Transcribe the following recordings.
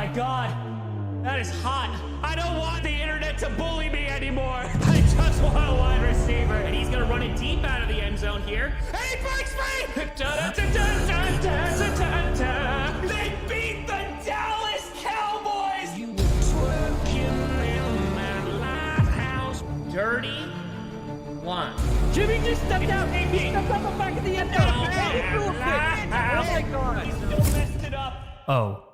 my God. That is hot. I don't want the internet to bully me anymore. I just want a wide receiver. And he's going to run it deep out of the end zone here. And he breaks free. They beat the Dallas Cowboys. You were twerking in that lighthouse. Dirty one. Jimmy just stepped out. He stepped out the back of the end zone. He threw a pick. Oh my God. He still messed it up. Oh,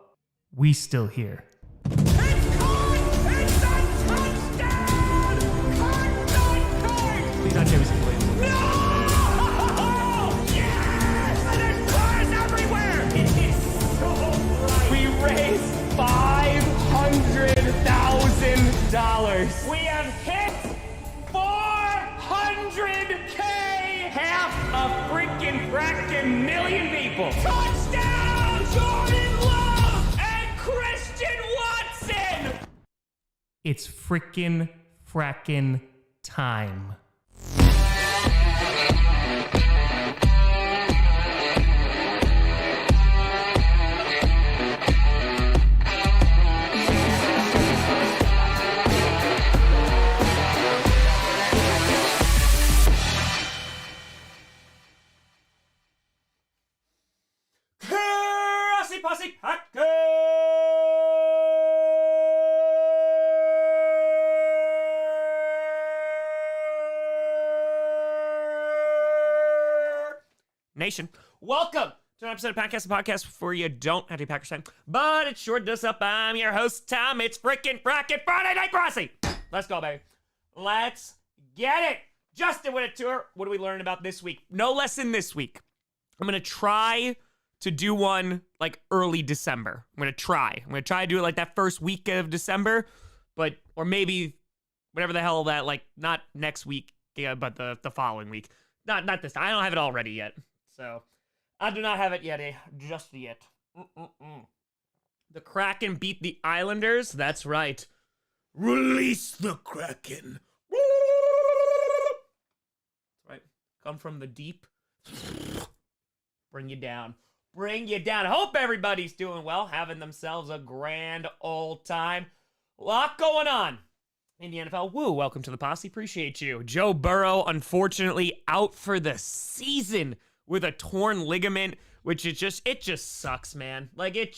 we still here. It's caught! It's a touchdown! Caught! Please not Jefferson Valley. No! Yes! And there's cars everywhere! It is so bright. We raised $500,000. We have hit 400K! Half a freaking million people. Touchdown! Jordan Love and Christian Watson! It's frackin' time. Grossi Posse Podcast! Nation, welcome to an episode of podcast where you don't have to be Packers fan, but it sure does up. I'm your host, Tom. It's frickin' Friday Night Grossi. Let's go, baby. Let's get it. Justin with a tour. What do we learn about this week? No lesson this week. I'm going to try to do one like early December. I'm going to try to do it like that first week of December, or maybe whatever the hell that, like, not next week, yeah, but the following week. Not this time. I don't have it all ready yet. So, I do not have it yet, just yet. The Kraken beat the Islanders. That's right. Release the Kraken. That's right. Come from the deep. Bring you down. Bring you down. I hope everybody's doing well, having themselves a grand old time. A lot going on in the NFL. Woo, welcome to the posse. Appreciate you. Joe Burrow, unfortunately, out for the season with a torn ligament, which it just sucks, man. Like, it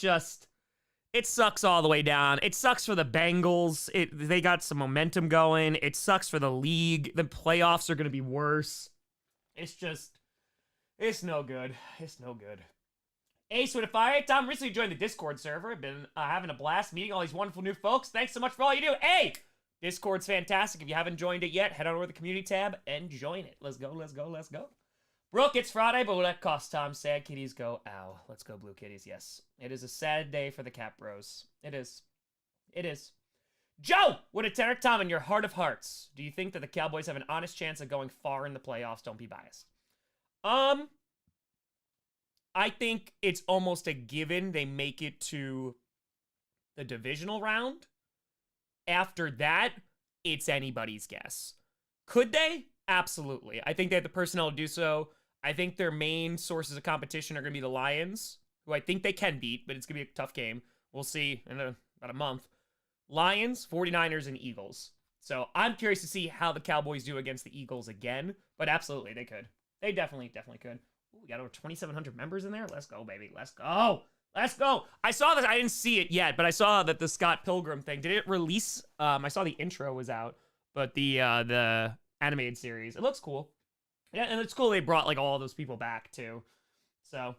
sucks all the way down. It sucks for the Bengals. They got some momentum going. It sucks for the league. The playoffs are going to be worse. It's no good. It's no good. Ace with a fire. Hey, Tom, recently joined the Discord server. I've been having a blast meeting all these wonderful new folks. Thanks so much for all you do. Hey, Discord's fantastic. If you haven't joined it yet, head on over to the community tab and join it. Let's go. Brooke, it's Friday, but will that cost Tom? Sad kitties go, ow. Let's go, blue kitties. Yes, it is a sad day for the Cat Bros. It is. Joe, with a tenor. Tom, in your heart of hearts, do you think that the Cowboys have an honest chance of going far in the playoffs? Don't be biased. I think it's almost a given they make it to the divisional round. After that, it's anybody's guess. Could they? Absolutely. I think they have the personnel to do so. I think their main sources of competition are going to be the Lions, who I think they can beat, but it's going to be a tough game. We'll see in about a month. Lions, 49ers, and Eagles. So I'm curious to see how the Cowboys do against the Eagles again, but absolutely, they could. They definitely could. Ooh, we got over 2,700 members in there. Let's go, baby. Let's go. I saw this. I didn't see it yet, but I saw that the Scott Pilgrim thing. Did it release? I saw the intro was out, but the animated series. It looks cool. Yeah, and it's cool they brought like all those people back too. So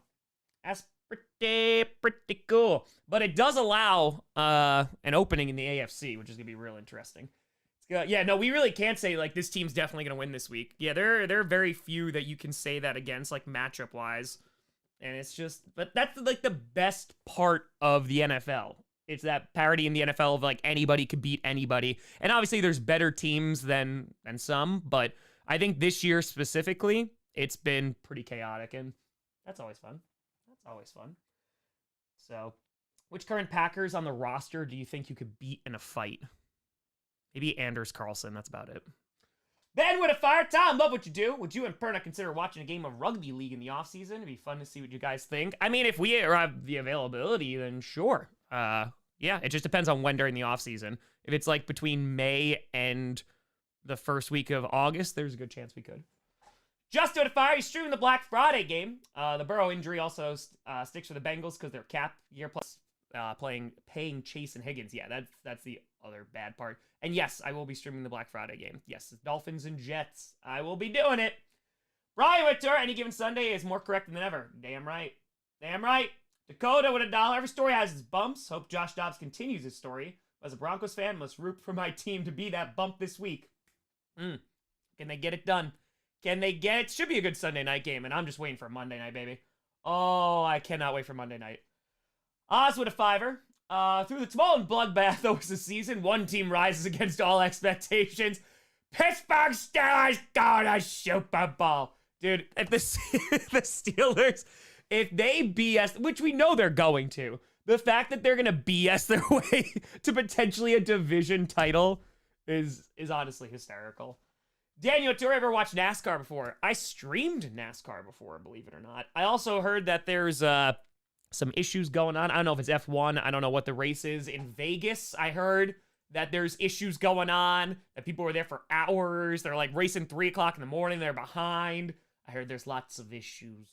that's pretty cool. But it does allow an opening in the AFC, which is gonna be real interesting. Yeah, no, we really can't say like this team's definitely gonna win this week. Yeah, there are very few that you can say that against, like matchup wise. And it's just, but that's like the best part of the NFL. It's that parity in the NFL of like anybody could beat anybody. And obviously there's better teams than some, but I think this year specifically, it's been pretty chaotic, and that's always fun. So, which current Packers on the roster do you think you could beat in a fight? Maybe Anders Carlson, that's about it. Ben with a fire. Tom, love what you do. Would you and Perna consider watching a game of rugby league in the offseason? It'd be fun to see what you guys think. I mean, if we have the availability, then sure. Yeah, it just depends on when during the offseason. If it's like between May and the first week of August, there's a good chance we could. Just to fire, he's streaming the Black Friday game. The Burrow injury also sticks for the Bengals because they're cap year plus paying Chase and Higgins. Yeah, that's the other bad part. And yes, I will be streaming the Black Friday game. Yes, Dolphins and Jets. I will be doing it. Brian Whitter, any given Sunday is more correct than ever. Damn right. Damn right. Dakota with $1. Every story has its bumps. Hope Josh Dobbs continues his story. As a Broncos fan, must root for my team to be that bump this week. Can they get it done? Can they get it? Should be a good Sunday night game, and I'm just waiting for Monday night, baby. Oh, I cannot wait for Monday night. Oz with a $5. Through the Tomorrow bloodbath that was the season, one team rises against all expectations. Pittsburgh Steelers go to Super Bowl. Dude, if the Steelers, if they BS, which we know they're going to, the fact that they're going to BS their way to potentially a division title is honestly hysterical. Daniel, do you ever watch NASCAR before? I streamed NASCAR before, believe it or not. I also heard that there's some issues going on. I don't know if it's F1. I don't know what the race is. In Vegas, I heard that there's issues going on, that people were there for hours. They're like racing 3 o'clock in the morning. They're behind. I heard there's lots of issues.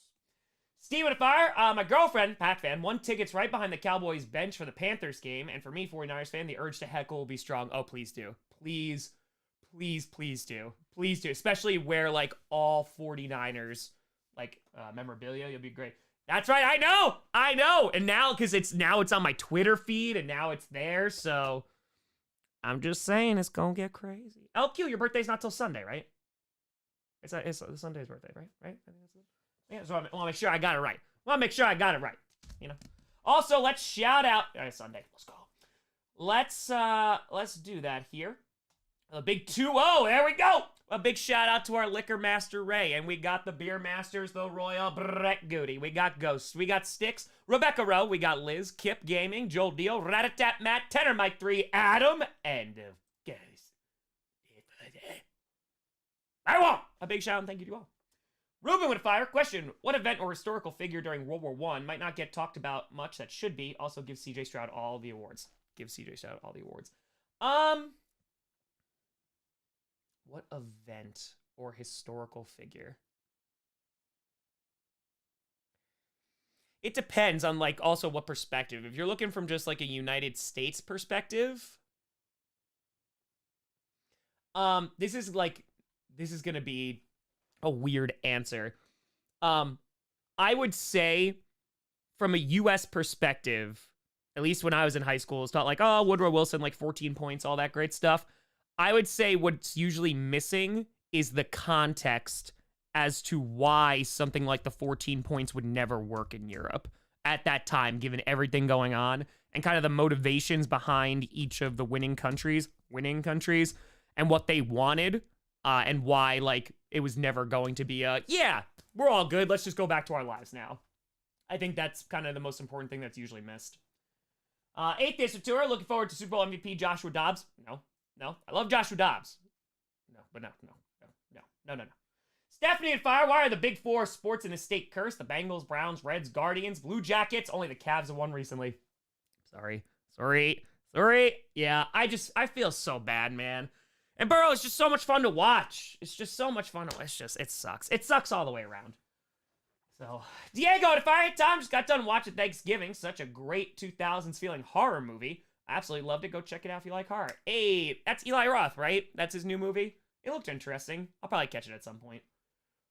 Steve with a fire. My girlfriend, Pack fan, won tickets right behind the Cowboys bench for the Panthers game. And for me, 49ers fan, the urge to heckle will be strong. Oh, please do. Please do. Please do. Especially where, like, all 49ers, like, memorabilia, you'll be great. That's right, I know! And now, because it's on my Twitter feed, and now it's there, so I'm just saying it's gonna get crazy. LQ, your birthday's not till Sunday, right? It's Sunday's birthday, right? Right? I think that's it. Yeah, so I want to make sure I got it right. You know? Also, let's shout out... Sunday, let's go. Let's do that here. A big 2-0, there we go! A big shout out to our liquor master, Ray. And we got the beer masters, the Royal Brett Goody. We got Ghosts. We got Sticks. Rebecca Rowe. We got Liz. Kip Gaming. Joel Deal. Ratatat Matt. Tenor Mike 3. Adam. And guys. I won't! A big shout out and thank you to all. Ruben with a fire. Question. What event or historical figure during World War I might not get talked about much that should be? Also give CJ Stroud all the awards. What event or historical figure? It depends on, like, also what perspective. If you're looking from just, like, a United States perspective, this is going to be a weird answer. I would say from a U.S. perspective, at least when I was in high school, it's not like, oh, Woodrow Wilson, like 14 points, all that great stuff. I would say what's usually missing is the context as to why something like the 14 points would never work in Europe at that time, given everything going on and kind of the motivations behind each of the winning countries, and what they wanted, and why, like, it was never going to be yeah, we're all good, let's just go back to our lives now. I think that's kind of the most important thing that's usually missed. Atheist Tour, looking forward to Super Bowl MVP Joshua Dobbs. No, I love Joshua Dobbs. No. Stephanie and Fire, why are the big four sports in the state cursed? The Bengals, Browns, Reds, Guardians, Blue Jackets. Only the Cavs have won recently. Sorry. Yeah, I feel so bad, man. And Burrow is just so much fun to watch. It sucks. It sucks all the way around. So, Diego and Fire Tom just got done watching Thanksgiving. Such a great 2000s feeling horror movie. I absolutely loved it. Go check it out if you like horror. Hey, that's Eli Roth, right? That's his new movie. It looked interesting. I'll probably catch it at some point.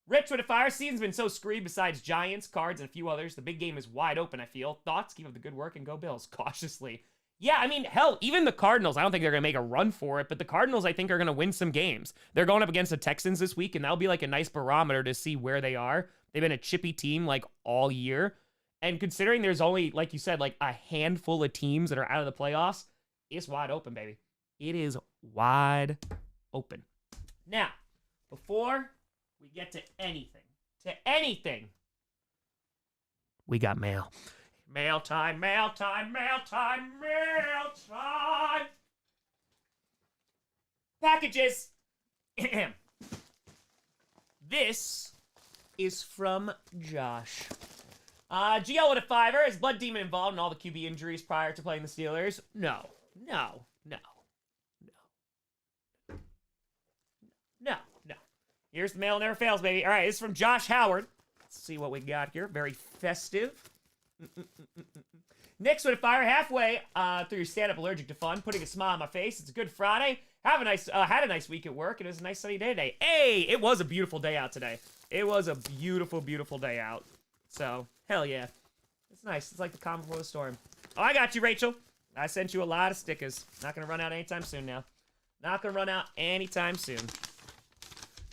Rich with a fire. Season's been so screed besides Giants, Cards, and a few others. The big game is wide open, I feel. Thoughts? Keep up the good work and go Bills. Cautiously. Yeah, I mean, hell, even the Cardinals, I don't think they're going to make a run for it, but the Cardinals, I think, are going to win some games. They're going up against the Texans this week, and that'll be like a nice barometer to see where they are. They've been a chippy team, like, all year. And considering there's only, like you said, like, a handful of teams that are out of the playoffs, it's wide open, baby. It is wide open. Now, before we get to anything, we got mail. Mail time. Packages. This is from Josh. GL with a 5er. Is Blood Demon involved in all the QB injuries prior to playing the Steelers? No. No. No. No. No. No. Here's the mail never fails, baby. All right, this is from Josh Howard. Let's see what we got here. Very festive. Nick's with a fire halfway through your stand-up allergic to fun, putting a smile on my face. It's a good Friday. Had a nice week at work, and it was a nice sunny day today. Hey, it was a beautiful day out today. It was a beautiful, beautiful day out. So, hell yeah. It's nice. It's like the calm before the storm. Oh, I got you, Rachel. I sent you a lot of stickers. Not gonna run out anytime soon now. Not gonna run out anytime soon.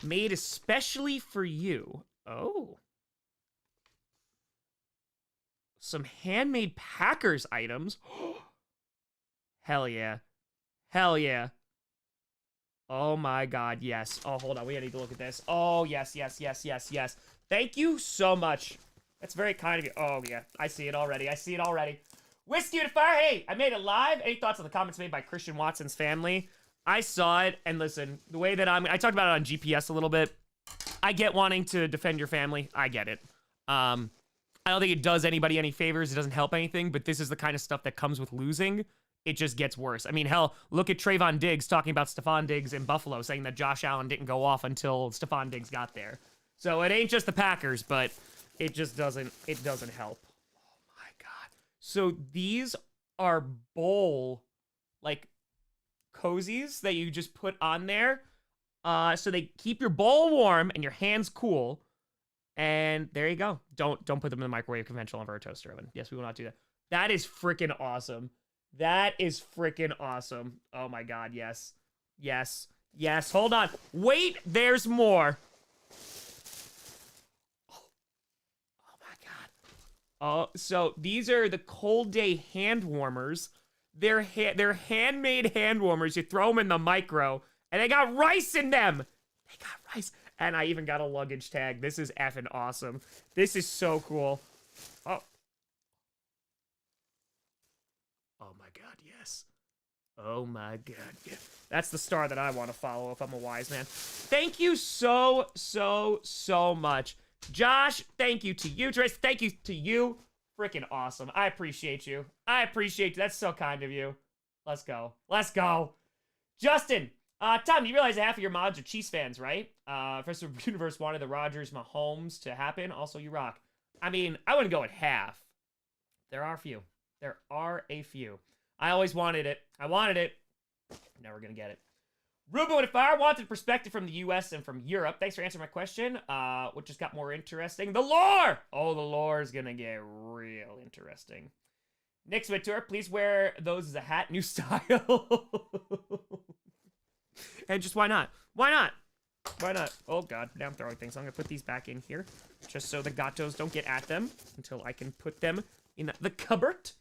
Made especially for you. Oh. Some handmade Packers items. Hell yeah. Hell yeah. Oh my god, yes. Oh, hold on. We need to look at this. Oh, yes, yes, yes, yes, yes. Thank you so much. That's very kind of you. Oh, yeah. I see it already. I see it already. Whiskey to fire. Hey, I made it live. Any thoughts on the comments made by Christian Watson's family? I saw it, and listen, the way that I talked about it on GPS a little bit. I get wanting to defend your family. I get it. I don't think it does anybody any favors. It doesn't help anything, but this is the kind of stuff that comes with losing. It just gets worse. I mean, hell, look at Trayvon Diggs talking about Stephon Diggs in Buffalo, saying that Josh Allen didn't go off until Stephon Diggs got there. So it ain't just the Packers, but it just doesn't help. Oh my god. So these are bowl, like, cozies that you just put on there. So they keep your bowl warm and your hands cool. And there you go. Don't put them in the microwave, conventional oven, or a toaster oven. Yes, we will not do that. That is freaking awesome. That is freaking awesome. Oh my god, yes. Yes. Yes. Hold on. Wait, there's more. Oh my god. Oh, so these are the cold day hand warmers. They're handmade hand warmers. You throw them in the micro, and they got rice in them. They got rice. And I even got a luggage tag. This is effing awesome. This is so cool. Oh. Oh my god, yes. Oh my god, yeah. That's the star that I want to follow if I'm a wise man. Thank you so, so, so much. Josh, thank you to you. Trace, thank you to you. Freaking awesome. I appreciate you. I appreciate you. That's so kind of you. Let's go. Let's go. Justin. Tom, you realize half of your mods are Chiefs fans, right? Professor Universe wanted the Rodgers-Mahomes to happen. Also, you rock. I mean, I wouldn't go at half. There are a few. There are a few. I always wanted it. I wanted it. Never gonna get it. Ruben with a fire wanted perspective from the U.S. and from Europe. Thanks for answering my question. What just got more interesting? The lore! Oh, the lore is gonna get real interesting. Nick's with tour. Please wear those as a hat. New style. And just why not? Why not? Why not? Oh god, now I'm throwing things. I'm gonna put these back in here, just so the gatos don't get at them until I can put them in the cupboard.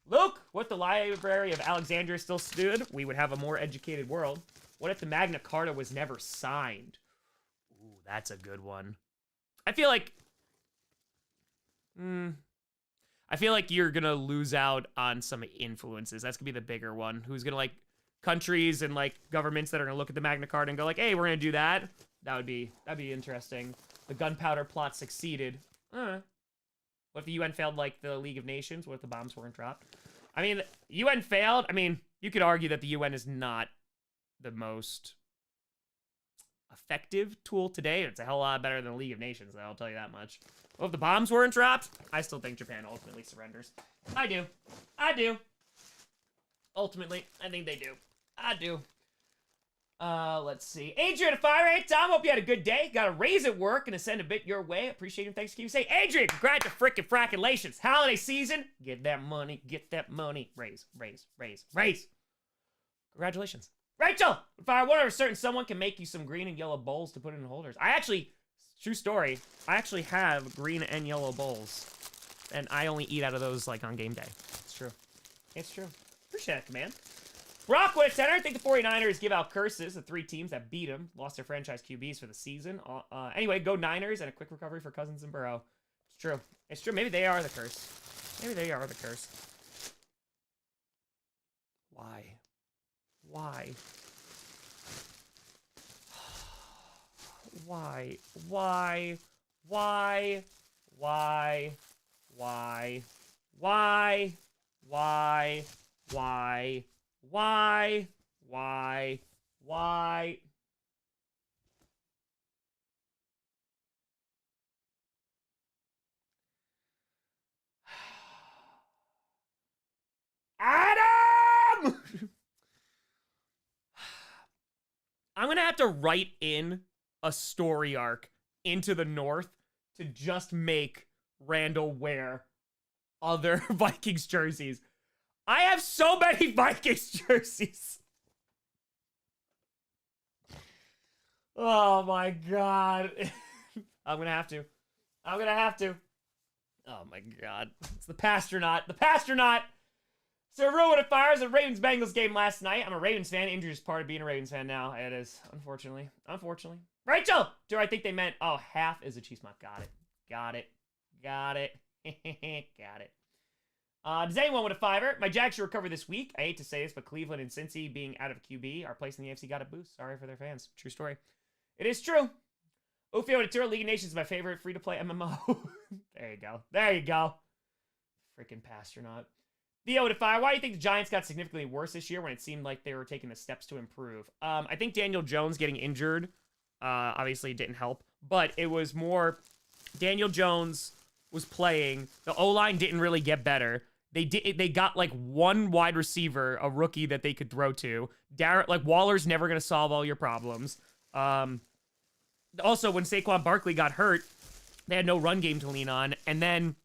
Luke, what if the Library of Alexandria still stood? We would have a more educated world. What if the Magna Carta was never signed? Ooh, that's a good one. I feel like you're gonna lose out on some influences. That's gonna be the bigger one. Who's gonna, like, countries and, like, governments that are gonna look at the Magna Carta and go like, hey, we're gonna do that. That'd be interesting. The gunpowder plot succeeded. What if the UN failed like the League of Nations? What if the bombs weren't dropped? I mean, UN failed. I mean, you could argue that the UN is not the most effective tool today. It's a hell of a lot better than the League of Nations, I'll tell you that much. Well, if the bombs weren't dropped, I still think Japan ultimately surrenders. I do. I do. Ultimately, I think they do. I do. Let's see. Adrian, a fire rate. Tom, hope you had a good day. Got a raise at work and to send a bit your way. Appreciate him. Thanks to you. Say, Adrian, congrats to frickin' frackulations. Holiday season. Get that money. Get that money. Raise, raise, raise, raise. Congratulations. Rachel, if I wonder if a certain someone can make you some green and yellow bowls to put in holders. I actually, true story, I actually have green and yellow bowls. And I only eat out of those, like, on game day. It's true. It's true. Appreciate it, command. Brock with a center. I think the 49ers give out curses. The three teams that beat them lost their franchise QBs for the season. Anyway, go Niners and a quick recovery for Cousins and Burrow. It's true. It's true. Maybe they are the curse. Maybe they are the curse. Why? Why? Why? Why? Why? Why? Why? Why? Why? Why? Why? Why? Why? Adam! I'm going to have to write in a story arc into the North to just make Randall wear other Vikings jerseys. I have so many Vikings jerseys. Oh my God. I'm going to have to. I'm going to have to. Oh my God. It's the Pastronaut. The Pastronaut. So ruined it fires a Ravens-Bengals game last night. I'm a Ravens fan. Injury is part of being a Ravens fan now. It is, unfortunately. Unfortunately. Rachel! Do I think they meant, oh, half is a cheese mark. Got it. Got it. Got it. Got it. Does anyone want a fiver? My Jags should recover this week. I hate to say this, but Cleveland and Cincy being out of QB, our place in the AFC got a boost. Sorry for their fans. True story. It is true. Ufio and Tour League of Nations is my favorite free-to-play MMO. There you go. There you go. Freaking Pastronaut. Theo to fire. Why do you think the Giants got significantly worse this year when it seemed like they were taking the steps to improve? I think Daniel Jones getting injured obviously didn't help, but it was more Daniel Jones was playing. The O-line didn't really get better. They got like one wide receiver, a rookie that they could throw to. Like Waller's never going to solve all your problems. Also, when Saquon Barkley got hurt, they had no run game to lean on. And then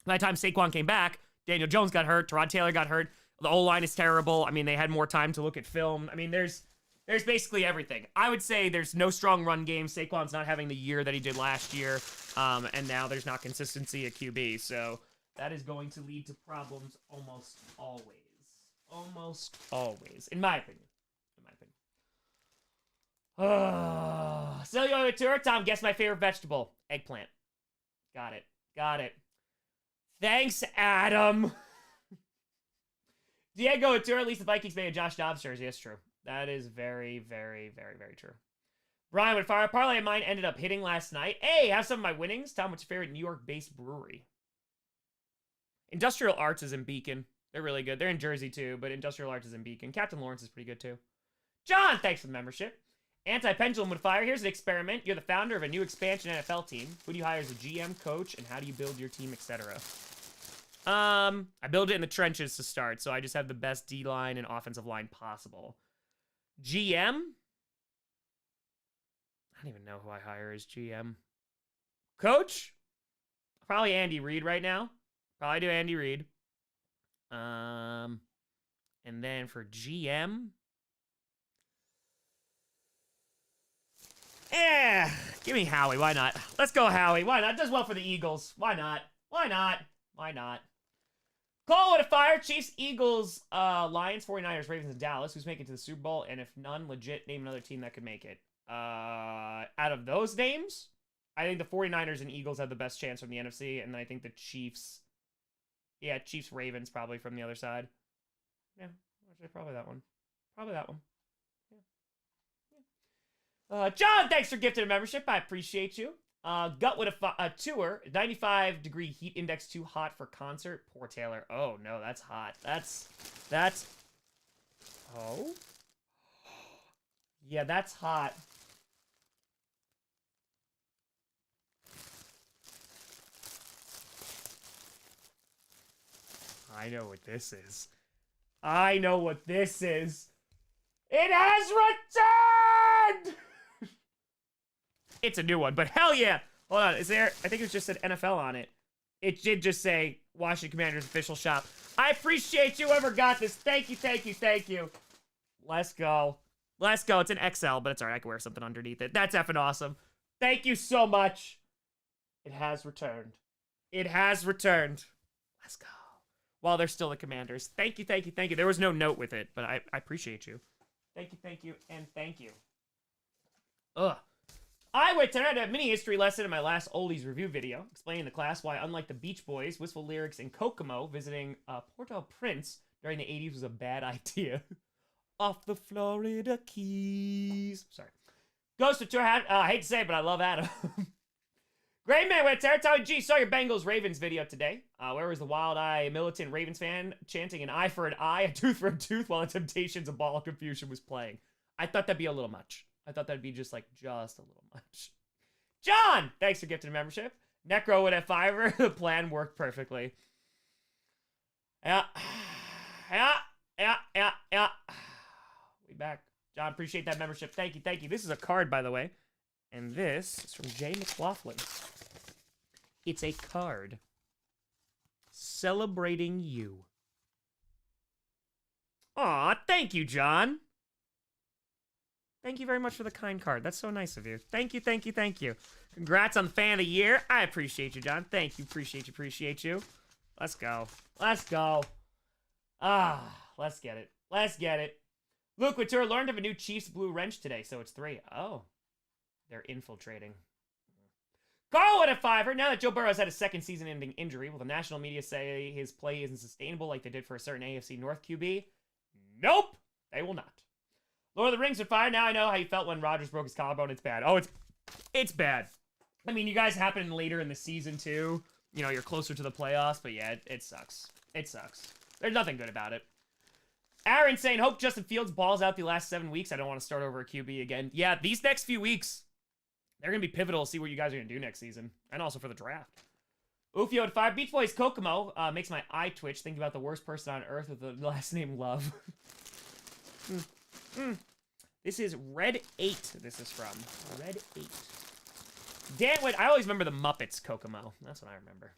by the time Saquon came back, Daniel Jones got hurt. Terod Taylor got hurt. The O-line is terrible. I mean, they had more time to look at film. I mean, there's basically everything. I would say there's no strong run game. Saquon's not having the year that he did last year. And now there's not consistency at QB. So that is going to lead to problems almost always. Almost always. In my opinion. Cellular tour. Tom, guess my favorite vegetable. Eggplant. Got it. Got it. Thanks, Adam. Diego tour. At least the Vikings made a Josh Dobbs jersey. That's true. That is very, very, very, very true. Brian with fire. Parlay of mine ended up hitting last night. Hey, have some of my winnings. Tom, what's your favorite New York-based brewery? Industrial Arts is in Beacon. They're really good. They're in Jersey too, but Industrial Arts is in Beacon. Captain Lawrence is pretty good too. John, thanks for the membership. Anti-Pendulum with fire. Here's an experiment. You're the founder of a new expansion NFL team. Who do you hire as a GM, coach, and how do you build your team, etc.? I build it in the trenches to start, so I just have the best D-line and offensive line possible. GM? I don't even know who I hire as GM. Coach? Probably Andy Reid right now. Probably do Andy Reid. And then for GM... Yeah, give me Howie. Why not? Let's go Howie. Why not? Does well for the Eagles. Why not? Why not? Why not? Call with a fire. Chiefs, Eagles, Lions, 49ers, Ravens, and Dallas. Who's making it to the Super Bowl? And if none, legit, name another team that could make it. Out of those names, I think the 49ers and Eagles have the best chance from the NFC. And then I think the Chiefs... Yeah, Chiefs, Ravens probably from the other side. Yeah, probably that one. Probably that one. John, thanks for gifting a membership. I appreciate you. Gut with a tour. 95-degree heat index too hot for concert. Poor Taylor. Oh, no, that's hot. That's... Oh? Yeah, that's hot. I know what this is. I know what this is. It has returned! It's a new one, but hell yeah. Hold on, is there... I think it just said NFL on it. It did just say Washington Commanders official shop. I appreciate you whoever got this. Thank you, thank you, thank you. Let's go. Let's go. It's an XL, but it's alright. I can wear something underneath it. That's effing awesome. Thank you so much. It has returned. It has returned. Let's go. While they're still the Commanders. Thank you, thank you, thank you. There was no note with it, but I appreciate you. Thank you, and thank you. Ugh. I went tonight a mini history lesson in my last oldies review video, explaining to class why, unlike the Beach Boys, Wistful Lyrics, and Kokomo, visiting Port-au-Prince during the 80s was a bad idea. Off the Florida Keys. Sorry. Ghost of Tour. I hate to say it, but I love Adam. Great man, what's Terratown G? Saw your Bengals Ravens video today. Where was the wild eye militant Ravens fan chanting an eye for an eye, a tooth for a tooth while the Temptations of Ball of Confusion was playing? I thought that'd be a little much. I thought that'd be just a little much. John, thanks for gifting a membership. Necro with a $5. The plan worked perfectly. Yeah. We back. John, appreciate that membership. Thank you, thank you. This is a card, by the way. And this is from Jay McLaughlin. It's a card celebrating you. Aw, thank you, John. Thank you very much for the kind card. That's so nice of you. Thank you, thank you, thank you. Congrats on the fan of the year. I appreciate you, John. Thank you, appreciate you. Let's go. Let's go. Let's get it. Let's get it. Luke Couture learned of a new Chiefs blue wrench today, so it's 3. Oh. They're infiltrating. Carl with a $5. Now that Joe Burrow's had a second season-ending injury, will the national media say his play isn't sustainable like they did for a certain AFC North QB? Nope. They will not. Lord of the Rings with $5. Now I know how you felt when Rodgers broke his collarbone. It's bad. Oh, it's bad. I mean, you guys happen later in the season, too. You know, you're closer to the playoffs, but yeah, it sucks. It sucks. There's nothing good about it. Aaron saying, hope Justin Fields balls out the last 7 weeks. I don't want to start over a QB again. Yeah, these next few weeks, they're going to be pivotal to see what you guys are going to do next season. And also for the draft. Ufio at 5. Beach Boys Kokomo makes my eye twitch thinking about the worst person on earth with the last name Love. This is Red 8. This is from Red 8. Dan Witt. I always remember the Muppets Kokomo. That's what I remember.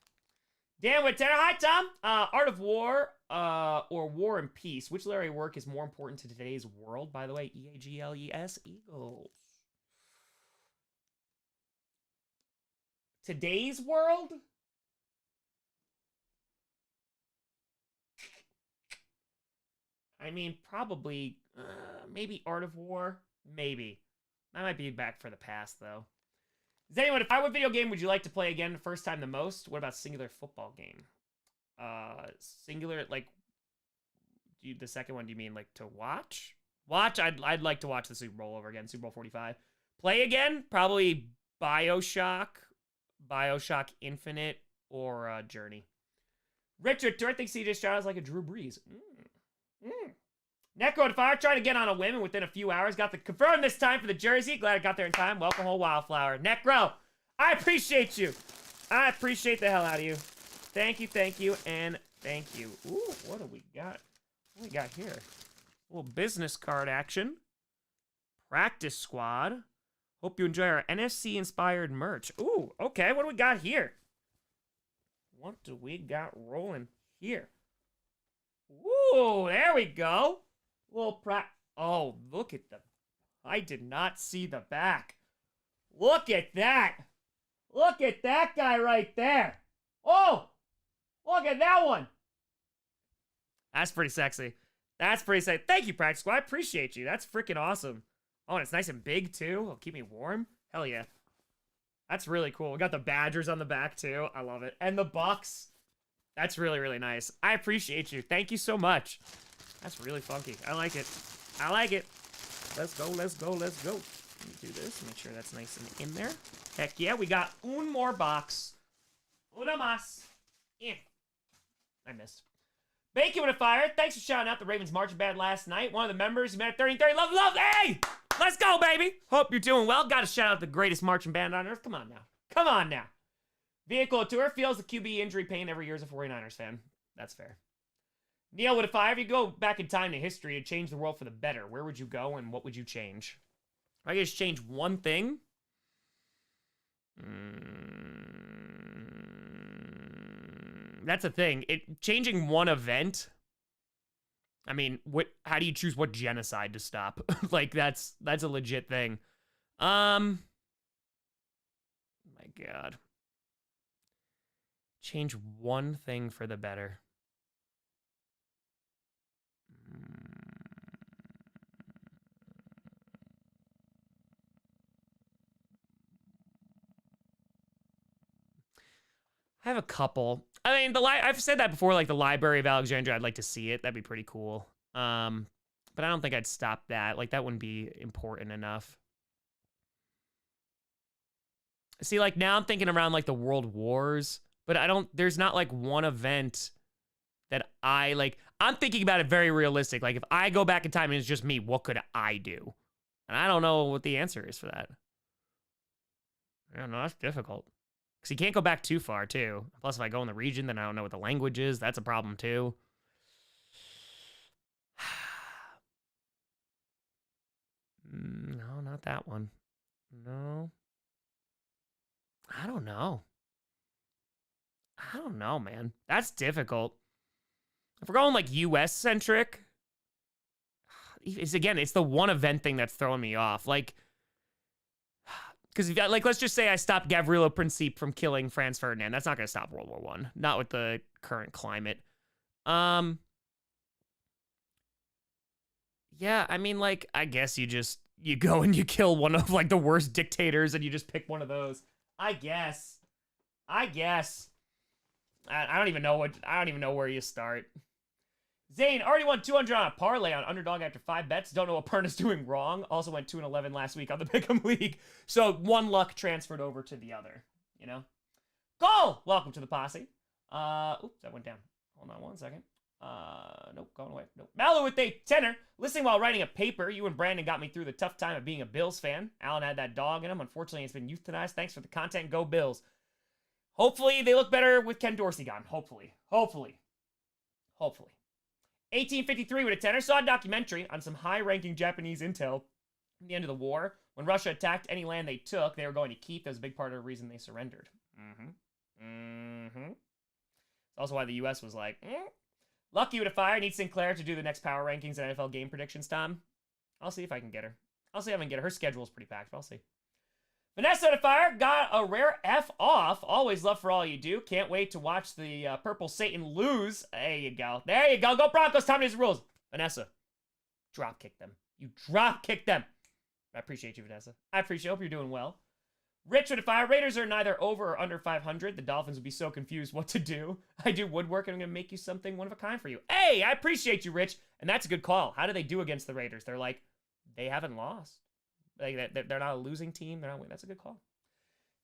Dan Witt. Hi, Tom. Art of War or War and Peace. Which literary work is more important to today's world? By the way, EAGLES. Eagles. Today's world? I mean, probably, maybe Art of War. Maybe. I might be back for the past, though. Does anyone, what video game would you like to play again the first time the most? What about singular football game? Singular, like, the second one, do you mean, like, to watch? Watch? I'd like to watch the Super Bowl over again, Super Bowl 45. Play again? Probably Bioshock Infinite, or Journey. Richard, do I think CJ Stroud is like a Drew Brees? Necro and Fire trying to get on a whim and within a few hours got the confirm this time for the jersey. Glad I got there in time. Welcome home, Wildflower. Necro, I appreciate you. I appreciate the hell out of you. Thank you, and thank you. Ooh, what do we got? What do we got here? A little business card action. Practice squad. Hope you enjoy our NFC-inspired merch. Ooh, okay, what do we got here? What do we got rolling here? Ooh, there we go. Oh, look at the... I did not see the back. Look at that. Look at that guy right there. Oh, look at that one. That's pretty sexy. That's pretty sexy. Thank you, Practice Squad. I appreciate you. That's freaking awesome. Oh, and it's nice and big, too. It'll keep me warm. Hell yeah. That's really cool. We got the Badgers on the back, too. I love it. And the Bucks. That's really, really nice. I appreciate you. Thank you so much. That's really funky. I like it. I like it. Let's go, let's go, let's go. Let me do this. Make sure that's nice and in there. Heck yeah, we got one more box. Una más. Yeah. I missed. Bacon with a fire. Thanks for shouting out the Ravens marching band last night. One of the members who met at 30 love, hey! Let's go, baby! Hope you're doing well. Gotta shout out the greatest marching band on earth. Come on now. Come on now. Vehicle Tour feels the QB injury pain every year as a 49ers fan. That's fair. Neil with a fire. If you go back in time to history and change the world for the better, where would you go and what would you change? If I could just change one thing. That's a thing. Changing one event. I mean, how do you choose what genocide to stop? Like, that's a legit thing. My God. Change one thing for the better. I have a couple. I mean, I've said that before, like the Library of Alexandria, I'd like to see it. That'd be pretty cool. But I don't think I'd stop that. Like, that wouldn't be important enough. See, like now I'm thinking around like the World Wars, but there's not like one event that I like. I'm thinking about it very realistic. Like if I go back in time and it's just me, what could I do? And I don't know what the answer is for that. I don't know. That's difficult. Because you can't go back too far, too. Plus, if I go in the region, then I don't know what the language is. That's a problem, too. No, not that one. No. I don't know. I don't know, man. That's difficult. If we're going like US centric, it's the one event thing that's throwing me off. Like, because like let's just say I stopped Gavrilo Principe from killing Franz Ferdinand. That's not going to stop World War I. Not with the current climate. Yeah, I mean, like, I guess you go and you kill one of like the worst dictators and you just pick one of those. I guess. I don't even know where you start. Zane already won 200 on a parlay on underdog after 5 bets. Don't know what Perna's doing wrong. Also went 2-11 last week on the Pick'em League. So one luck transferred over to the other, you know? Goal! Welcome to the posse. Oops, that went down. Hold on one second. Nope, going away. Nope. Mallow with a tenor. Listening while writing a paper. You and Brandon got me through the tough time of being a Bills fan. Alan had that dog in him. Unfortunately, it's been euthanized. Thanks for the content. Go Bills. Hopefully, they look better with Ken Dorsey gone. Hopefully. 1853 with a tenor. Saw a documentary on some high-ranking Japanese intel at the end of the war. When Russia attacked any land they took, they were going to keep. That was a big part of the reason they surrendered. It's also why the U.S. was like, Lucky with a fire. Need Sinclair to do the next power rankings and NFL game predictions, Tom. I'll see if I can get her. Her schedule's pretty packed, but I'll see. Vanessa to fire. Got a rare F off. Always love for all you do. Can't wait to watch the Purple Satan lose. There you go. Go Broncos. Tom needs the rules. Vanessa, drop kick them. You drop kick them. I appreciate you, Vanessa. Hope you're doing well. Rich with a fire. Raiders are neither over or under 500. The Dolphins would be so confused what to do. I do woodwork and I'm going to make you something one of a kind for you. Hey, I appreciate you, Rich. And that's a good call. How do they do against the Raiders? They're like, they haven't lost. Like, they're not a losing team. They're not winning. That's a good call.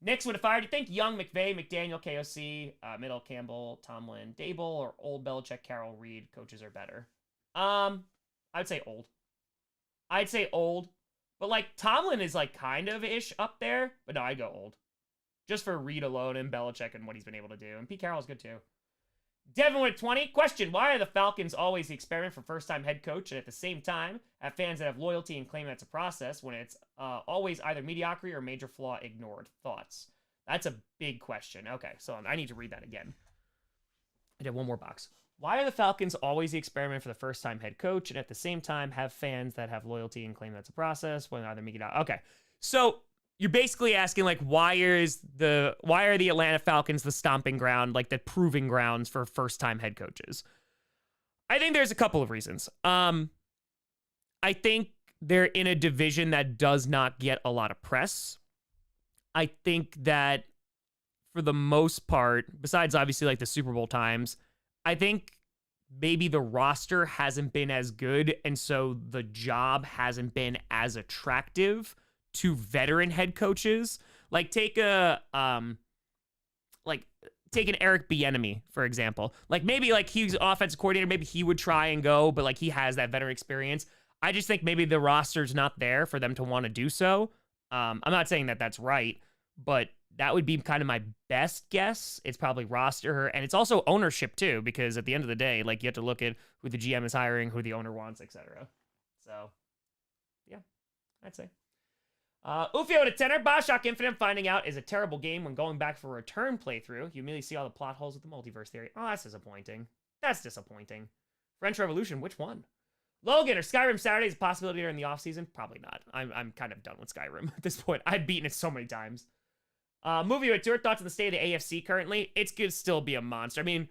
Next with a fire. Do you think Young, McVay, McDaniel, KOC, Middle, Campbell, Tomlin, Dable, or old Belichick, Carroll, Reed coaches are better? I'd say old. But, like, Tomlin is, like, kind of ish up there. But no, I'd go old. Just for Reed alone and Belichick and what he's been able to do. And Pete Carroll's good, too. Devin with 20. Question, why are the Falcons always the experiment for first-time head coach and at the same time have fans that have loyalty and claim that's a process when it's always either mediocrity or major flaw ignored? Thoughts? That's a big question. Okay, so I need to read that again. I did one more box. Why are the Falcons always the experiment for the first-time head coach and at the same time have fans that have loyalty and claim that's a process when either mediocre? Okay, so you're basically asking, like, why are the Atlanta Falcons the stomping ground, like the proving grounds for first-time head coaches? I think there's a couple of reasons. I think they're in a division that does not get a lot of press. I think that for the most part, besides obviously like the Super Bowl times, I think maybe the roster hasn't been as good, and so the job hasn't been as attractive to veteran head coaches. Like take an Eric Bieniemy, for example. Like maybe like he's offensive coordinator, maybe he would try and go, but like he has that veteran experience. I just think maybe the roster's not there for them to want to do so. I'm not saying that that's right, but that would be kind of my best guess. It's probably roster, and it's also ownership too, because at the end of the day, like you have to look at who the GM is hiring, who the owner wants, etc. So, yeah, I'd say. Ufio to tenor. Bioshock Infinite finding out is a terrible game when going back for a return playthrough. You immediately see all the plot holes with the multiverse theory. Oh, that's disappointing. French Revolution, which one? Logan, or Skyrim Saturday is a possibility during the offseason? Probably not. I'm kind of done with Skyrim at this point. I've beaten it so many times. Movie with your thoughts on the state of the AFC currently? It's going to still be a monster. I mean,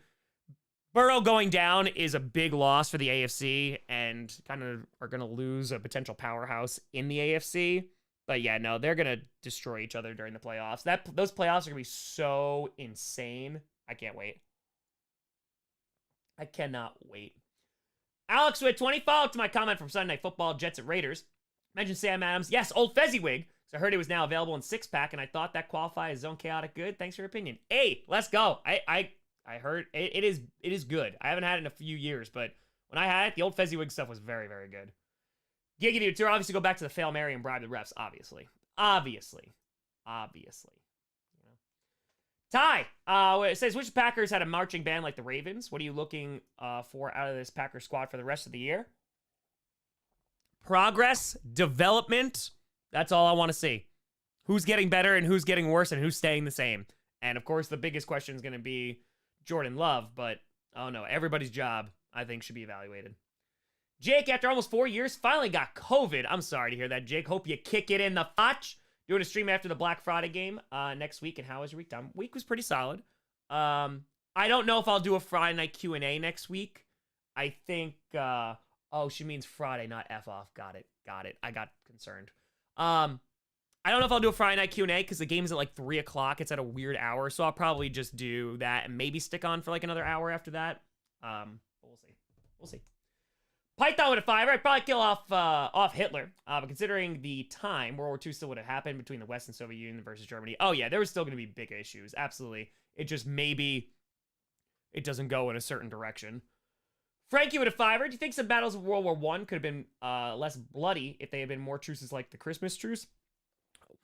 Burrow going down is a big loss for the AFC and kind of are going to lose a potential powerhouse in the AFC. But yeah, no, they're going to destroy each other during the playoffs. Those playoffs are going to be so insane. I can't wait. I cannot wait. Alex with 20 follow up to my comment from Sunday Night Football, Jets at Raiders. Mentioned Sam Adams. Yes, old Fezziwig. So I heard it was now available in 6-pack, and I thought that qualified as Zone Chaotic good. Thanks for your opinion. Hey, let's go. I heard it is good. I haven't had it in a few years, but when I had it, the old Fezziwig stuff was very, very good. Giggity Tour, obviously go back to the Fail Mary and bribe the refs, obviously. Obviously. You know. Ty, it says, which Packers had a marching band like the Ravens? What are you looking for out of this Packer squad for the rest of the year? Progress, development. That's all I want to see. Who's getting better and who's getting worse and who's staying the same. And of course, the biggest question is going to be Jordan Love, but oh no, everybody's job, I think, should be evaluated. Jake, after almost 4 years, finally got COVID. I'm sorry to hear that, Jake. Hope you kick it in the fotch. Doing a stream after the Black Friday game next week. And how was your week, Tom? Week was pretty solid. I don't know if I'll do a Friday night Q&A next week. I think, oh, she means Friday, not F off. Got it. I got concerned. I don't know if I'll do a Friday night Q&A because the game's at like 3 o'clock. It's at a weird hour. So I'll probably just do that and maybe stick on for like another hour after that. But we'll see. Python with a 5. I'd probably kill off Hitler. But considering the time, World War II still would have happened between the West and Soviet Union versus Germany. Oh yeah, there was still going to be big issues. Absolutely. It just maybe it doesn't go in a certain direction. Frankie with a 5. Do you think some battles of World War I could have been less bloody if they had been more truces like the Christmas truce?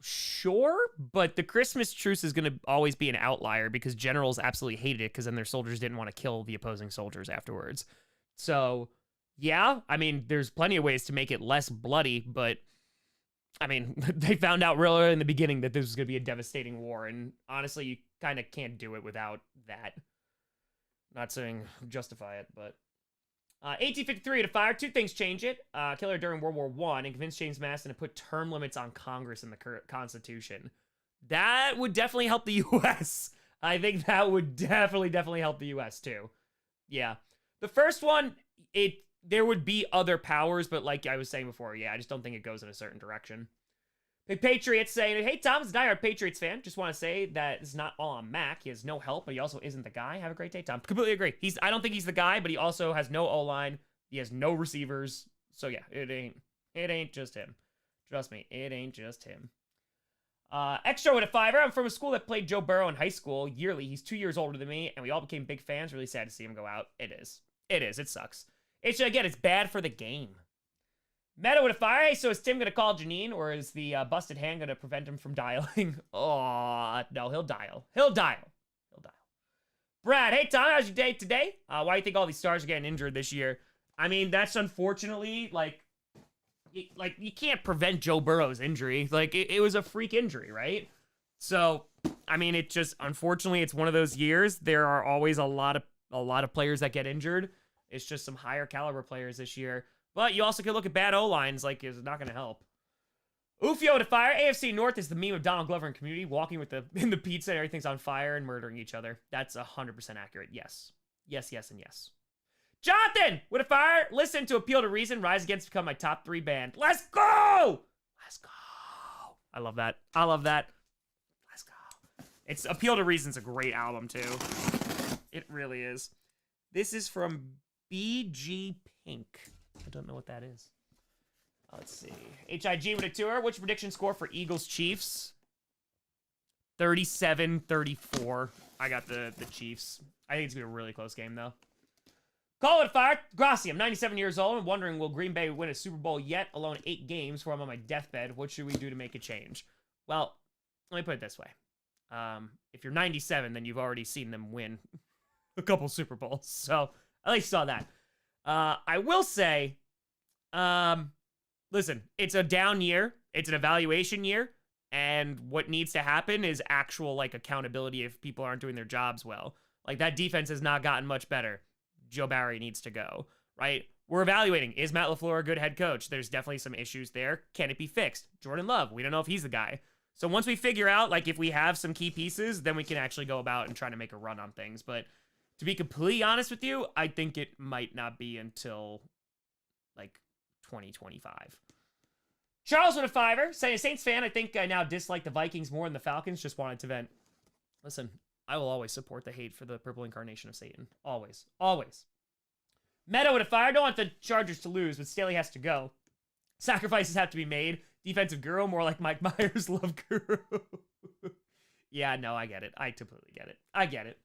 Sure, but the Christmas truce is going to always be an outlier because generals absolutely hated it because then their soldiers didn't want to kill the opposing soldiers afterwards. So, yeah, I mean, there's plenty of ways to make it less bloody, but, I mean, they found out real early in the beginning that this was going to be a devastating war, and honestly, you kind of can't do it without that. Not saying justify it, but... 1853 to fire. 2 things change it. Killer during World War I and convince James Madison to put term limits on Congress in the Constitution. That would definitely help the U.S. I think that would definitely help the U.S. too. Yeah. The first one, there would be other powers, but like I was saying before, yeah, I just don't think it goes in a certain direction. Big Patriots saying, hey, Tom's a diehard Patriots fan. Just want to say that it's not all on Mac. He has no help, but he also isn't the guy. Have a great day, Tom. Completely agree. I don't think he's the guy, but he also has no O-line. He has no receivers. So yeah, it ain't just him. Trust me, it ain't just him. Extra with a 5. I'm from a school that played Joe Burrow in high school yearly. He's 2 years older than me, and we all became big fans. Really sad to see him go out. It is. It sucks. Again, it's bad for the game. Meta with a 5. Hey, so is Tim going to call Janine, or is the busted hand going to prevent him from dialing? Oh, no, he'll dial. Brad, hey, Tom, how's your day today? Why do you think all these stars are getting injured this year? I mean, that's unfortunately, you can't prevent Joe Burrow's injury. Like, it was a freak injury, right? So, I mean, it just, unfortunately, it's one of those years. There are always a lot of players that get injured. It's just some higher caliber players this year. But you also could look at bad O-lines, like, it's not going to help. Ufio to fire. AFC North is the meme of Donald Glover and Community walking in the pizza and everything's on fire and murdering each other. That's 100% accurate. Yes. Yes, and yes. Jonathan with a fire. Listen to Appeal to Reason. Rise Against become my top 3 band. Let's go! I love that. Let's go. It's Appeal to Reason's a great album, too. It really is. This is from BG Pink. I don't know what that is. Let's see. HIG with a 2. What's your prediction score for Eagles-Chiefs? 37-34. I got the Chiefs. I think it's going to be a really close game, though. Call it fire. Grossi, I'm 97 years old and wondering, will Green Bay win a Super Bowl yet? Alone 8 games where I'm on my deathbed. What should we do to make a change? Well, let me put it this way. If you're 97, then you've already seen them win a couple Super Bowls. So, at least saw that. I will say, listen, it's a down year. It's an evaluation year. And what needs to happen is actual, like, accountability if people aren't doing their jobs well. Like, that defense has not gotten much better. Joe Barry needs to go, right? We're evaluating. Is Matt LaFleur a good head coach? There's definitely some issues there. Can it be fixed? Jordan Love, we don't know if he's the guy. So once we figure out, like, if we have some key pieces, then we can actually go about and try to make a run on things. But to be completely honest with you, I think it might not be until, like, 2025. Charles with a 5, saying, a Saints fan, I think I now dislike the Vikings more than the Falcons. Just wanted to vent. Listen, I will always support the hate for the purple incarnation of Satan. Always. Always. Meadow with a 5. Don't want the Chargers to lose, but Staley has to go. Sacrifices have to be made. Defensive guru, more like Mike Myers, love guru. Yeah, no, I get it. I completely get it. I get it.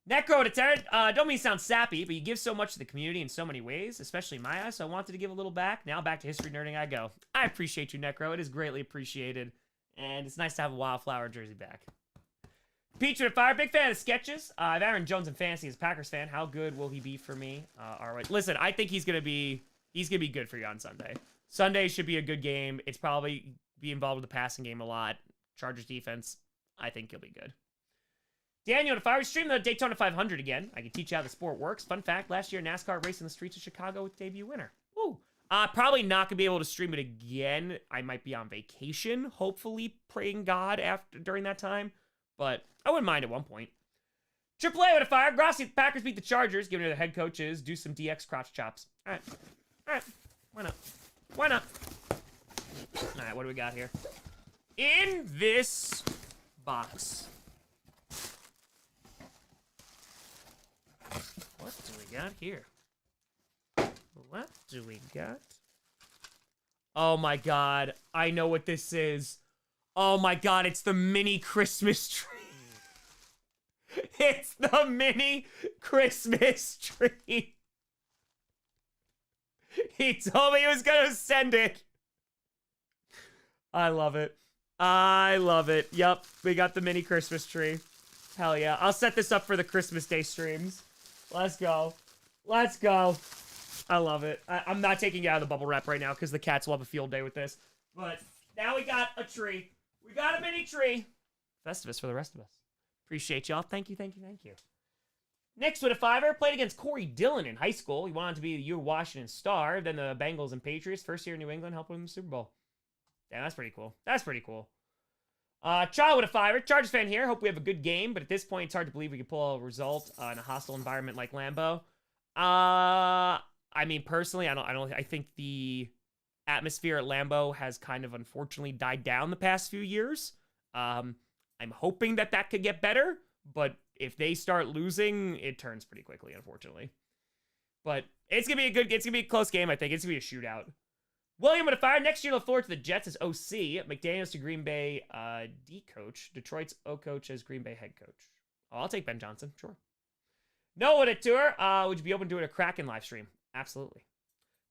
Necro to Terran, don't mean to sound sappy, but you give so much to the community in so many ways, especially in my eyes, so I wanted to give a little back. Now back to history nerding I go. I appreciate you, Necro. It is greatly appreciated, and it's nice to have a Wildflower jersey back. Peach with Fire, big fan of sketches. I have Aaron Jones in fantasy as a Packers fan. How good will he be for me? All right. Listen, I think he's gonna be good for you on Sunday. Sunday should be a good game. It's probably be involved with the passing game a lot. Chargers defense, I think he'll be good. Daniel, if I were to stream the Daytona 500 again, I can teach you how the sport works. Fun fact, last year NASCAR raced in the streets of Chicago with debut winner. Woo. Probably not gonna be able to stream it again. I might be on vacation, hopefully praying God during that time, but I wouldn't mind at one point. Triple A with a fire. Grossi, the Packers beat the Chargers, giving it the head coaches, do some DX crotch chops. All right, why not? Why not? All right, what do we got here? In this box. What do we got here? What do we got? Oh my god, I know what this is. Oh my god, it's the mini Christmas tree. It's the mini Christmas tree. He told me he was gonna send it. I love it. I love it. Yep, we got the mini Christmas tree. Hell yeah. I'll set this up for the Christmas Day streams. Let's go. Let's go. I love it. I'm not taking it out of the bubble wrap right now because the cats will have a field day with this. But now we got a tree. We got a mini tree. Festivus for the rest of us. Appreciate y'all. Thank you, thank you, thank you. Next with a fiver, played against Corey Dillon in high school. He wanted to be the U of Washington star. Then the Bengals and Patriots. First year in New England, helped win the Super Bowl. Damn, that's pretty cool. That's pretty cool. Child with a fiver. Chargers fan here. Hope we have a good game, but at this point, it's hard to believe we can pull a result in a hostile environment like Lambeau. I mean, personally, I think the atmosphere at Lambeau has kind of unfortunately died down the past few years. I'm hoping that could get better, but if they start losing, it turns pretty quickly, unfortunately. But it's gonna be a close game. I think it's gonna be a shootout. William with a fire. Next year, look forward to the Jets as OC. McDaniels to Green Bay D coach. Detroit's O coach as Green Bay head coach. Oh, I'll take Ben Johnson, sure. Noah with a tour. Would you be open to doing a Kraken live stream? Absolutely.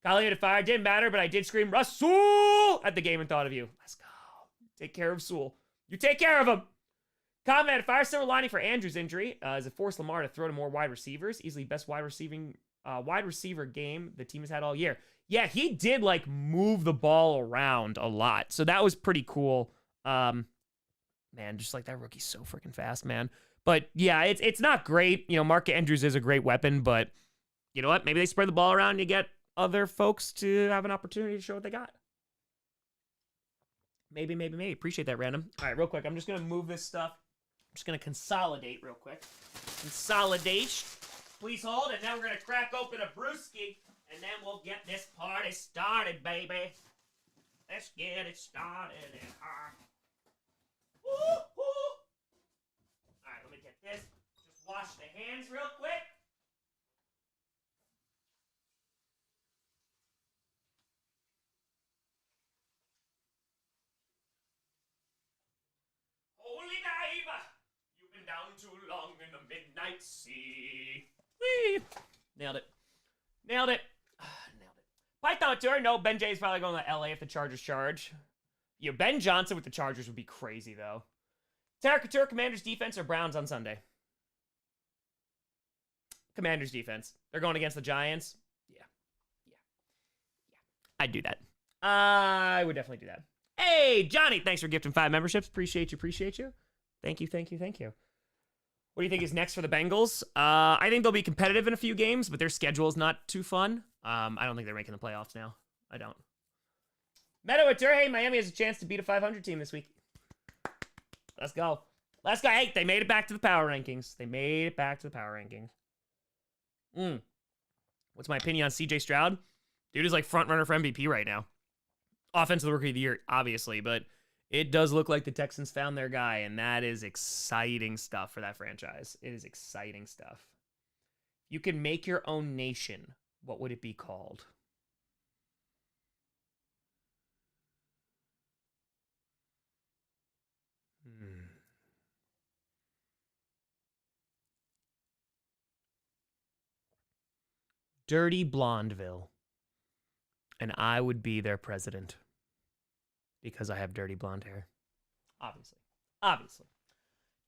Kyle with a fire. Didn't matter, but I did scream Rasul at the game and thought of you. Let's go. Take care of Sewell. You take care of him. Comment, fire silver lining for Andrew's injury as it forced Lamar to throw to more wide receivers. Easily best wide receiver game the team has had all year. Yeah, he did like move the ball around a lot. So that was pretty cool. Man, just like that rookie's so freaking fast, man. But yeah, it's not great. You know, Mark Andrews is a great weapon, but you know what? Maybe they spread the ball around and you get other folks to have an opportunity to show what they got. Maybe. Appreciate that, random. All right, real quick. I'm just going to move this stuff. I'm just going to consolidate real quick. Consolidate. Please hold, and then we're going to crack open a brewski, and then we'll get this party started, baby. Let's get it started. Woo-hoo. All right, let me get this. Just wash the hands real quick. Holy diver, you've been down too long in the midnight sea. Whee! Nailed it. Nailed it. Python tour. No, Ben Jay's probably going to LA if the Chargers charge. Yeah, Ben Johnson with the Chargers would be crazy, though. Caricature, Commanders defense or Browns on Sunday? Commanders defense. They're going against the Giants. Yeah. I'd do that. I would definitely do that. Hey, Johnny, thanks for gifting 5 memberships. Appreciate you. Thank you. What do you think is next for the Bengals? I think they'll be competitive in a few games, but their schedule is not too fun. I don't think they're making the playoffs now. I don't. Meadow at hey, Miami has a chance to beat a 500 team this week. Let's go. Hey, they made it back to the power rankings. What's my opinion on CJ Stroud? Dude is like front runner for MVP right now. Offensive Rookie of the Year, obviously, but it does look like the Texans found their guy, and that is exciting stuff for that franchise. It is exciting stuff. You can make your own nation. What would it be called? Dirty Blondeville. And I would be their president. Because I have dirty blonde hair. Obviously.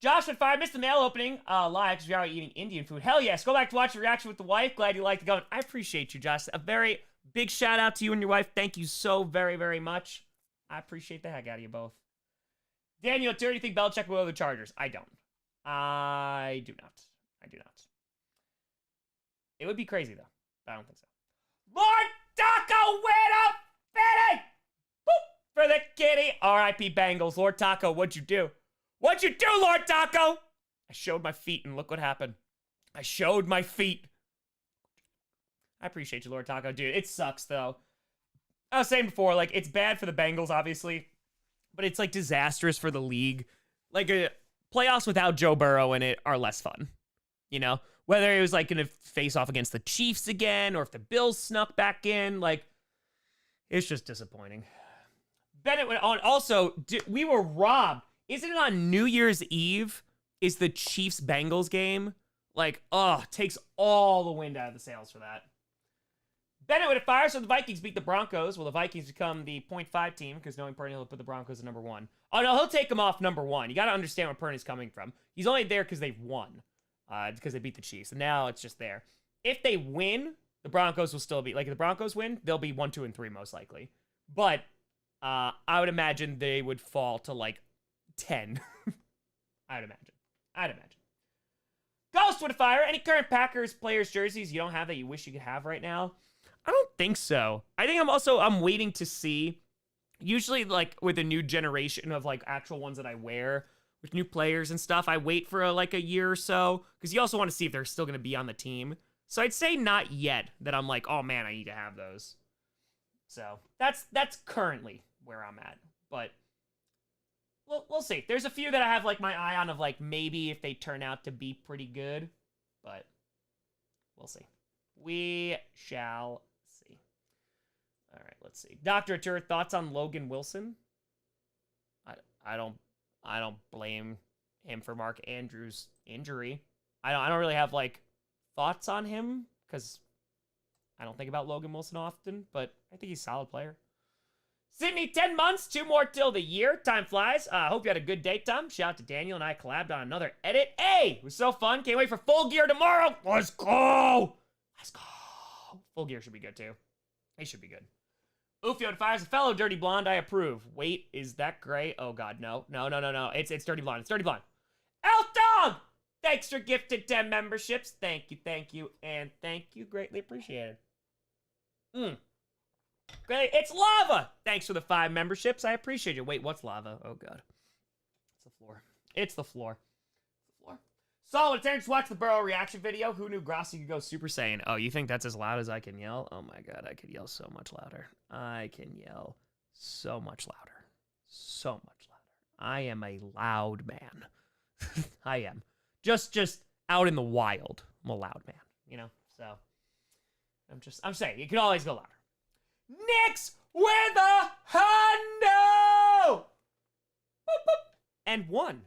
Josh would fire. Missed the mail opening. Live because we are eating Indian food. Hell yes. Go back to watch your reaction with the wife. Glad you liked it going. I appreciate you, Josh. A very big shout out to you and your wife. Thank you so very, very much. I appreciate the heck out of you both. Daniel, do you think Belichick will go to the Chargers? I don't. I do not. It would be crazy, though. But I don't think so. Lord Taco, win up, Betty! Boop, for the kitty. R.I.P. Bengals. Lord Taco, what'd you do? What'd you do, Lord Taco? I showed my feet, and look what happened. I showed my feet. I appreciate you, Lord Taco. Dude, it sucks, though. I was saying before, like, it's bad for the Bengals, obviously, but it's, like, disastrous for the league. Like, playoffs without Joe Burrow in it are less fun, you know? Whether it was, like, going to face off against the Chiefs again, or if the Bills snuck back in, like, it's just disappointing. Bennett went on. Also, we were robbed. Isn't it on New Year's Eve is the Chiefs-Bengals game? Like, takes all the wind out of the sails for that. Bennett with a fire, so the Vikings beat the Broncos. Will the Vikings become the 0.5 team? Because knowing Purdy, he'll put the Broncos at number 1. Oh, no, he'll take them off number 1. You got to understand where Purdy's coming from. He's only there because they've won. Because they beat the Chiefs. And now it's just there. If they win, the Broncos will still be... Like, if the Broncos win, they'll be 1, 2, and 3 most likely. But I would imagine they would fall to, like, 10. I'd imagine. Ghost with a fire. Any current Packers players' jerseys you don't have that you wish you could have right now? I don't think so. I think I'm waiting to see. Usually, like, with a new generation of, like, actual ones that I wear... with new players and stuff, I wait for a year or so, because you also want to see if they're still going to be on the team. So I'd say not yet that I'm like, oh man, I need to have those. So that's currently where I'm at. But we'll see. There's a few that I have like my eye on of like maybe if they turn out to be pretty good, but we'll see. We shall see. All right, let's see. Dr. Atur, thoughts on Logan Wilson? I don't blame him for Mark Andrews' injury. I don't really have, like, thoughts on him, because I don't think about Logan Wilson often, but I think he's a solid player. Sydney, 10 months, 2 more till the year. Time flies. Hope you had a good day, Tom. Shout out to Daniel and I collabed on another edit. Hey, it was so fun. Can't wait for Full Gear tomorrow. Let's go. Full Gear should be good, too. It should be good. Ufio fires a fellow dirty blonde. I approve. Wait, is that gray? Oh God, no. It's dirty blonde. It's dirty blonde. Elf Dog! Thanks for gifted 10 memberships. Thank you, and thank you. Greatly appreciated. Great. It's Lava. Thanks for the 5 memberships. I appreciate you. Wait, what's lava? Oh God. It's the floor. Solid Terrence watched the Burrow reaction video. Who knew Grossi could go Super Saiyan? Oh, you think that's as loud as I can yell? Oh my God, I could yell so much louder. I can yell so much louder. I am a loud man. I am. Just out in the wild. I'm a loud man, you know? So, I'm saying, you can always go louder. Knicks with a hundo! Boop, boop. And 1.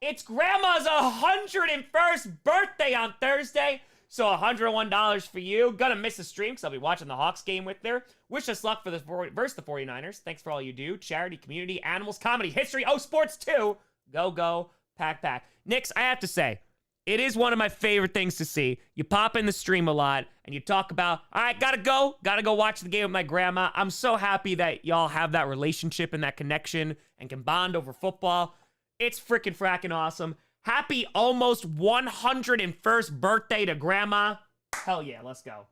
It's Grandma's 101st birthday on Thursday, so $101 for you. Gonna miss the stream because I'll be watching the Hawks game with her. Wish us luck for versus the 49ers. Thanks for all you do. Charity, community, animals, comedy, history, sports too. Go, pack. Knicks, I have to say, it is one of my favorite things to see. You pop in the stream a lot, and you talk about, all right, gotta go watch the game with my grandma. I'm so happy that y'all have that relationship and that connection and can bond over football. It's freaking fracking awesome. Happy almost 101st birthday to Grandma. Hell yeah, let's go.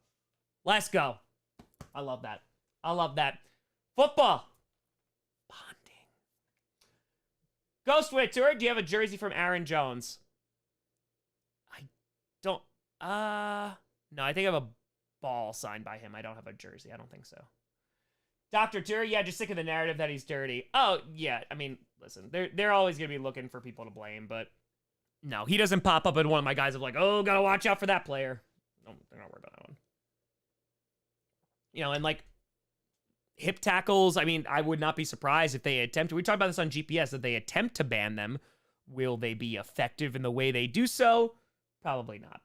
I love that. Football. Bonding. Ghost Wit Tour, do you have a jersey from Aaron Jones? I don't, no, I think I have a ball signed by him. I don't have a jersey. I don't think so. Dr. Tour, yeah, just sick of the narrative that he's dirty. Oh, yeah, I mean, listen, they're always going to be looking for people to blame, but no, he doesn't pop up in one of my guys of like, oh, gotta watch out for that player. No, they're not worried about that one. You know, and like, hip tackles, I mean, I would not be surprised if they attempt, we talked about this on GPS, that they attempt to ban them. Will they be effective in the way they do so? Probably not,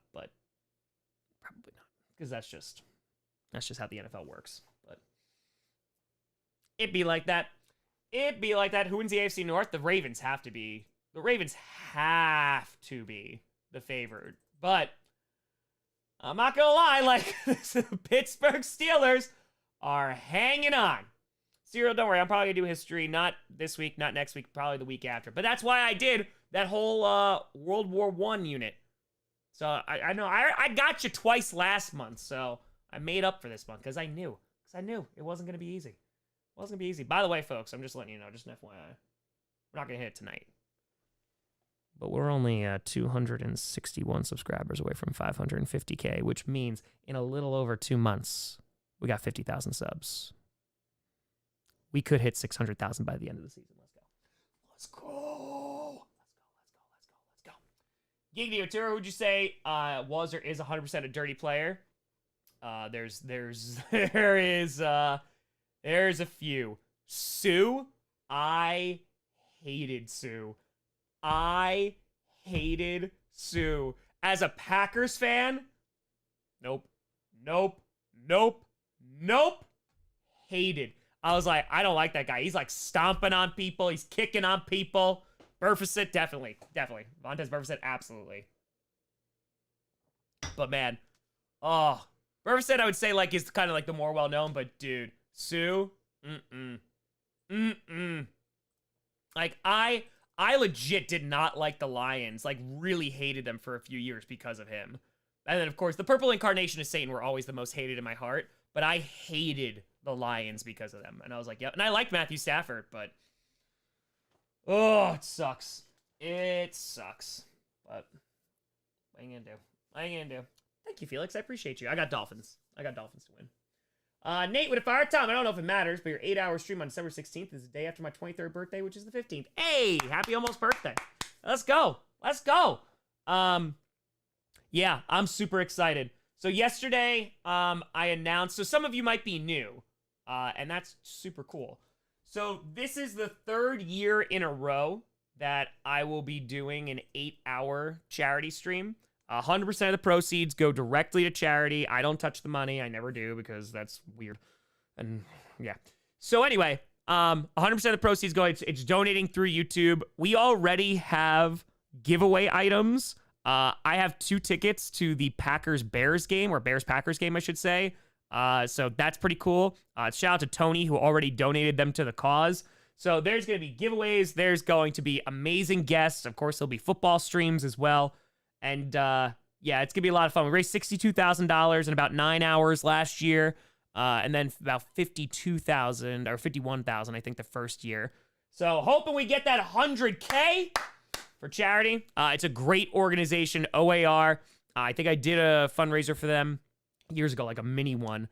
because that's just That's just how the NFL works. But it'd be like that. It'd be like that. Who wins the AFC North? The Ravens have to be. The Ravens have to be the favorite. But I'm not going to lie, like, the Pittsburgh Steelers are hanging on. Cyril, don't worry. I'm probably going to do history, not this week, not next week, probably the week after. But that's why I did that whole World War I unit. So I know I got you twice last month, so I made up for this month because I knew it wasn't going to be easy. It wasn't going to be easy. By the way, folks, I'm just letting you know, just an FYI. We're not going to hit it tonight. But we're only 261 subscribers away from 550K, which means in a little over 2 months, we got 50,000 subs. We could hit 600,000 by the end of the season. Let's go. Let's go. Giggity Otura, who'd you say was or is 100% a dirty player? There's a few. Sue, I hated Sue. As a Packers fan, nope. Hated. I was like, I don't like that guy. He's like stomping on people. He's kicking on people. Burfisit, definitely. Vontaze Burfisit, absolutely. But man, Burfisit, I would say like is kind of like the more well-known, but dude, Sue, Like I legit did not like the Lions, like really hated them for a few years because of him. And then of course the purple incarnation of Satan were always the most hated in my heart, but I hated the Lions because of them. And I was like, yep. And I liked Matthew Stafford, but it sucks. But what are you gonna do? Thank you, Felix. I appreciate you. I got Dolphins to win. Nate with a fire time. I don't know if it matters, but your 8-hour stream on December 16th is the day after my 23rd birthday, which is the 15th. Hey, happy almost birthday. Let's go. Yeah, I'm super excited. So yesterday, I announced, so some of you might be new, and that's super cool. So this is the 3rd year in a row that I will be doing an 8-hour charity stream. 100% of the proceeds go directly to charity. I don't touch the money. I never do because that's weird. And yeah. So anyway, 100% of the proceeds go, it's donating through YouTube. We already have giveaway items. I have 2 tickets to the Packers-Bears game, or Bears-Packers game, I should say. So that's pretty cool. Shout out to Tony, who already donated them to the cause. So there's going to be giveaways. There's going to be amazing guests. Of course, there'll be football streams as well. And yeah, it's going to be a lot of fun. We raised $62,000 in about 9 hours last year. And then about 52,000 or 51,000, I think, the first year. So hoping we get that 100K for charity. It's a great organization, OAR. I think I did a fundraiser for them years ago, like a mini one,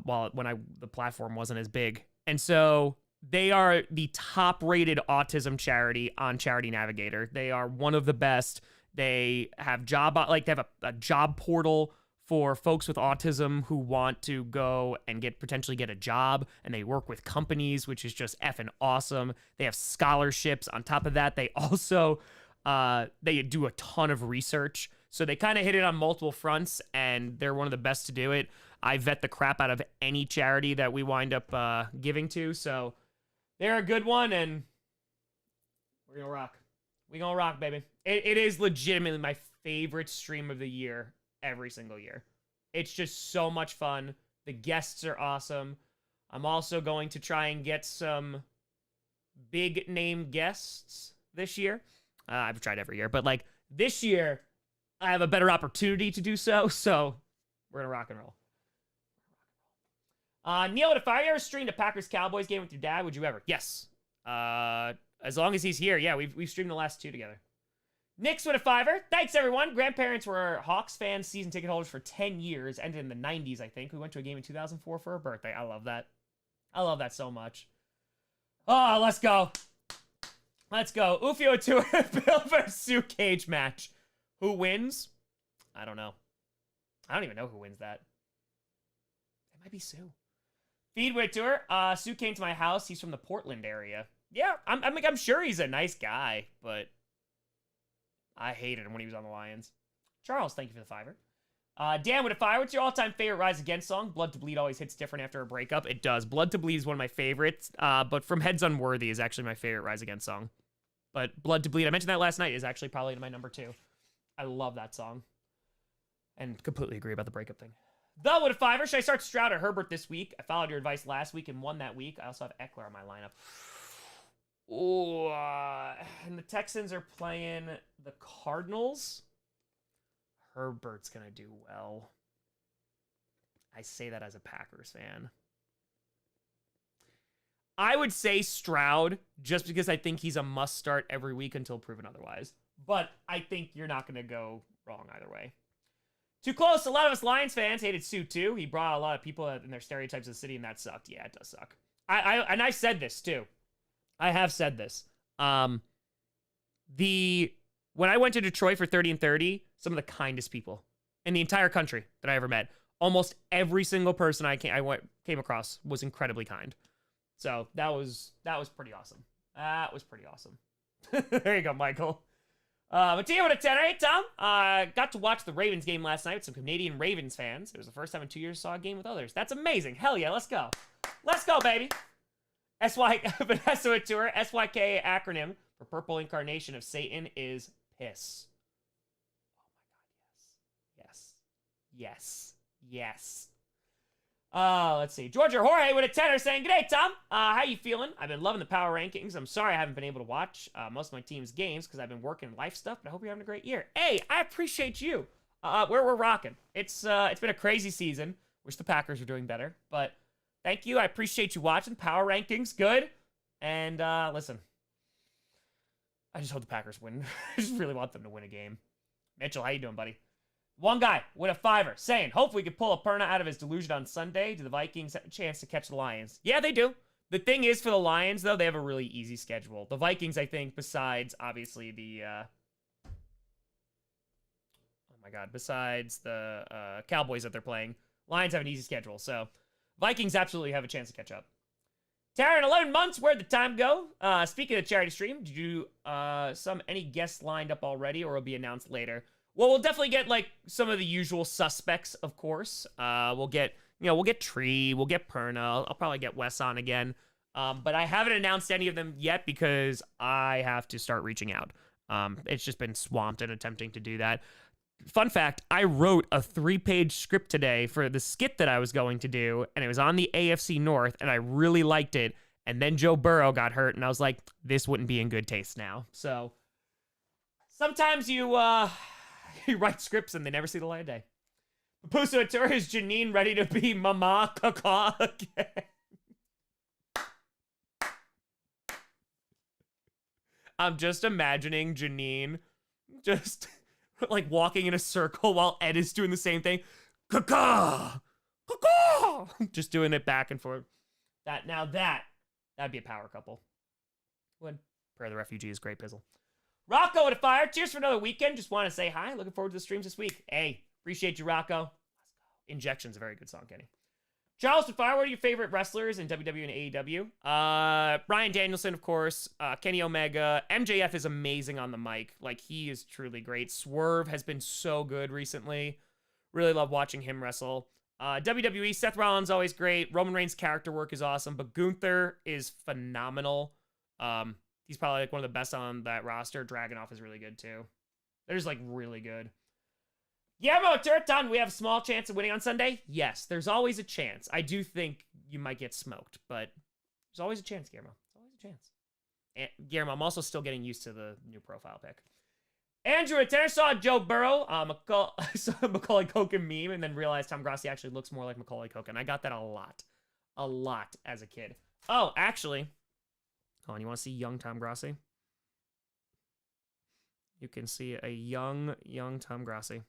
when the platform wasn't as big. And so they are the top-rated autism charity on Charity Navigator. They are one of the best. They have they have a job portal for folks with autism who want to go and potentially get a job, and they work with companies, which is just effing awesome. They have scholarships. On top of that, they also they do a ton of research. So they kind of hit it on multiple fronts, and they're one of the best to do it. I vet the crap out of any charity that we wind up giving to, so they're a good one, and we're gonna rock. We gonna rock, baby. It is legitimately my favorite stream of the year every single year. It's just so much fun. The guests are awesome. I'm also going to try and get some big name guests this year. I've tried every year, but like this year, I have a better opportunity to do so. So we're gonna rock and roll. Neil, if I ever streamed a Packers Cowboys game with your dad, would you ever? Yes. As long as he's here, yeah, we've streamed the last 2 together. Nick's with a $5. Thanks, everyone. Grandparents were Hawks fans, season ticket holders for 10 years, ended in the 90s, I think. We went to a game in 2004 for her birthday. I love that. I love that so much. Oh, let's go. Ufio to Bill versus Sue cage match. Who wins? I don't know. I don't even know who wins that. It might be Sue. Feedway to her. Sue came to my house. He's from the Portland area. Yeah, I'm sure he's a nice guy, but I hated him when he was on the Lions. Charles, thank you for the $5. Dan with a fire. What's your all-time favorite Rise Against song? Blood to Bleed always hits different after a breakup. It does. Blood to Bleed is one of my favorites. But From Heads Unworthy is actually my favorite Rise Against song. But Blood to Bleed, I mentioned that last night, is actually probably my number 2. I love that song. And completely agree about the breakup thing. The with a fiver. Should I start Stroud or Herbert this week? I followed your advice last week and won that week. I also have Eckler on my lineup. Oh, and the Texans are playing the Cardinals. Herbert's going to do well. I say that as a Packers fan. I would say Stroud just because I think he's a must start every week until proven otherwise. But I think you're not going to go wrong either way. Too close. A lot of us Lions fans hated Sue too. He brought a lot of people in their stereotypes of the city, and that sucked. Yeah, it does suck. I said this too. I have said this. When I went to Detroit for 30 and 30, some of the kindest people in the entire country that I ever met. Almost every single person I came across was incredibly kind. So that was pretty awesome. That was pretty awesome. There you go, Michael. Mattia with a 10. Hey, Tom. Got to watch the Ravens game last night with some Canadian Ravens fans. It was the first time in 2 years I saw a game with others. That's amazing. Hell yeah, let's go. Let's go, baby. Vanessa with tour. SYK acronym for Purple Incarnation of Satan is piss. Oh my god, yes. Yes. Let's see. Georgia Jorge with a 10 saying, "G'day, Tom. How you feeling? I've been loving the power rankings. I'm sorry I haven't been able to watch most of my team's games because I've been working life stuff, but I hope you're having a great year." Hey, I appreciate you. We're rocking. It's been a crazy season. Wish the Packers were doing better, but thank you. I appreciate you watching. Power rankings, good. And listen, I just hope the Packers win. I just really want them to win a game. Mitchell, how you doing, buddy? One guy with a 5 saying, "Hope we can pull a Perna out of his delusion on Sunday. Do the Vikings have a chance to catch the Lions?" Yeah, they do. The thing is, for the Lions, though, they have a really easy schedule. The Vikings, I think, besides, obviously, besides the Cowboys that they're playing, Lions have an easy schedule. So, Vikings absolutely have a chance to catch up. Taryn, 11 months, where'd the time go? Speaking of charity stream, did you any guests lined up already, or will be announced later? Well, we'll definitely get, like, some of the usual suspects, of course. We'll get Tree, we'll get Perna, I'll probably get Wes on again. But I haven't announced any of them yet because I have to start reaching out. It's just been swamped in attempting to do that. Fun fact, I wrote a 3-page script today for the skit that I was going to do, and it was on the AFC North, and I really liked it. And then Joe Burrow got hurt, and I was like, this wouldn't be in good taste now. So, sometimes you write scripts and they never see the light of day. Papuso Atura, is Janine ready to be Mama Kaka again? I'm just imagining Janine just like walking in a circle while Ed is doing the same thing. Kaka! Kaka! Just doing it back and forth. That'd be a power couple. Would. Prayer of the Refugees, great pizzle. Rocco with a fire. Cheers for another weekend. Just want to say hi. Looking forward to the streams this week. Hey, appreciate you, Rocco. Let's go. Injection's a very good song, Kenny. Charles with fire. What are your favorite wrestlers in WWE and AEW? Bryan Danielson, of course. Kenny Omega. MJF is amazing on the mic. Like, he is truly great. Swerve has been so good recently. Really love watching him wrestle. WWE, Seth Rollins, always great. Roman Reigns' character work is awesome, but Gunther is phenomenal. He's probably like one of the best on that roster. Dragunov is really good too. They're just like really good. Guillermo Turton, we have a small chance of winning on Sunday? Yes, there's always a chance. I do think you might get smoked, but there's always a chance, Guillermo. There's always a chance. And Guillermo, I'm also still getting used to the new profile pic. Andrew Tanner saw Joe Burrow, saw Macaulay Culkin meme, and then realized Tom Grossi actually looks more like Macaulay Culkin. I got that a lot as a kid. Oh, actually, hold on, you want to see young Tom Grossi? You can see a young Tom Grossi.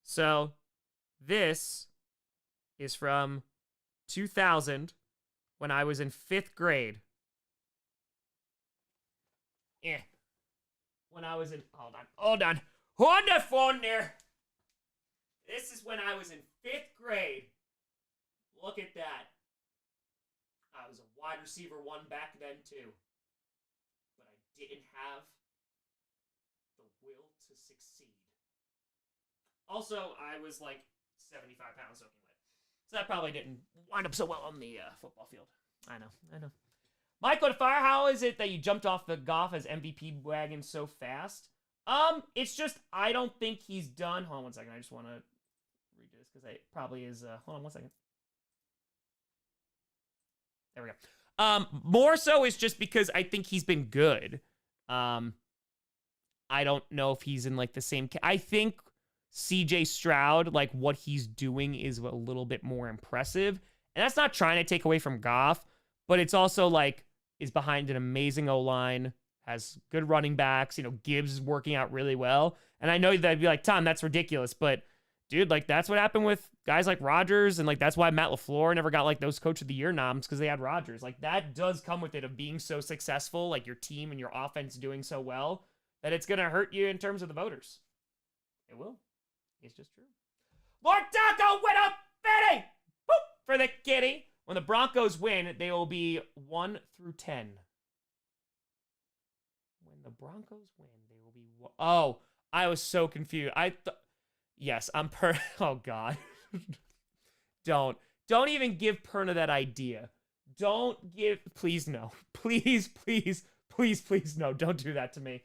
So, this is from 2000 when I was in 5th grade. Yeah. When I was in, hold on. Hold the phone there. This is when I was in 5th grade. Look at that. I was a wide receiver 1 back then too. But I didn't have the will to succeed. Also, I was like 75 pounds soaking wet. So that probably didn't wind up so well on the football field. I know. Michael Fire, how is it that you jumped off the Goff as MVP wagon so fast? It's just, I don't think he's done. Hold on one second. I just want to read this because it probably is. Hold on one second. There we go. More so is just because I think he's been good. I don't know if he's in like the same. I think CJ Stroud, like what he's doing is a little bit more impressive. And that's not trying to take away from Goff, but it's also like is behind an amazing O-line, has good running backs. You know, Gibbs is working out really well. And I know that I'd be like, Tom, that's ridiculous. But dude, like that's what happened with guys like Rodgers. And like that's why Matt LaFleur never got like those Coach of the Year noms because they had Rodgers. Like that does come with it of being so successful, like your team and your offense doing so well that it's going to hurt you in terms of the voters. It will. It's just true. Lord Taco win a Fitty! Boop! For the kitty. When the Broncos win, they will be 1 through 10. When the Broncos win, they will be one. Oh, I was so confused. Yes, I'm oh God. Don't even give Perna that idea. Don't give, please no. Please no. Don't do that to me.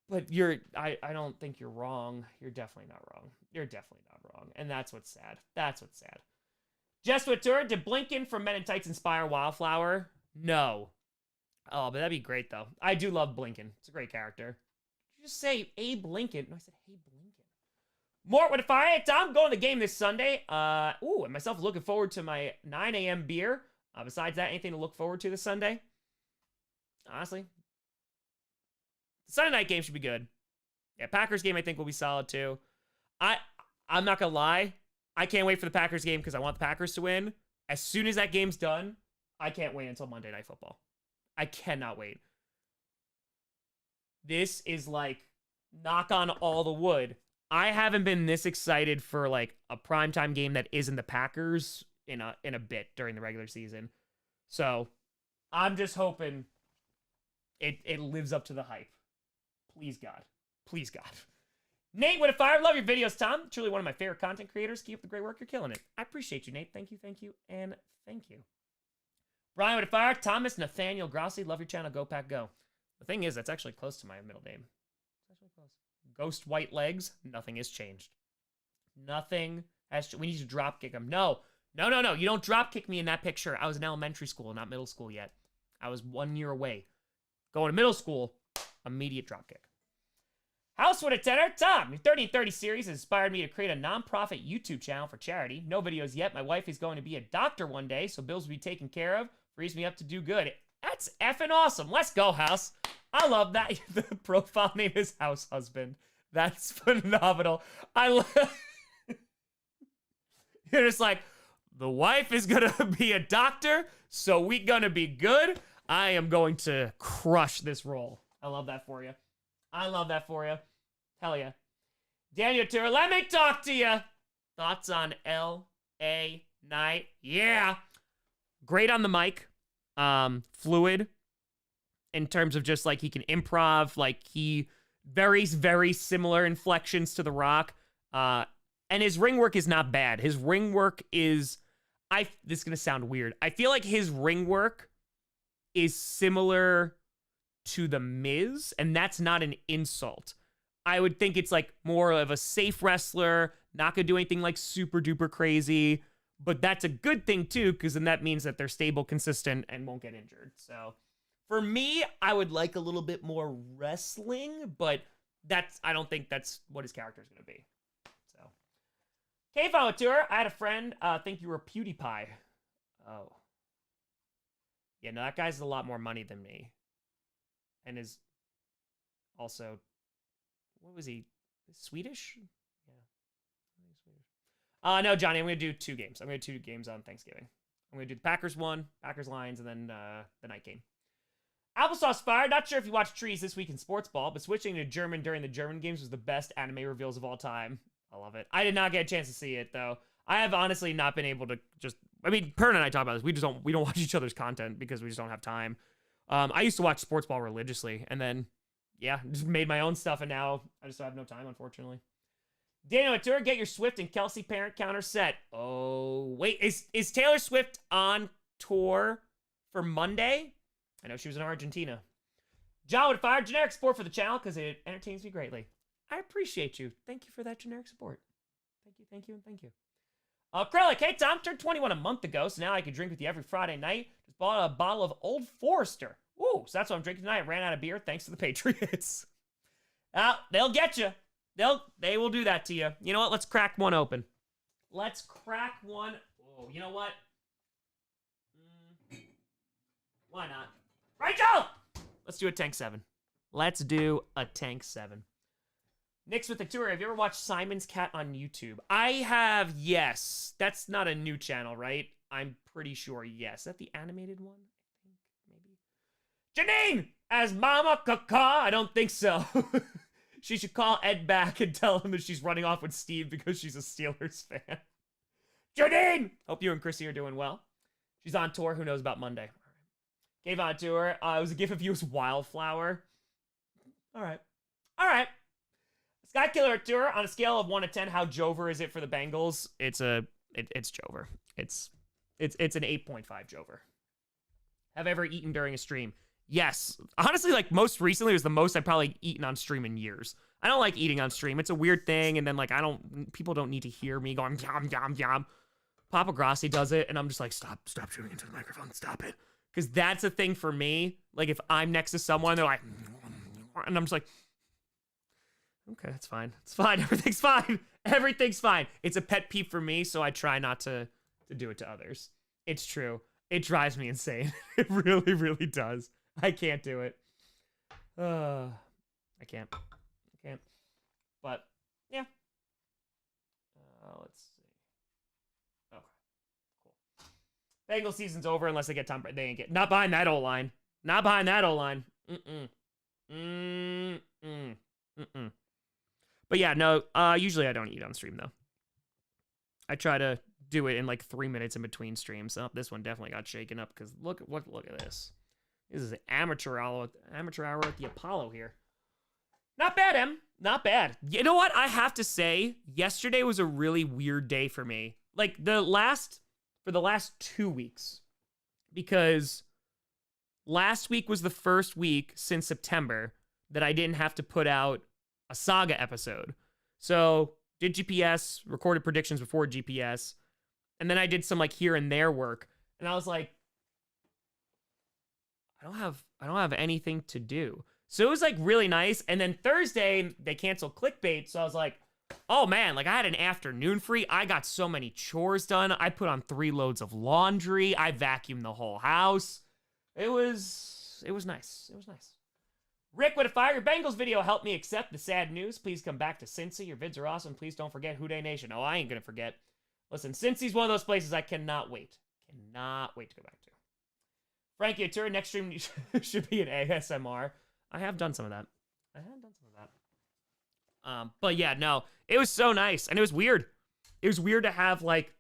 But I don't think you're wrong. You're definitely not wrong. You're definitely not wrong. And that's what's sad. That's what's sad. Jesuit Tour, did Blinken from Men in Tights inspire Wildflower? No. Oh, but that'd be great, though. I do love Blinken. It's a great character. Did you just say Abe Lincoln? No, I said, hey, Blinken. Mort with a fire. Hey, Tom, going to the game this Sunday. And myself looking forward to my 9 a.m. beer. Besides that, anything to look forward to this Sunday? Honestly. The Sunday night game should be good. Yeah, Packers game I think will be solid, too. I'm not going to lie. I can't wait for the Packers game because I want the Packers to win. As soon as that game's done, I can't wait until Monday Night Football. I cannot wait. This is like, knock on all the wood. I haven't been this excited for like a primetime game that isn't the Packers in a bit during the regular season. So I'm just hoping it lives up to the hype. Please, God. Please, God. Nate with a fire. Love your videos, Tom. Truly one of my favorite content creators. Keep up the great work. You're killing it. I appreciate you, Nate. Thank you, and thank you. Brian with a fire. Thomas Nathaniel Grossi. Love your channel. Go Pack Go. The thing is, that's actually close to my middle name. It's actually close. Ghost White Legs. Nothing has changed. Nothing has changed. We need to drop kick him. No. You don't drop kick me in that picture. I was in elementary school, not middle school yet. I was 1 year away. Going to middle school, immediate drop kick. House with a tenor. Tom, your 30 and 30 series has inspired me to create a non-profit YouTube channel for charity. No videos yet. My wife is going to be a doctor one day, so bills will be taken care of. Frees me up to do good. That's effing awesome. Let's go, House. I love that. The profile name is House Husband. That's phenomenal. You're just like, the wife is going to be a doctor, so we going to be good. I am going to crush this role. I love that for you. Hell yeah. Daniel Tour, let me talk to you. Thoughts on L.A. Knight? Yeah. Great on the mic. Fluid. In terms of just like he can improv. Like he very, very similar inflections to The Rock. And his ring work is not bad. His ring work is... this is going to sound weird. I feel like his ring work is similar to The Miz, and that's not an insult. I would think it's like more of a safe wrestler, not gonna do anything like super duper crazy, but that's a good thing too, because then that means that they're stable, consistent, and won't get injured. So for me, I would like a little bit more wrestling, but I don't think that's what his character is gonna be. So K-Follow Tour, I had a friend think you were PewDiePie. Oh. Yeah, no, that guy's a lot more money than me. And is also, what was he? Swedish? Yeah. I think Swedish. No, Johnny, I'm going to do 2 games. I'm going to do 2 games on Thanksgiving. I'm going to do the Packers one, Packers Lions, and then the night game. Applesauce Fire. Not sure if you watched Trees this week in Sportsball, but switching to German during the German games was the best anime reveals of all time. I love it. I did not get a chance to see it, though. I have honestly not been able to just... I mean, Pern and I talk about this. We don't watch each other's content because we just don't have time. I used to watch Sportsball religiously, and then, yeah, just made my own stuff, and now I just have no time, unfortunately. Daniel Tour, get your Swift and Kelsey parent counter set. Oh, wait. Is Taylor Swift on tour for Monday? I know she was in Argentina. John would fire generic support for the channel because it entertains me greatly. I appreciate you. Thank you for that generic support. Thank you, thank you, and thank you. Krellick, hey Tom, turned 21 a month ago, so now I can drink with you every Friday night. Just bought a bottle of Old Forester. Ooh, so that's what I'm drinking tonight. I ran out of beer thanks to the Patriots. They'll get you. They will do that to you. You know what? Let's crack one open. Let's crack one. Oh, you know what? Why not? Rachel! Let's do a Tank 7. Let's do a Tank 7. Nick's with the tour. Have you ever watched Simon's Cat on YouTube? I have, yes. That's not a new channel, right? I'm pretty sure, yes. Is that the animated one? I think, maybe. Janine! As Mama Caca? I don't think so. She should call Ed back and tell him that she's running off with Steve because she's a Steelers fan. Janine! Hope you and Chrissy are doing well. She's on tour. Who knows about Monday? Gave on tour. It was a gift of you as Wildflower. All right. Sky Killer tour on a scale of 1 to 10. How Jover is it for the Bengals? It's Jover. It's an 8.5 Jover. Have I ever eaten during a stream? Yes. Honestly, like most recently was the most I've probably eaten on stream in years. I don't like eating on stream. It's a weird thing, and then like people don't need to hear me going yum yum yum. Papa Grossi does it, and I'm just like, stop chewing into the microphone, stop it. Because that's a thing for me. Like, if I'm next to someone, they're like, and I'm just like, okay, it's fine. It's fine. Everything's fine. Everything's fine. It's a pet peeve for me, so I try not to do it to others. It's true. It drives me insane. It really, really does. I can't do it. I can't. But, yeah. Let's see. Okay. Cool. Bengals season's over unless they get Tom Brady. They ain't get. Not behind that O-line. Not behind that O-line. But yeah, no. Usually I don't eat on stream though. I try to do it in like 3 minutes in between streams. Oh, this one definitely got shaken up because look at this. This is an amateur hour at the Apollo here. Not bad, Em. Not bad. You know what? I have to say, yesterday was a really weird day for me. Like for the last 2 weeks, because last week was the first week since September that I didn't have to put out a Saga episode. So did GPS, recorded predictions before GPS, and then I did some like here and there work, and I was like, I don't have anything to do. So it was like really nice. And then Thursday they canceled clickbait, so I was like, oh man, like I had an afternoon free. I got so many chores done. I put on 3 loads of laundry. I vacuumed the whole house. It was nice. It was nice. Rick with a fire. Bengals video helped me accept the sad news. Please come back to Cincy. Your vids are awesome. Please don't forget Houday Nation. Oh, I ain't gonna forget. Listen, Cincy's one of those places I cannot wait. Cannot wait to go back to. Frankie Atura, next stream should be an ASMR. I have done some of that. But yeah, no, it was so nice. And it was weird. It was weird to have like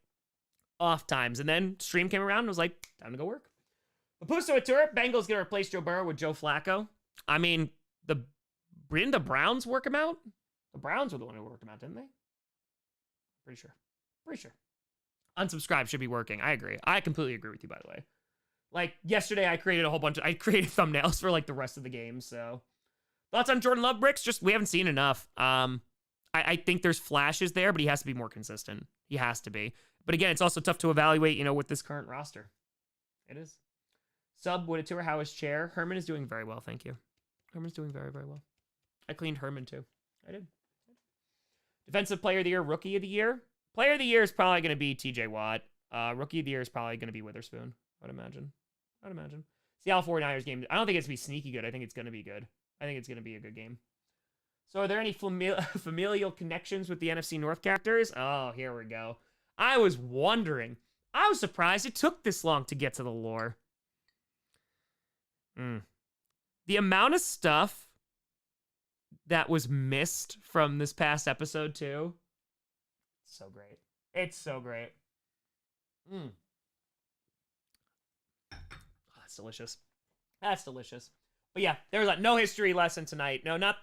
off times. And then stream came around and was like, time to go work. Papuso Atura, Bengals gonna replace Joe Burrow with Joe Flacco. I mean, didn't the Browns work him out? The Browns were the one who worked him out, didn't they? Pretty sure. Unsubscribe should be working. I agree. I completely agree with you, by the way. Like, yesterday I created thumbnails for, like, the rest of the game, so. Thoughts on Jordan Love bricks? Just, we haven't seen enough. I think there's flashes there, but he has to be more consistent. He has to be. But again, it's also tough to evaluate, with this current roster. It is. Sub with a tour, how is Chair? Herman is doing very well, thank you. Herman's doing very, very well. I cleaned Herman, too. I did. Defensive Player of the Year, Rookie of the Year. Player of the Year is probably going to be TJ Watt. Rookie of the Year is probably going to be Witherspoon, I'd imagine. Seattle 49ers game. I don't think it's going to be sneaky good. I think it's going to be good. I think it's going to be a good game. So are there any familial connections with the NFC North characters? Oh, here we go. I was wondering. I was surprised it took this long to get to the lore. The amount of stuff that was missed from this past episode, too. So great. It's so great. Oh, that's delicious. That's delicious. But yeah, there was no history lesson tonight. No, not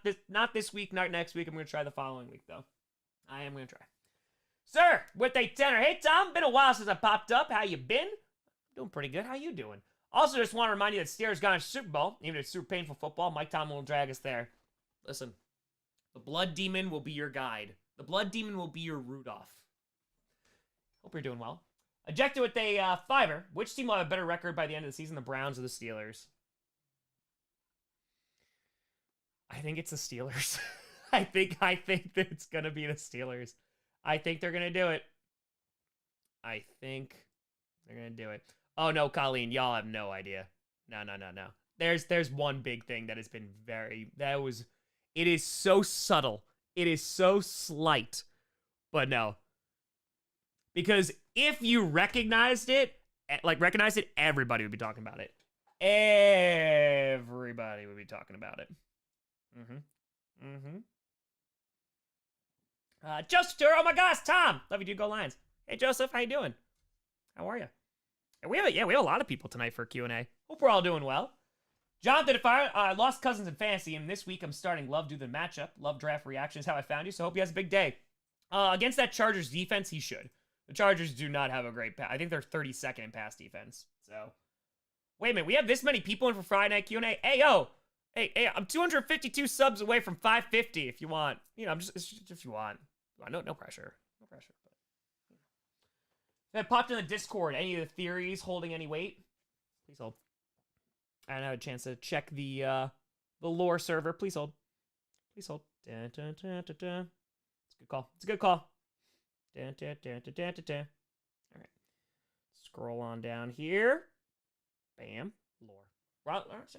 this week, not next week. I'm going to try the following week, though. I am going to try. Sir, with a tenor. Hey, Tom. Been a while since I popped up. How you been? Doing pretty good. How you doing? Also, just want to remind you that Steelers got a Super Bowl. Even if it's super painful football, Mike Tomlin will drag us there. Listen, the blood demon will be your guide. The blood demon will be your Rudolph. Hope you're doing well. Ejected with a fiver. Which team will have a better record by the end of the season, the Browns or the Steelers? I think it's the Steelers. I think that it's going to be the Steelers. I think they're going to do it. I think they're going to do it. Oh, no, Colleen, y'all have no idea. No. There's one big thing that has been it is so subtle. It is so slight. But no. Because if you recognized it, everybody would be talking about it. Everybody would be talking about it. Joseph Tour, oh my gosh, Tom. Love you, dude. Go Lions. Hey, Joseph, how you doing? How are you? We have a lot of people tonight for Q&A. Hope we're all doing well. Jonathan, if I lost cousins in fantasy, and this week I'm starting Love do the matchup. Love draft reactions, how I found you, so hope he has a big day. Against that Chargers defense, he should. The Chargers do not have a great pass. I think they're 32nd in pass defense. So, wait a minute. We have this many people in for Friday Night Q&A? Hey, yo. Hey, I'm 252 subs away from 550 if you want. You know, it's just if you want. No pressure. No pressure. That popped in the Discord. Any of the theories holding any weight? Please hold. I haven't had a chance to check the lore server. Please hold. Please hold. It's a good call. It's a good call. All right. Scroll on down here. Bam. Lore. Let's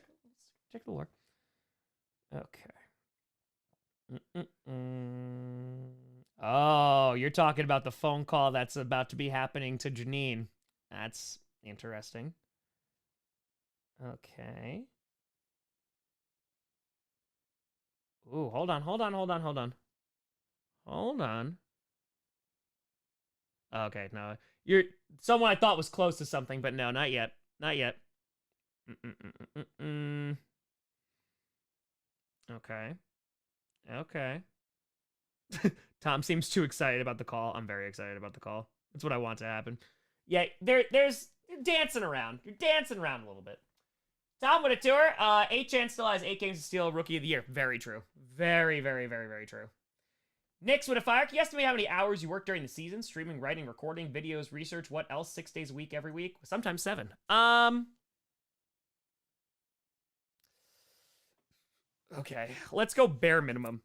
check the lore. Okay. Oh, you're talking about the phone call that's about to be happening to Janine. That's interesting. Okay. Ooh, hold on. Okay, no. You're someone I thought was close to something, but no, not yet. Not yet. Okay. Tom seems too excited about the call. I'm very excited about the call. That's what I want to happen. Yeah, you're dancing around. You're dancing around a little bit. Tom with a tour. 8chan still has 8 games to steal Rookie of the Year. Very true. Very, very, very, very true. Nick's with a fire. Can you estimate how many hours you work during the season? Streaming, writing, recording, videos, research. What else? 6 days a week, every week? Sometimes 7. Okay, let's go bare minimum.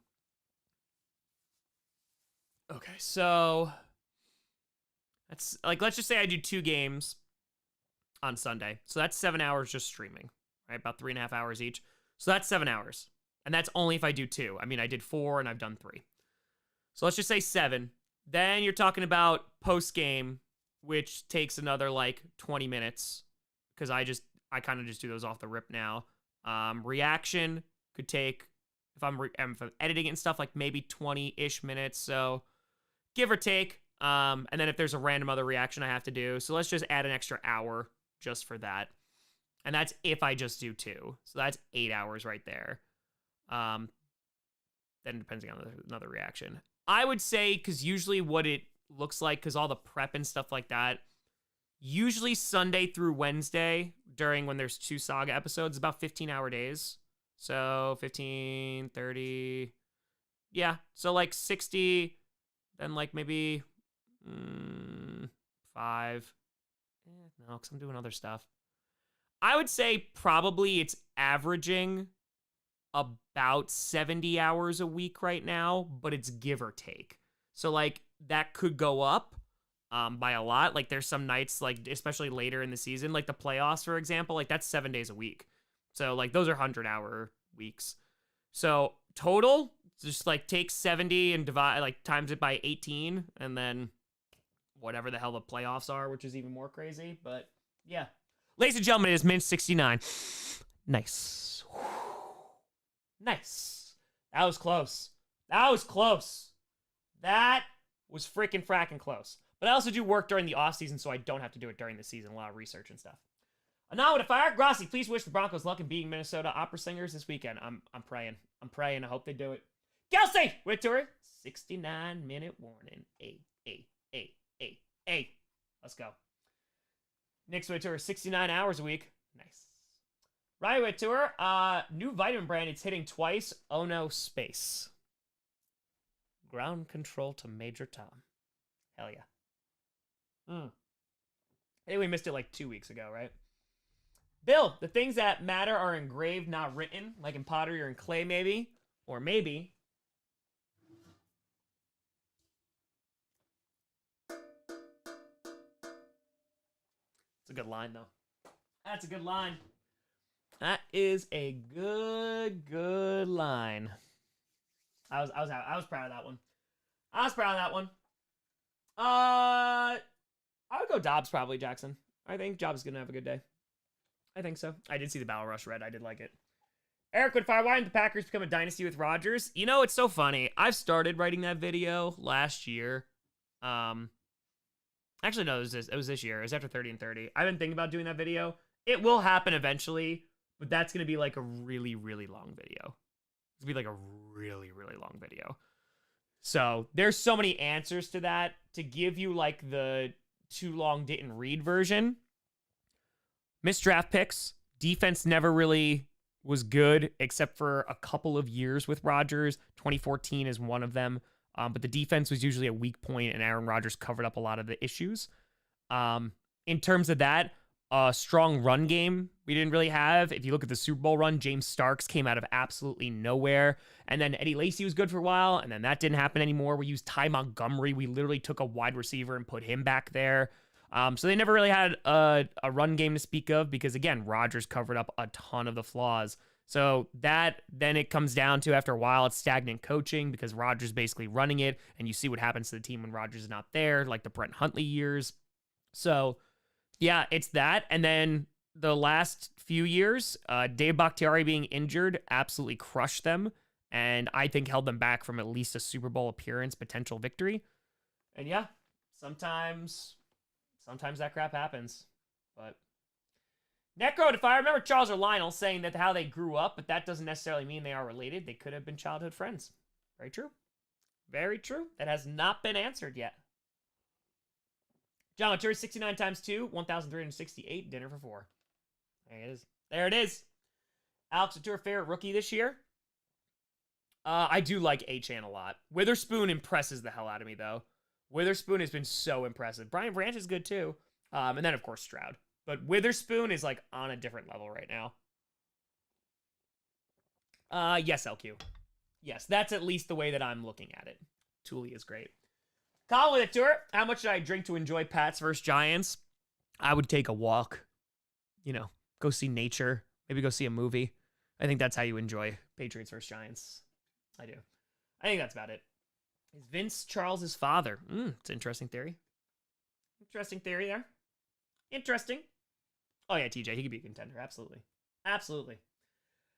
Okay, so that's like, let's just say I do 2 games on Sunday. So that's 7 hours just streaming, right? About 3.5 hours each. So that's 7 hours. And that's only if I do 2. I mean, I did 4 and I've done 3. So let's just say 7. Then you're talking about post game, which takes another like 20 minutes because I kind of just do those off the rip now. Reaction could take, if I'm editing it and stuff, like maybe 20-ish minutes. So give or take. And then if there's a random other reaction I have to do. So let's just add an extra hour just for that. And that's if I just do 2. So that's 8 hours right there. Then depending on another reaction. I would say, because usually what it looks like, because all the prep and stuff like that, usually Sunday through Wednesday, during when there's 2 Saga episodes, about 15-hour days. So 15, 30, yeah. So like 60, then like maybe 5. No, because I'm doing other stuff. I would say probably it's averaging about 70 hours a week right now, but it's give or take. So like that could go up by a lot. Like there's some nights, like especially later in the season, like the playoffs, for example, like that's 7 days a week. So like those are 100-hour weeks. So total, just like take 70 and divide, like times it by 18, and then whatever the hell the playoffs are, which is even more crazy. But yeah. Ladies and gentlemen, it is min 69. Nice. Nice. That was close. That was freaking fracking close. But I also do work during the off season, so I don't have to do it during the season. A lot of research and stuff. Now with a fire, Grossi, please wish the Broncos luck in beating Minnesota opera singers this weekend. I'm praying. I hope they do it. Kelsey with tour. 69-minute warning. Hey. Let's go. Nick's with tour. 69 hours a week. Nice. Ryan with tour. New vitamin brand. It's hitting twice. Oh no, space. Ground control to Major Tom. Hell yeah. I think we missed it like 2 weeks ago, right? Bill, the things that matter are engraved, not written, like in pottery or in clay, maybe. Or maybe. It's a good line, though. That's a good line. That is a good line. I was proud of that one. I would go Dobbs probably, Jackson. I think Dobbs is gonna have a good day. I think so. I did see the Battle Rush red. I did like it. Eric would fire. Why didn't the Packers become a dynasty with Rodgers? You know, it's so funny. I've started writing that video last year. Actually, no, it was this year. It was after 30 and 30. I've been thinking about doing that video. It will happen eventually, but that's going to be like a really, really long video. It's going to be like a really, really long video. So there's so many answers to that. To give you like the too long didn't read version. Missed draft picks. Defense never really was good except for a couple of years with Rodgers. 2014 is one of them. But the defense was usually a weak point, and Aaron Rodgers covered up a lot of the issues. In terms of that, a strong run game we didn't really have. If you look at the Super Bowl run, James Starks came out of absolutely nowhere. And then Eddie Lacy was good for a while, and then that didn't happen anymore. We used Ty Montgomery. We literally took a wide receiver and put him back there. So they never really had a run game to speak of because, again, Rodgers covered up a ton of the flaws. So that then it comes down to, after a while, it's stagnant coaching because Rodgers basically running it, and you see what happens to the team when Rodgers is not there, like the Brent Huntley years. So, yeah, it's that. And then the last few years, Dave Bakhtiari being injured absolutely crushed them, and I think held them back from at least a Super Bowl appearance, potential victory. And yeah, sometimes that crap happens, but... Necro, if I remember Charles or Lionel saying that how they grew up, but that doesn't necessarily mean they are related. They could have been childhood friends. Very true. Very true. That has not been answered yet. John Maturi, 69 times 2, 1,368. Dinner for 4. There it is. There it is. Alex Couture, favorite rookie this year? I do like A-Chan a lot. Witherspoon impresses the hell out of me, though. Witherspoon has been so impressive. Brian Branch is good, too. And then, of course, Stroud. But Witherspoon is, like, on a different level right now. Yes, LQ. Yes, that's at least the way that I'm looking at it. Thule is great. Colin with a tour. How much should I drink to enjoy Pats versus Giants? I would take a walk. You know, go see nature. Maybe go see a movie. I think that's how you enjoy Patriots versus Giants. I do. I think that's about it. Is Vince Charles' father? It's an interesting theory. Interesting theory there. Interesting. Oh, yeah, TJ. He could be a contender. Absolutely. Absolutely.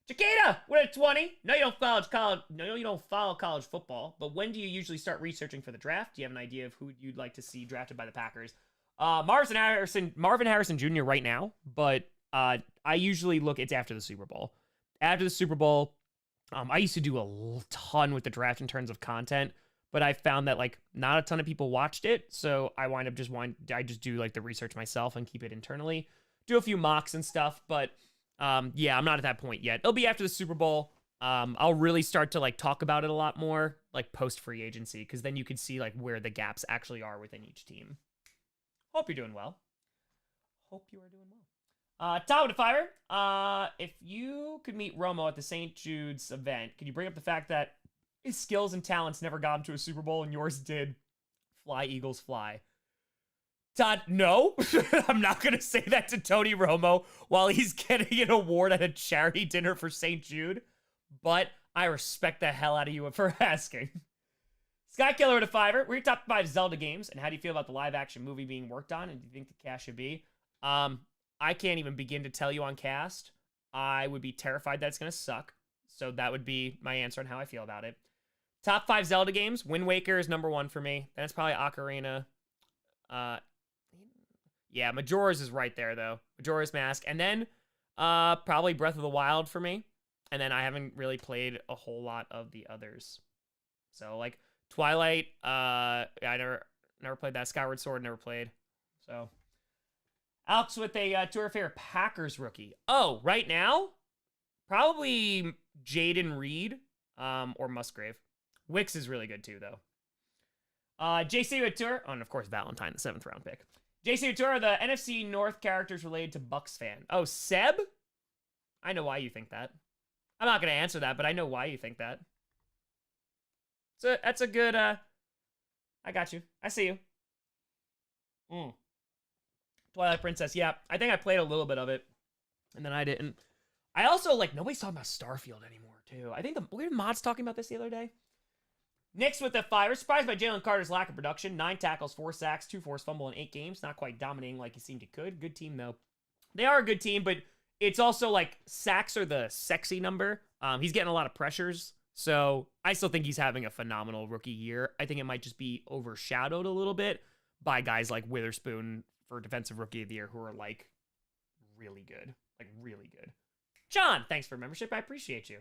Chiquita, we're at 20. No, you don't follow college football, but when do you usually start researching for the draft? Do you have an idea of who you'd like to see drafted by the Packers? Marvin Harrison Jr. right now, but I usually look, it's after the Super Bowl. After the Super Bowl, I used to do a ton with the draft in terms of content, but I found that, like, not a ton of people watched it, so I I just do, like, the research myself and keep it internally. Do a few mocks and stuff, but, yeah, I'm not at that point yet. It'll be after the Super Bowl. I'll really start to, like, talk about it a lot more, like, post-free agency, because then you can see, like, where the gaps actually are within each team. Hope you're doing well. Hope you are doing well. Tom with a fire. If you could meet Romo at the St. Jude's event, could you bring up the fact that his skills and talents never got him to a Super Bowl and yours did? Fly, Eagles, fly. Todd, no. I'm not going to say that to Tony Romo while he's getting an award at a charity dinner for St. Jude, but I respect the hell out of you for asking. Skykiller at a fiver. What are your top 5 Zelda games, and how do you feel about the live-action movie being worked on, and do you think the cast should be? I can't even begin to tell you on cast. I would be terrified that it's going to suck, so that would be my answer on how I feel about it. Top 5 Zelda games. Wind Waker is number 1 for me. Then it's probably Ocarina. Yeah, Majora's is right there, though. Majora's Mask. And then probably Breath of the Wild for me. And then I haven't really played a whole lot of the others. So like Twilight, I never played that. Skyward Sword never played. So Alex with a Tour of Fair Packers rookie. Oh, right now, probably Jaden Reed, or Musgrave. Wicks is really good too, though. JC with Tour, and of course Valentine, the 7th round pick. JC with Tour are the NFC North characters related to Bucks fan. Oh, Seb? I know why you think that. I'm not gonna answer that, but I know why you think that. So that's a good. I got you. I see you. Twilight Princess. Yeah, I think I played a little bit of it, and then I didn't. I also like nobody's talking about Starfield anymore too. I think the weird mods talking about this the other day. Knicks with the fire. Surprised by Jalen Carter's lack of production. 9 tackles, 4 sacks, 2 forced fumble in 8 games. Not quite dominating like he seemed he could. Good team though. They are a good team, but it's also like sacks are the sexy number. He's getting a lot of pressures. So I still think he's having a phenomenal rookie year. I think it might just be overshadowed a little bit by guys like Witherspoon for Defensive Rookie of the Year who are like really good. Like really good. John, thanks for membership. I appreciate you.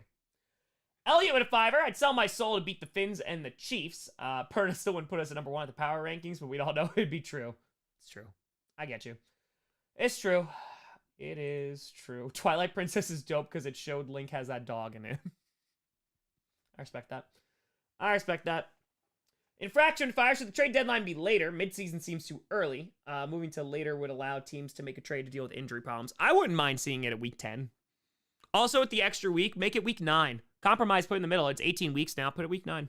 Elliot with a 5er. I'd sell my soul to beat the Finns and the Chiefs. Perna still wouldn't put us at number 1 at the power rankings, but we'd all know it'd be true. It's true. I get you. It's true. It is true. Twilight Princess is dope because it showed Link has that dog in it. I respect that. I respect that. Infraction fire. Should the trade deadline be later? Midseason seems too early. Moving to later would allow teams to make a trade to deal with injury problems. I wouldn't mind seeing it at week 10. Also, with the extra week, make it week 9. Compromise, put in the middle. It's 18 weeks now. Put it week 9.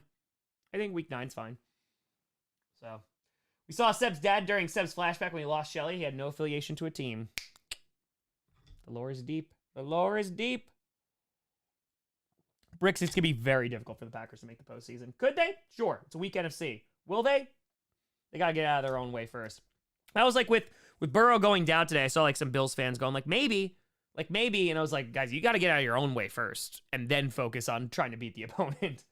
I think week 9's fine. So, we saw Seb's dad during Seb's flashback when he lost Shelly. He had no affiliation to a team. The lore is deep. The lore is deep. Bricks, it's going to be very difficult for the Packers to make the postseason. Could they? Sure. It's a weak NFC. Will they? They got to get out of their own way first. That was like with Burrow going down today. I saw like some Bills fans going like, maybe. And I was like, guys, you got to get out of your own way first and then focus on trying to beat the opponent.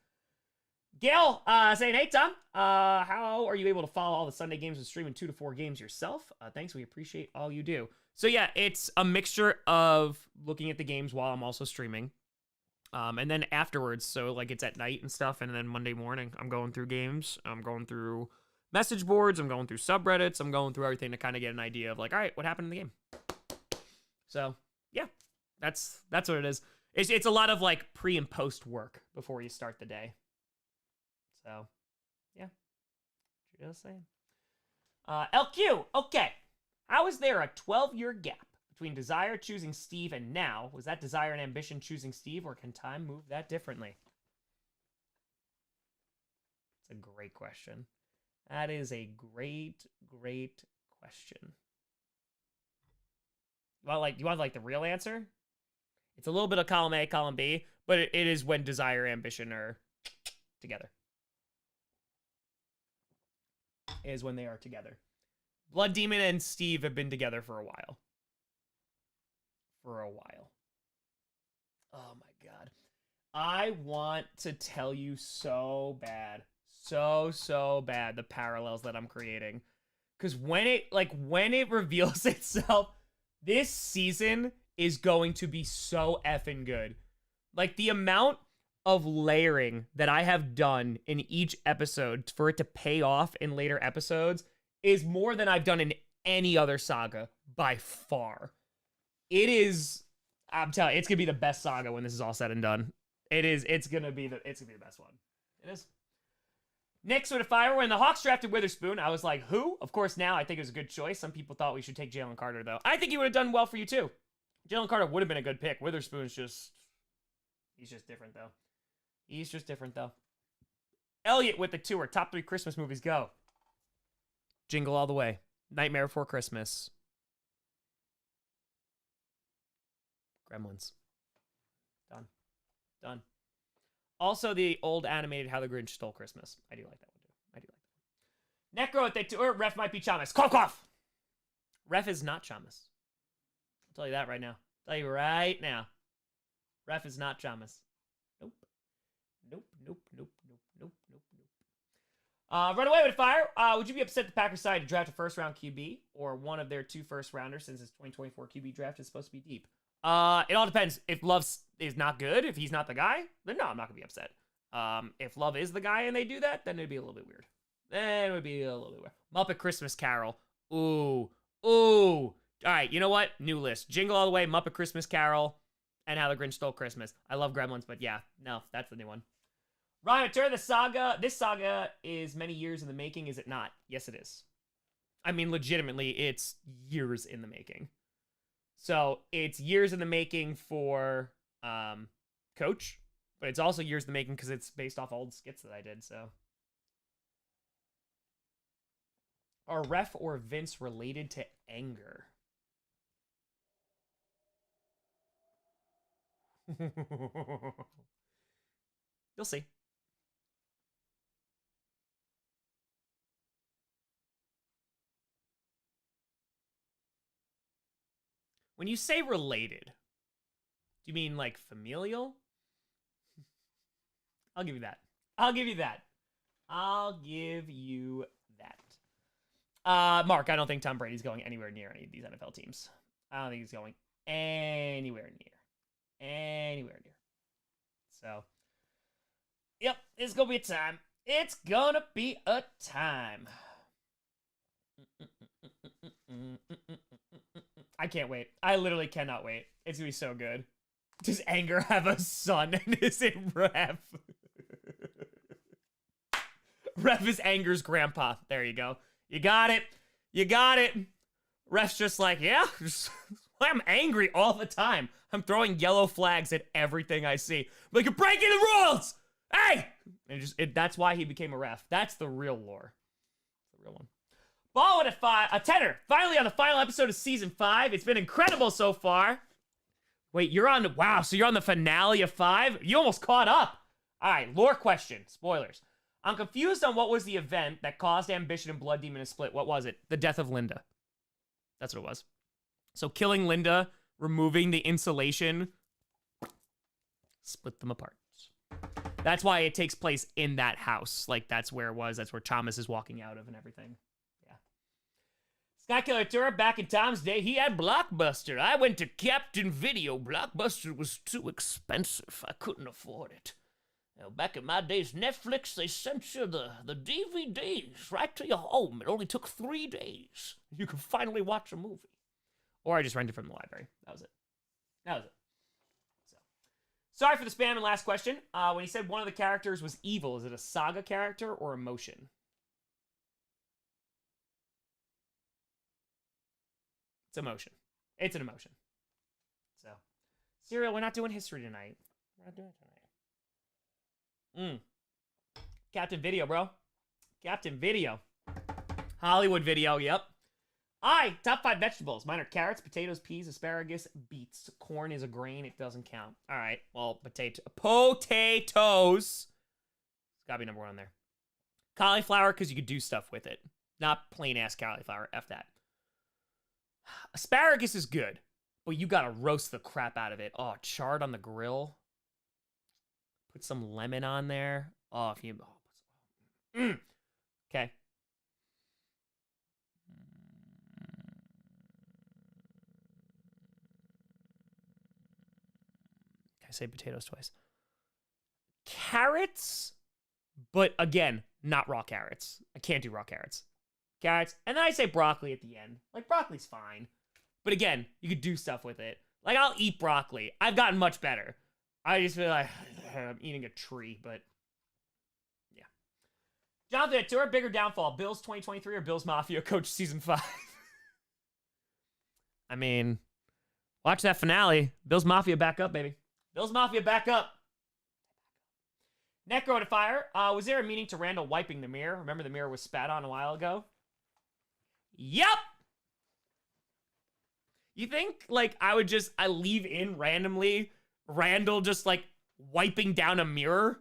Gail saying, hey, Tom, how are you able to follow all the Sunday games and streaming 2 to 4 games yourself? Thanks. We appreciate all you do. So, yeah, it's a mixture of looking at the games while I'm also streaming. And then afterwards, so like it's at night and stuff. And then Monday morning, I'm going through games. I'm going through message boards. I'm going through subreddits. I'm going through everything to kind of get an idea of like, all right, what happened in the game? So, yeah, that's what it is. It's a lot of like pre and post work before you start the day. So, yeah, just saying. LQ, okay. How is there a 12-year gap between desire choosing Steve and now? Was that desire and ambition choosing Steve, or can time move that differently? It's a great question. That is a great, great question. Well, like, do you want like the real answer? It's a little bit of column A, column B, but it is when desire and ambition are together. It is when they are together. Blood Demon and Steve have been together for a while. Oh my god. I want to tell you so bad. So bad the parallels that I'm creating. Because when it reveals itself, this season is going to be so effing good. Like, the amount of layering that I have done in each episode for it to pay off in later episodes is more than I've done in any other saga by far. It is, I'm telling you, it's going to be the best saga when this is all said and done. It's going to be the best one. It is. Knicks with a fire. When the Hawks drafted Witherspoon, I was like, who? Of course, now I think it was a good choice. Some people thought we should take Jalen Carter, though. I think he would have done well for you, too. Jalen Carter would have been a good pick. Witherspoon's he's just different, though. Elliot with the tour. Top 3 Christmas movies, go. Jingle All the Way. Nightmare Before Christmas. Gremlins. Done. Also, the old animated How the Grinch Stole Christmas. I do like that one, too. Necro at the tour. Ref might be Chamas. Cough! Ref is not Chamas. I'll tell you that right now. Ref is not Chamas. Nope. Run away with fire. Would you be upset the Packers decided to draft a first-round QB or one of their 2 first-rounders since this 2024 QB draft is supposed to be deep? It all depends. If Love is not good, if he's not the guy, then no, I'm not going to be upset. If Love is the guy and they do that, then it'd be a little bit weird. Then it would be a little bit weird. Muppet Christmas Carol. Ooh. All right, you know what? New list. Jingle All the Way, Muppet Christmas Carol, and How the Grinch Stole Christmas. I love Gremlins, but yeah, no, that's the new one. Ryan, turn the saga. This saga is many years in the making, is it not? Yes, it is. I mean, legitimately, it's years in the making. So it's years in the making for Coach, but it's also years in the making because it's based off old skits that I did, so. Are Ref or Vince related to anger? You'll see. When you say related, do you mean like familial? I'll give you that. I'll give you that. I'll give you that. Mark, I don't think Tom Brady's going anywhere near any of these NFL teams. I don't think he's going anywhere near. Anywhere near. So, yep, it's going to be a time. It's going to be a time. I can't wait. I literally cannot wait. It's going to be so good. Does Anger have a son and is it Ref? Ref is Anger's grandpa. There you go. You got it. You got it. Ref's just like, yeah, I'm angry all the time. I'm throwing yellow flags at everything I see. Like, you're breaking the rules! Hey! And that's why he became a ref. That's the real lore. The real one. Ball at a tenner. Finally on the final episode of season 5. It's been incredible so far. Wait, you're on the, wow, so you're on the finale of 5? You almost caught up. All right, lore question. Spoilers. I'm confused on what was the event that caused Ambition and Blood Demon to split. What was it? The death of Linda. That's what it was. So killing Linda, removing the insulation, split them apart. That's why it takes place in that house. Like, that's where it was. That's where Thomas is walking out of and everything. Yeah. Skykiller Tour, back in Tom's day, he had Blockbuster. I went to Captain Video. Blockbuster was too expensive. I couldn't afford it. You know, back in my days, Netflix, they sent you the DVDs right to your home. It only took 3 days. You could finally watch a movie. Or I just rented from the library. That was it. That was it. So, sorry for the spam and last question. When he said one of the characters was evil, is it a saga character or emotion? It's emotion. It's an emotion. So, Serial, we're not doing history tonight. We're not doing it tonight. Captain Video, bro. Captain Video. Hollywood Video, yep. Top 5 vegetables. Mine are carrots, potatoes, peas, asparagus, beets. Corn is a grain. It doesn't count. All right. Well, potatoes. It's got to be number 1 on there. Cauliflower, because you could do stuff with it. Not plain-ass cauliflower. F that. Asparagus is good, but you got to roast the crap out of it. Oh, charred on the grill. Put some lemon on there. Oh, if you... Okay. Can I say potatoes twice? Carrots, but again, not raw carrots. I can't do raw carrots. Carrots, and then I say broccoli at the end. Like, broccoli's fine. But again, you could do stuff with it. Like, I'll eat broccoli. I've gotten much better. I just feel like I'm eating a tree, but yeah. Jonathan, to our bigger downfall, Bills 2023 or Bills Mafia Coach Season 5? I mean, watch that finale. Bills Mafia back up, baby. Bills Mafia back up. Necro to fire. Was there a meaning to Randall wiping the mirror? Remember the mirror was spat on a while ago? Yep! You think, like, I leave in randomly Randall just, like, wiping down a mirror?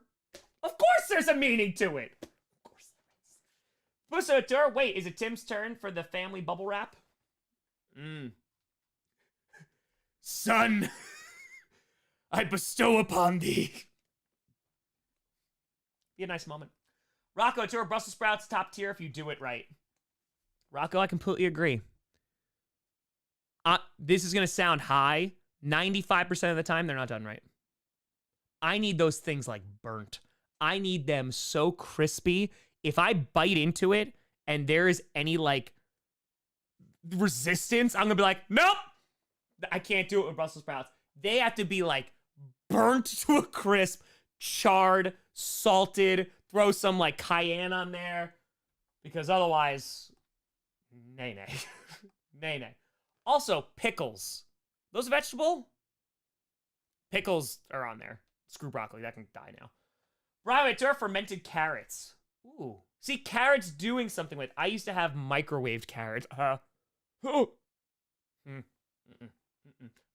Of course there's a meaning to it! Of course there is. Busotor, wait, is it Tim's turn for the family bubble wrap? Son, I bestow upon thee. Be a nice moment. Rocco, Tour, Brussels sprouts, top tier if you do it right. Rocco, I completely agree. This is going to sound high. 95% of the time, they're not done right. I need those things, like, burnt. I need them so crispy. If I bite into it and there is any like resistance, I'm gonna be like, nope, I can't do it with Brussels sprouts. They have to be like burnt to a crisp, charred, salted, throw some like cayenne on there, because otherwise, nay. nay. Also, pickles. Those a vegetable? Pickles are on there. Screw broccoli, that can die now. Right, to our fermented carrots. Ooh. See, carrots doing something with. I used to have microwaved carrots. I'm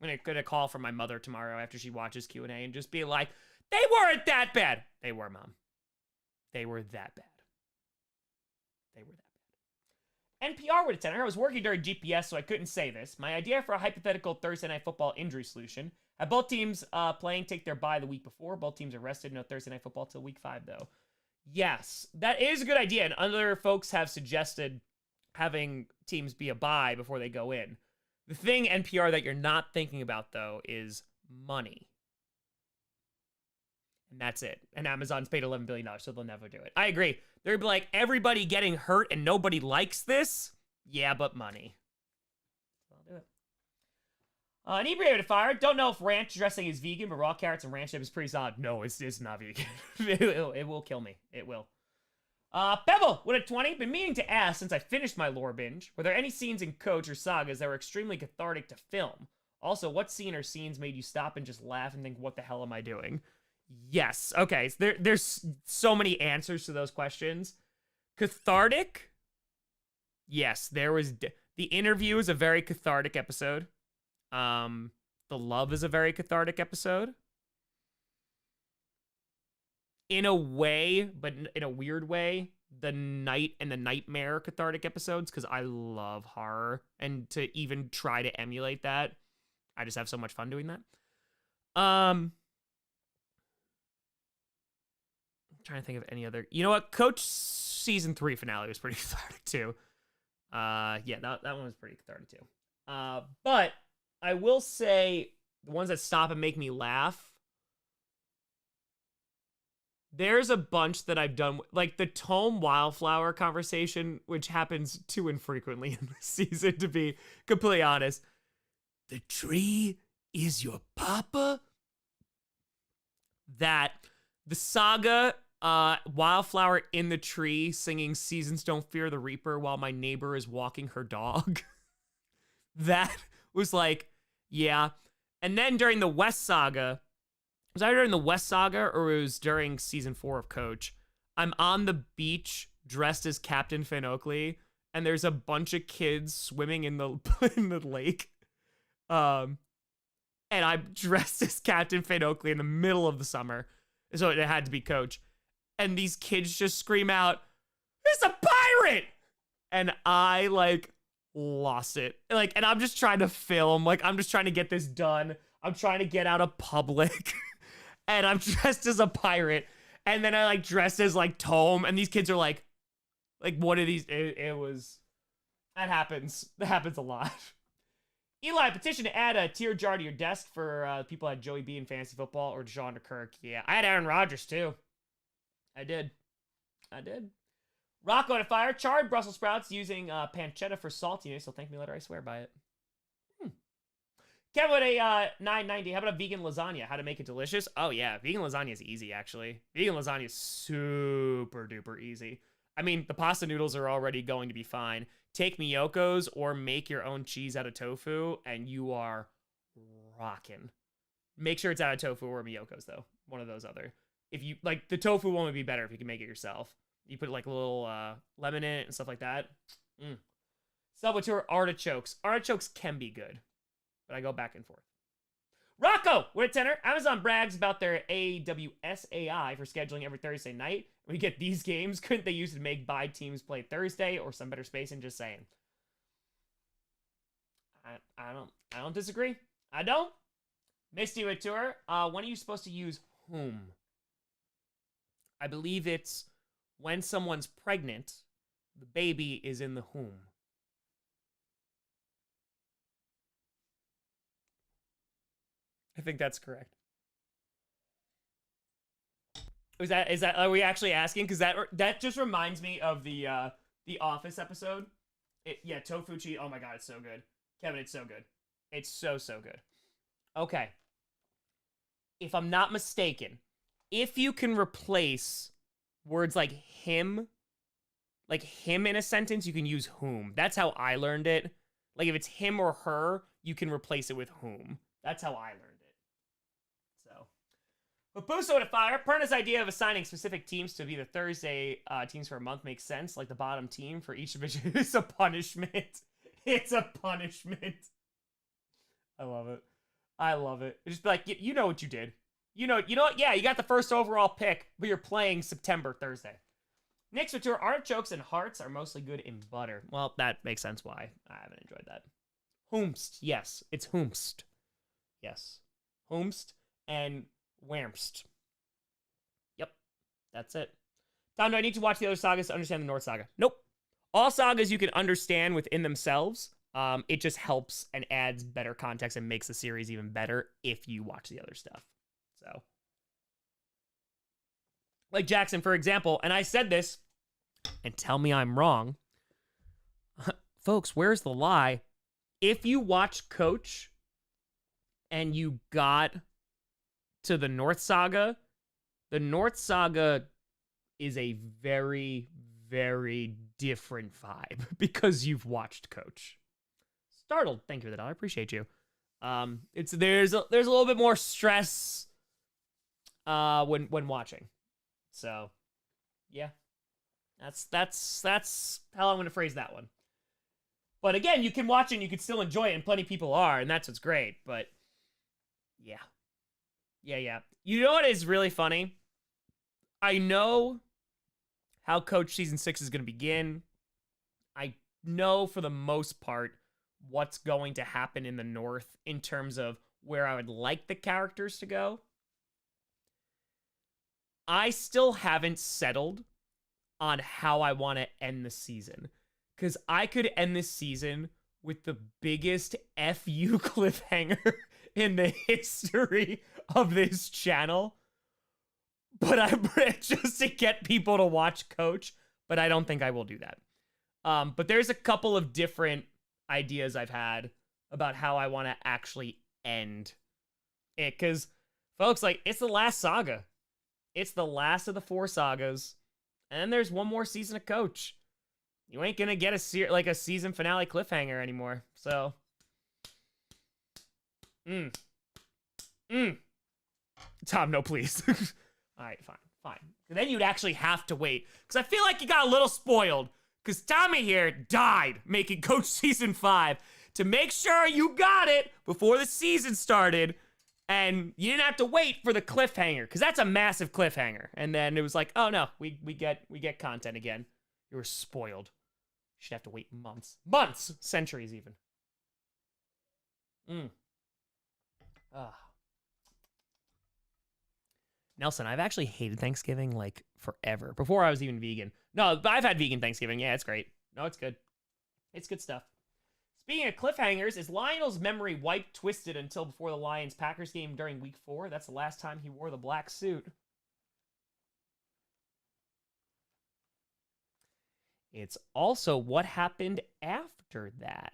gonna get a call from my mother tomorrow after she watches Q&A and just be like, they weren't that bad. They were, Mom. They were that bad. They were that bad. NPR would attend. I was working during GPS, so I couldn't say this. My idea for a hypothetical Thursday Night Football injury solution. Have both teams playing take their bye the week before. Both teams are rested. No Thursday Night Football till week 5, though. Yes, that is a good idea. And other folks have suggested having teams be a bye before they go in. The thing, NPR, that you're not thinking about, though, is money. And that's it. And Amazon's paid $11 billion, so they'll never do it. I agree. They'd be like, everybody getting hurt and nobody likes this? Yeah, but money. I'll do it. Inebriated fire. Don't know if ranch dressing is vegan, but raw carrots and ranch dip is pretty solid. No, it's not vegan. it will kill me. It will. Pebble, with a 20. Been meaning to ask since I finished my lore binge. Were there any scenes in Coach or Sagas that were extremely cathartic to film? Also, what scene or scenes made you stop and just laugh and think, what the hell am I doing? Yes. Okay. So there's so many answers to those questions. Cathartic? Yes, there was. The Interview is a very cathartic episode. The Love is a very cathartic episode. In a way, but in a weird way, the Night and the Nightmare cathartic episodes, because I love horror, and to even try to emulate that, I just have so much fun doing that. I'm trying to think of any other. You know what? Coach season 3 finale was pretty cathartic too. Yeah, that one was pretty cathartic too. But I will say the ones that stop and make me laugh. There's a bunch that I've done, like the Tome Wildflower conversation, which happens too infrequently in this season, to be completely honest. The tree is your papa? That, the Saga, Wildflower in the tree singing Seasons Don't Fear the Reaper while my neighbor is walking her dog. That was like, yeah. And then during the West Saga, was either during the West Saga or it was during season 4 of Coach, I'm on the beach dressed as Captain Finn Oakley, and there's a bunch of kids swimming in the in the lake. And I'm dressed as Captain Finn Oakley in the middle of the summer, so it had to be Coach. And these kids just scream out, "It's a pirate!" And I like lost it. Like, and I'm just trying to film. Like, I'm just trying to get this done. I'm trying to get out of public. And I'm dressed as a pirate. And then I like dressed as like Tome. And these kids are like, what are these? It was, that happens. That happens a lot. Eli, petition to add a tier jar to your desk for people at Joey B in fantasy football or Deshaun or Kirk. Yeah, I had Aaron Rodgers too. I did. Rocco on a fire. Charred Brussels sprouts using pancetta for saltiness. So thank me later. I swear by it. Kevin with a 990. How about a vegan lasagna? How to make it delicious? Oh yeah, vegan lasagna is easy actually. Vegan lasagna is super duper easy. I mean, the pasta noodles are already going to be fine. Take Miyoko's or make your own cheese out of tofu, and you are rocking. Make sure it's out of tofu or Miyoko's though. One of those other. If you like, the tofu one would be better if you can make it yourself. You put like a little lemon in it and stuff like that. Salvatore artichokes. Artichokes can be good, but I go back and forth. Rocco, we're a tenor. Amazon brags about their AWS AI for scheduling every Thursday night. When you get these games, couldn't they use it to make bye teams play Thursday or some better spacing? Just saying. I don't disagree. I don't. Misty with tour. When are you supposed to use whom? I believe it's when someone's pregnant, the baby is in the womb. I think that's correct. Is that are we actually asking? Because that just reminds me of the Office episode. Yeah, tofuchi. Oh my god, it's so good, Kevin. It's so good. It's so good. Okay. If I'm not mistaken, if you can replace words like him in a sentence, you can use whom. That's how I learned it. Like if it's him or her, you can replace it with whom. That's how I learned it. So, but Busto to fire. Perna's idea of assigning specific teams to be the Thursday teams for a month makes sense. Like the bottom team for each division is a punishment. It's a punishment. I love it. I love it. It's just like, you know what you did. You know what? Yeah, you got the first overall pick, but you're playing September Thursday. Next, with your artichokes and hearts are mostly good in butter. Well, that makes sense why I haven't enjoyed that. Whomst. Yes, it's whomst. Yes. Whomst and whamst. Yep. That's it. Tom, do I need to watch the other sagas to understand the North Saga? Nope. All sagas you can understand within themselves. It just helps and adds better context and makes the series even better if you watch the other stuff. So, like Jackson, for example, and I said this, and tell me I'm wrong. Folks, where's the lie? If you watch Coach and you got to the North Saga is a very, very different vibe because you've watched Coach. Startled. Thank you for the $1. I appreciate you. There's a little bit more stress when watching. So, yeah. That's how I'm going to phrase that one. But again, you can watch it and you can still enjoy it, and plenty of people are, and that's what's great. But yeah. Yeah. You know what is really funny? I know how Coach Season 6 is going to begin. I know for the most part what's going to happen in the North in terms of where I would like the characters to go. I still haven't settled on how I want to end the season. Because I could end this season with the biggest FU cliffhanger in the history of this channel. But I'm just to get people to watch Coach. But I don't think I will do that. But there's a couple of different ideas I've had about how I want to actually end it. Because, folks, like, it's the last saga. It's the last of the 4 sagas. And then there's one more season of Coach. You ain't gonna get a season finale cliffhanger anymore. So, Tom, no, please. All right, fine. And then you'd actually have to wait, because I feel like you got a little spoiled. Because Tommy here died making Coach Season 5 to make sure you got it before the season started, and you didn't have to wait for the cliffhanger, because that's a massive cliffhanger. And then it was like, oh no, we get content again. You were spoiled. You should have to wait months, centuries even. Nelson, I've actually hated Thanksgiving like forever. Before I was even vegan. No, I've had vegan Thanksgiving. Yeah, it's great. No, it's good. It's good stuff. Speaking of cliffhangers, is Lionel's memory wiped twisted until before the Lions-Packers game during Week 4? That's the last time he wore the black suit. It's also what happened after that.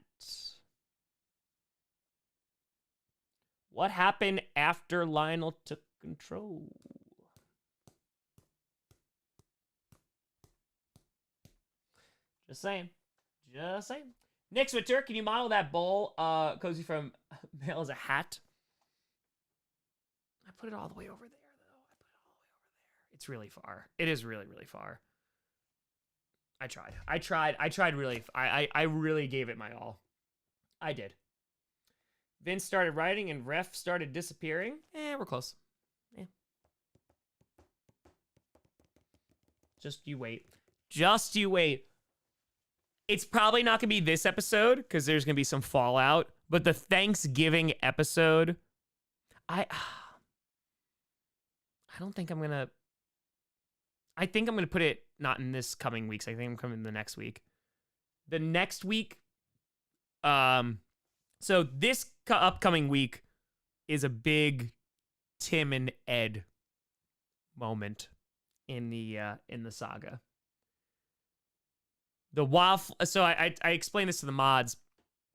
What happened after Lionel took control? Just saying. Nick Twitter, can you model that bowl, Cozy from Mail as a hat? I put it all the way over there, though. It's really far. It is really, really far. I tried really. I really gave it my all. I did. Vince started writing and Ref started disappearing. We're close. Just you wait. It's probably not going to be this episode because there's going to be some fallout. But the Thanksgiving episode, I don't think I'm going to... I think I'm going to put it not in this coming weeks. I think I'm coming the next week. The next week... So this upcoming week is a big Tim and Ed moment in the saga. The wild. So I explained this to the mods.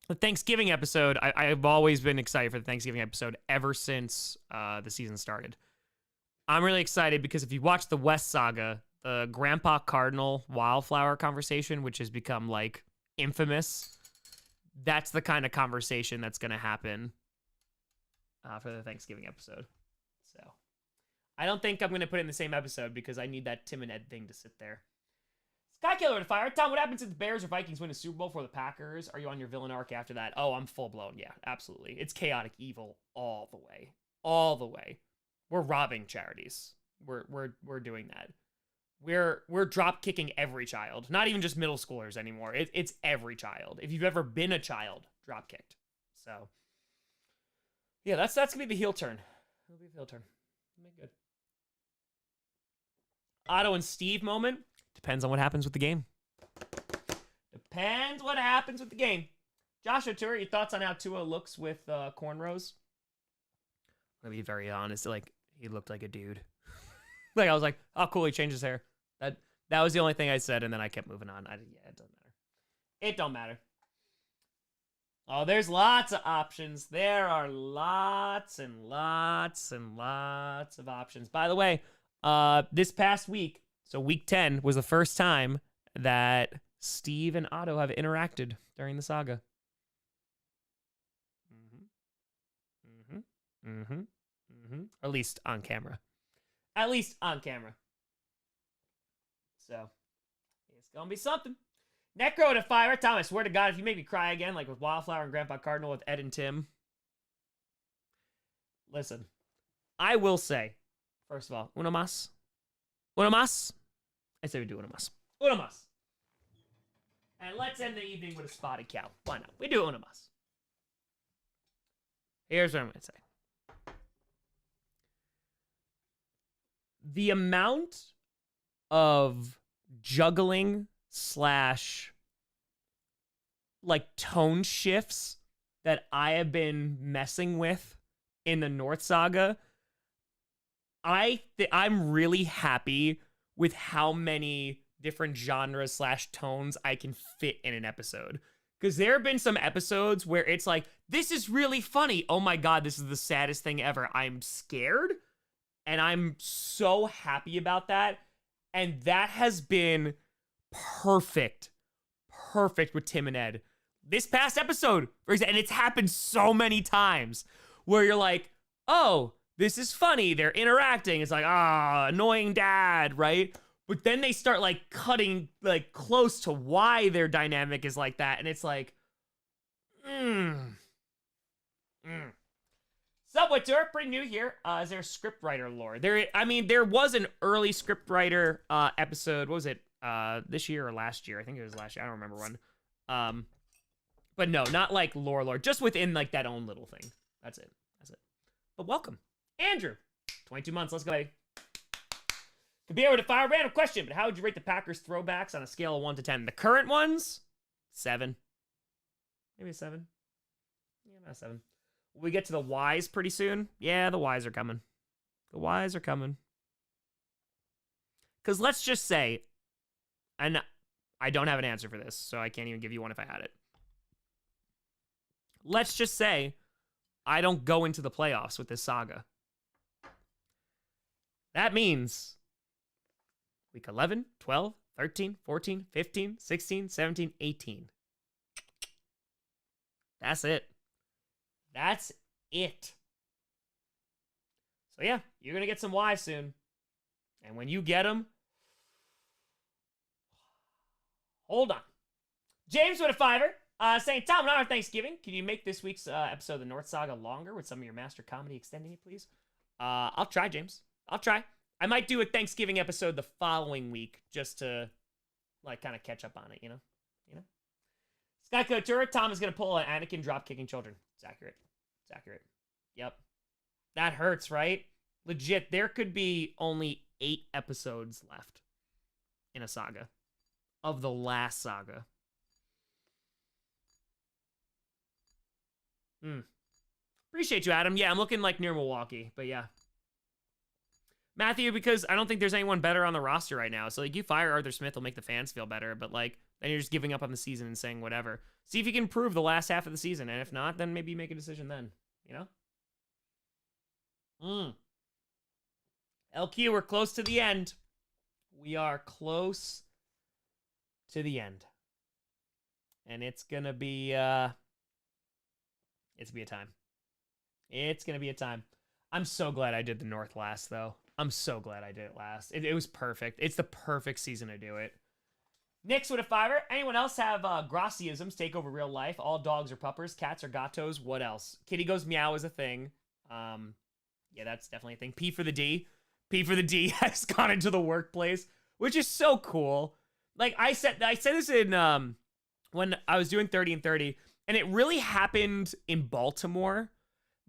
The Thanksgiving episode, I've always been excited for the Thanksgiving episode ever since the season started. I'm really excited because if you watch the West Saga, the Grandpa Cardinal wildflower conversation, which has become like infamous, that's the kind of conversation that's going to happen for the Thanksgiving episode. So I don't think I'm going to put it in the same episode because I need that Tim and Ed thing to sit there. Skykiller to fire. Tom, what happens if the Bears or Vikings win a Super Bowl for the Packers? Are you on your villain arc after that? Oh, I'm full blown. Yeah, absolutely. It's chaotic evil all the way. All the way. We're robbing charities. We're doing that. We're drop kicking every child. Not even just middle schoolers anymore. It's every child. If you've ever been a child, drop kicked. So yeah, that's gonna be the heel turn. It'll be the heel turn. It'll be good. Otto and Steve moment. Depends on what happens with the game. Depends what happens with the game. Josh O'Toole, your thoughts on how Tua looks with cornrows? I'm gonna be very honest. Like, he looked like a dude. Like, I was like, oh, cool, he changed his hair. That was the only thing I said, and then I kept moving on. Yeah, it doesn't matter. It don't matter. Oh, there's lots of options. There are lots and lots and lots of options. By the way, this past week, so week 10 was the first time that Steve and Otto have interacted during the saga. Or at least on camera. At least on camera. So, it's gonna be something. Necro to fire. Tom, I swear to God, if you make me cry again, like with Wildflower and Grandpa Cardinal with Ed and Tim. Listen, I will say, first of all, uno más. Uno más. I say we do uno más. Uno más. And let's end the evening with a spotted cow. Why not? We do uno más. Here's what I'm going to say. The amount of juggling slash like tone shifts that I have been messing with in the North Saga, I'm really happy with how many different genres slash tones I can fit in an episode. Because there have been some episodes where it's like, this is really funny. Oh my God, this is the saddest thing ever. I'm scared. And I'm so happy about that. And that has been perfect. Perfect with Tim and Ed. This past episode, for example, and it's happened so many times where you're like, oh, this is funny. They're interacting. It's like, annoying dad, right? But then they start like cutting like close to why their dynamic is like that. And it's like, Subway Tour, pretty new here. Is there a script writer lore? There was an early script writer episode. What was it? This year or last year? I think it was last year. I don't remember when. But no, not like lore. Just within like that own little thing. That's it. But welcome, Andrew. 22 months. Let's go, baby. Could be able to fire a random question, but how would you rate the Packers throwbacks on a scale of 1 to 10? The current ones, 7. Maybe a 7. Yeah, about a 7. Will we get to the Ys pretty soon? Yeah, the Ys are coming. The Ys are coming. Because let's just say, and I don't have an answer for this, so I can't even give you one if I had it. Let's just say I don't go into the playoffs with this saga. That means week 11, 12, 13, 14, 15, 16, 17, 18. That's it. That's it. So yeah, you're going to get some Ys soon. And when you get them, hold on. James with a $5, saying, Tom, on our Thanksgiving, can you make this week's episode of the North Saga longer with some of your master comedy extending it, please? I'll try, James. I'll try. I might do a Thanksgiving episode the following week just to, like, kind of catch up on it, you know? Sky Couture, Tom is going to pull an Anakin drop-kicking children. It's accurate. Yep. That hurts, right? Legit, there could be only 8 episodes left in a saga of the last saga. Appreciate you, Adam. Yeah, I'm looking like near Milwaukee, but yeah. Matthew, because I don't think there's anyone better on the roster right now. So, like, you fire Arthur Smith will make the fans feel better, but, like, then you're just giving up on the season and saying whatever. See if you can improve the last half of the season, and if not, then maybe make a decision then, you know? LQ, we're close to the end. We are close to the end. And it's gonna be a time. It's gonna be a time. I'm so glad I did the North last, though. I'm so glad I did it last. It was perfect. It's the perfect season to do it. Nick's with a $5. Anyone else have Grossiisms take over real life? All dogs are puppers, cats are gatos. What else? Kitty goes meow is a thing. Yeah, that's definitely a thing. P for the D. P for the D has gone into the workplace, which is so cool. Like I said this in when I was doing 30 and 30, and it really happened in Baltimore.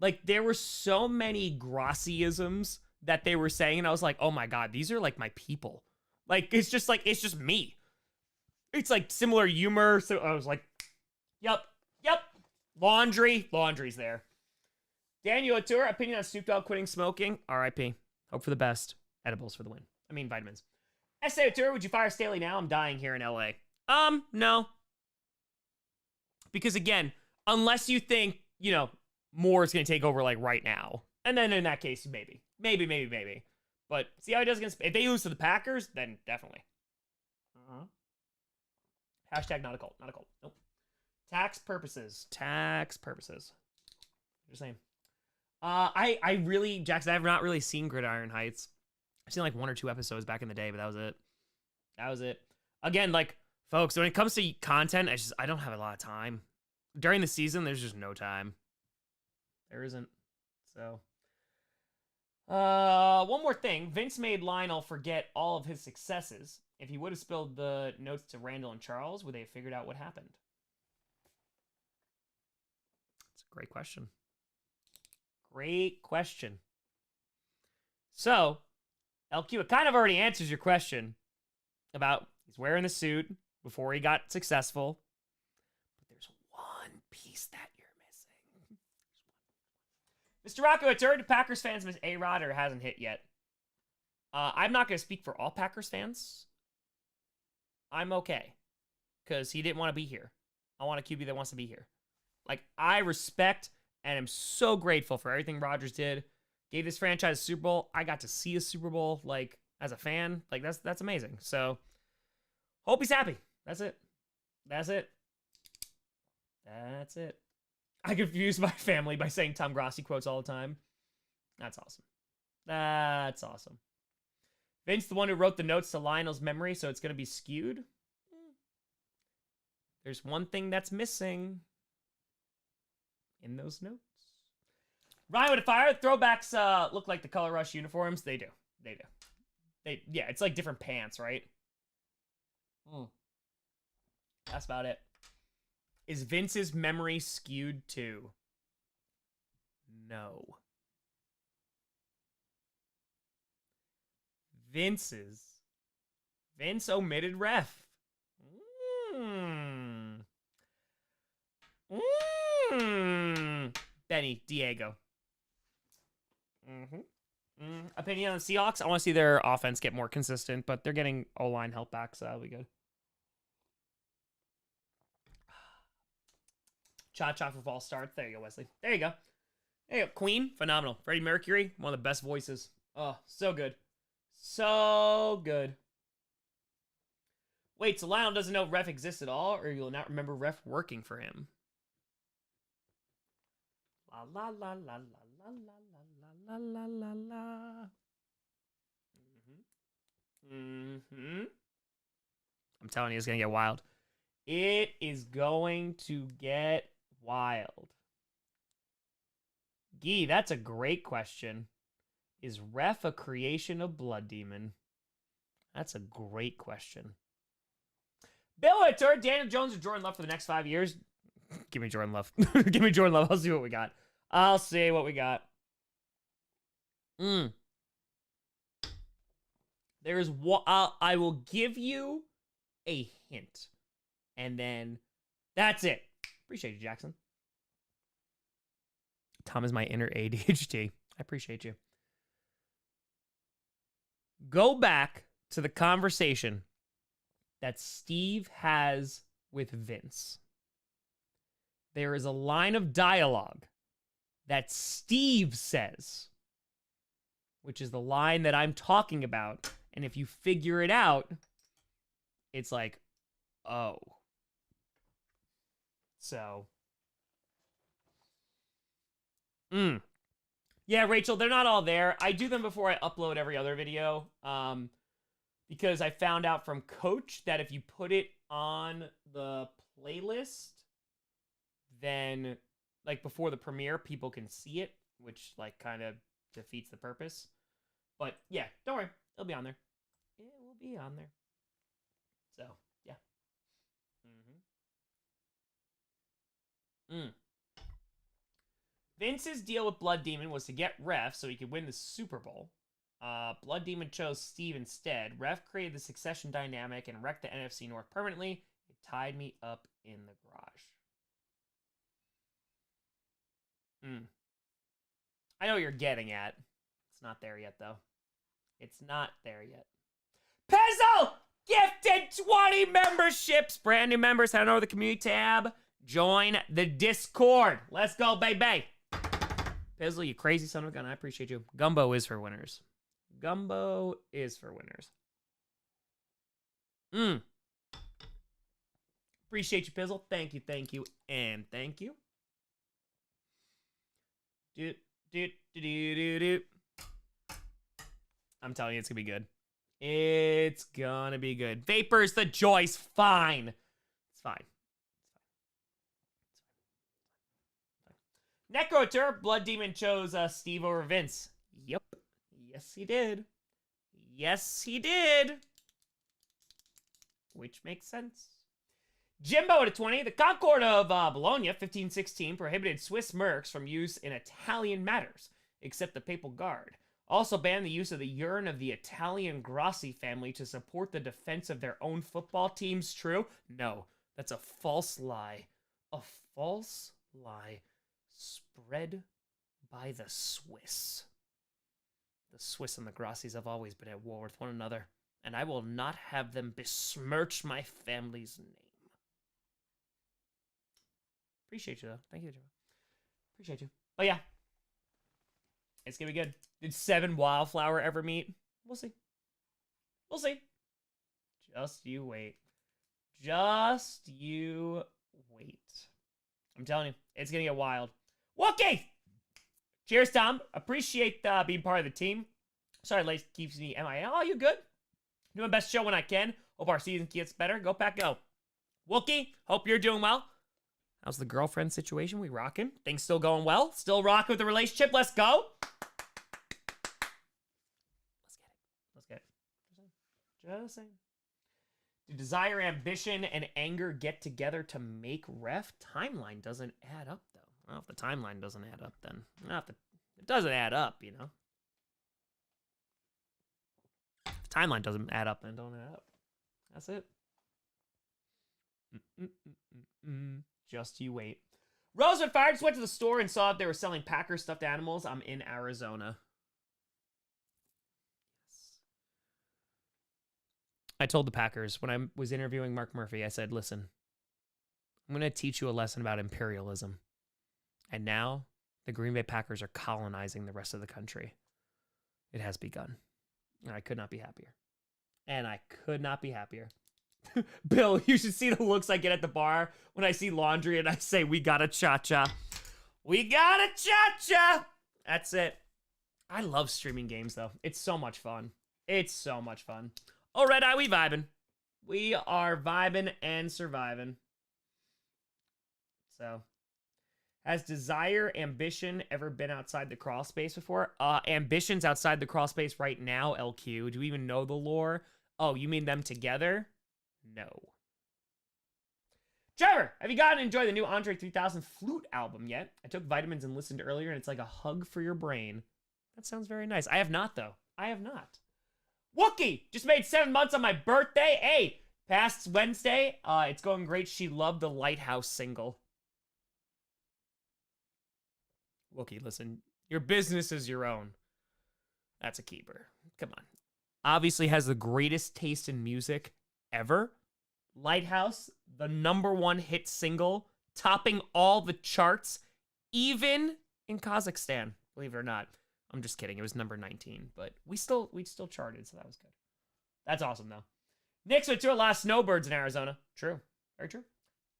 Like there were so many Grossiisms that they were saying, and I was like, oh my God, these are like my people. Like, it's just me. It's like similar humor. So I was like, yep. Laundry's there. Daniel Atur, opinion on Snoop Dogg quitting smoking. RIP. Hope for the best. Edibles for the win. I mean, vitamins. SA Atur, would you fire Staley now? I'm dying here in LA. No. Because again, unless you think, you know, Moore is going to take over like right now. And then in that case, maybe. But see how he does against... If they lose to the Packers, then definitely. Hashtag not a cult. Nope. Tax purposes. Just saying. I really, Jackson, I have not really seen Gridiron Heights. I've seen like 1 or 2 episodes back in the day, but that was it. Again, like, folks, when it comes to content, I don't have a lot of time. During the season, there's just no time. There isn't. So... one more thing. Vince made Lionel forget all of his successes. If he would have spilled the notes to Randall and Charles, would they have figured out what happened? That's a great question. So, LQ, it kind of already answers your question about he's wearing the suit before he got successful. But there's one piece that you're missing. Mr. Rocco, it's heard Packers fans miss A-Rod or hasn't hit yet. I'm not going to speak for all Packers fans. I'm okay. Because he didn't want to be here. I want a QB that wants to be here. Like, I respect and am so grateful for everything Rodgers did. Gave this franchise a Super Bowl. I got to see a Super Bowl, like, as a fan. Like, that's amazing. So, hope he's happy. That's it. I confuse my family by saying Tom Grossi quotes all the time. That's awesome. Vince, the one who wrote the notes to Lionel's memory, so it's going to be skewed. There's one thing that's missing in those notes. Ryan with a fire. Throwbacks look like the Color Rush uniforms. They do. Yeah, it's like different pants, right? That's about it. Is Vince's memory skewed too? No. Vince omitted ref. Benny, Diego. Opinion on the Seahawks? I want to see their offense get more consistent, but they're getting O-line help back, so that'll be good. Cha-cha for false starts. There you go, Wesley. There you go. Queen, phenomenal. Freddie Mercury, one of the best voices. Oh, so good. So good. Wait, so Lionel doesn't know ref exists at all, or you'll not remember ref working for him? La la la la la la la la la la. I'm telling you, it's gonna get wild. It is going to get wild. Gee, that's a great question. Is ref a creation of Blood Demon? That's a great question. Bill Whitter, Daniel Jones, or Jordan Love for the next 5 years? Give me Jordan Love. Give me Jordan Love. I'll see what we got. There's one. I will give you a hint. And then that's it. Appreciate you, Jackson. Tom is my inner ADHD. I appreciate you. Go back to the conversation that Steve has with Vince. There is a line of dialogue that Steve says, which is the line that I'm talking about. And if you figure it out, it's like, oh. So. Yeah, Rachel, they're not all there. I do them before I upload every other video. Because I found out from Coach that if you put it on the playlist, then, like, before the premiere, people can see it, which, like, kind of defeats the purpose. But, yeah, don't worry. It'll be on there. It will be on there. So, yeah. Vince's deal with Blood Demon was to get Ref so he could win the Super Bowl. Blood Demon chose Steve instead. Ref created the succession dynamic and wrecked the NFC North permanently. It tied me up in the garage. I know what you're getting at. It's not there yet, though. It's not there yet. Pezzo! Gifted 20 memberships! Brand new members, head on over to the community tab. Join the Discord. Let's go, baby. Pizzle, you crazy son of a gun. I appreciate you. Gumbo is for winners. Gumbo is for winners. Appreciate you, Pizzle. Thank you, and thank you. I'm telling you, it's gonna be good. It's gonna be good. Vapors, the joy's fine. It's fine. Necrotur, Blood Demon chose Steve over Vince. Yep. Yes, he did. Yes, he did. Which makes sense. Jimbo at 20. The Concord of Bologna, 1516, prohibited Swiss mercs from use in Italian matters, except the Papal Guard. Also banned the use of the urine of the Italian Grossi family to support the defense of their own football teams. True? No, that's a false lie. A false lie spread by the Swiss. The Swiss and the Grossis have always been at war with one another, and I will not have them besmirch my family's name. Appreciate you, though. Thank you, Joe. Appreciate you. Oh, yeah. It's gonna be good. Did 7 Wildflower ever meet? We'll see. We'll see. Just you wait. Just you wait. I'm telling you, it's gonna get wild. Wookie! Cheers, Tom. Appreciate being part of the team. Sorry, late keeps me MIA. Oh, you good? Do my best show when I can. Hope our season gets better. Go Pack, go. Wookie, hope you're doing well. How's the girlfriend situation? We rocking? Things still going well? Still rocking with the relationship? Let's go. Let's get it. Just saying. Do desire, ambition, and anger get together to make Ref? Timeline doesn't add up, though. Well, if the timeline doesn't add up, then it doesn't add up, you know. If the timeline doesn't add up, then don't add up. That's it. Just you wait. Rosewood Fire just went to the store and saw if they were selling Packer stuffed animals. I'm in Arizona. Yes. I told the Packers when I was interviewing Mark Murphy, I said, listen, I'm going to teach you a lesson about imperialism. And now the Green Bay Packers are colonizing the rest of the country. It has begun. And I could not be happier. Bill, you should see the looks I get at the bar when I see laundry and I say, we got a cha-cha. We got a cha-cha. That's it. I love streaming games, though. It's so much fun. It's so much fun. Oh, Red Eye, we vibing. We are vibing and surviving. So, has desire, ambition ever been outside the crawl space before? Ambition's outside the crawl space right now, LQ. Do you even know the lore? Oh, you mean them together? No. Trevor, have you gotten to enjoy the new Andre 3000 flute album yet? I took vitamins and listened earlier, and it's like a hug for your brain. That sounds very nice. I have not, though. I have not. Wookie just made 7 months on my birthday. Hey, past Wednesday. It's going great. She loved the Lighthouse single. Wookie, listen. Your business is your own. That's a keeper. Come on. obviously has the greatest taste in music ever. Lighthouse, the #1 hit single, topping all the charts, even in Kazakhstan, believe it or not. I'm just kidding. It was number 19, but we still charted, so that was good. That's awesome, though. Knicks went to a lot of snowbirds in Arizona. True. Very true.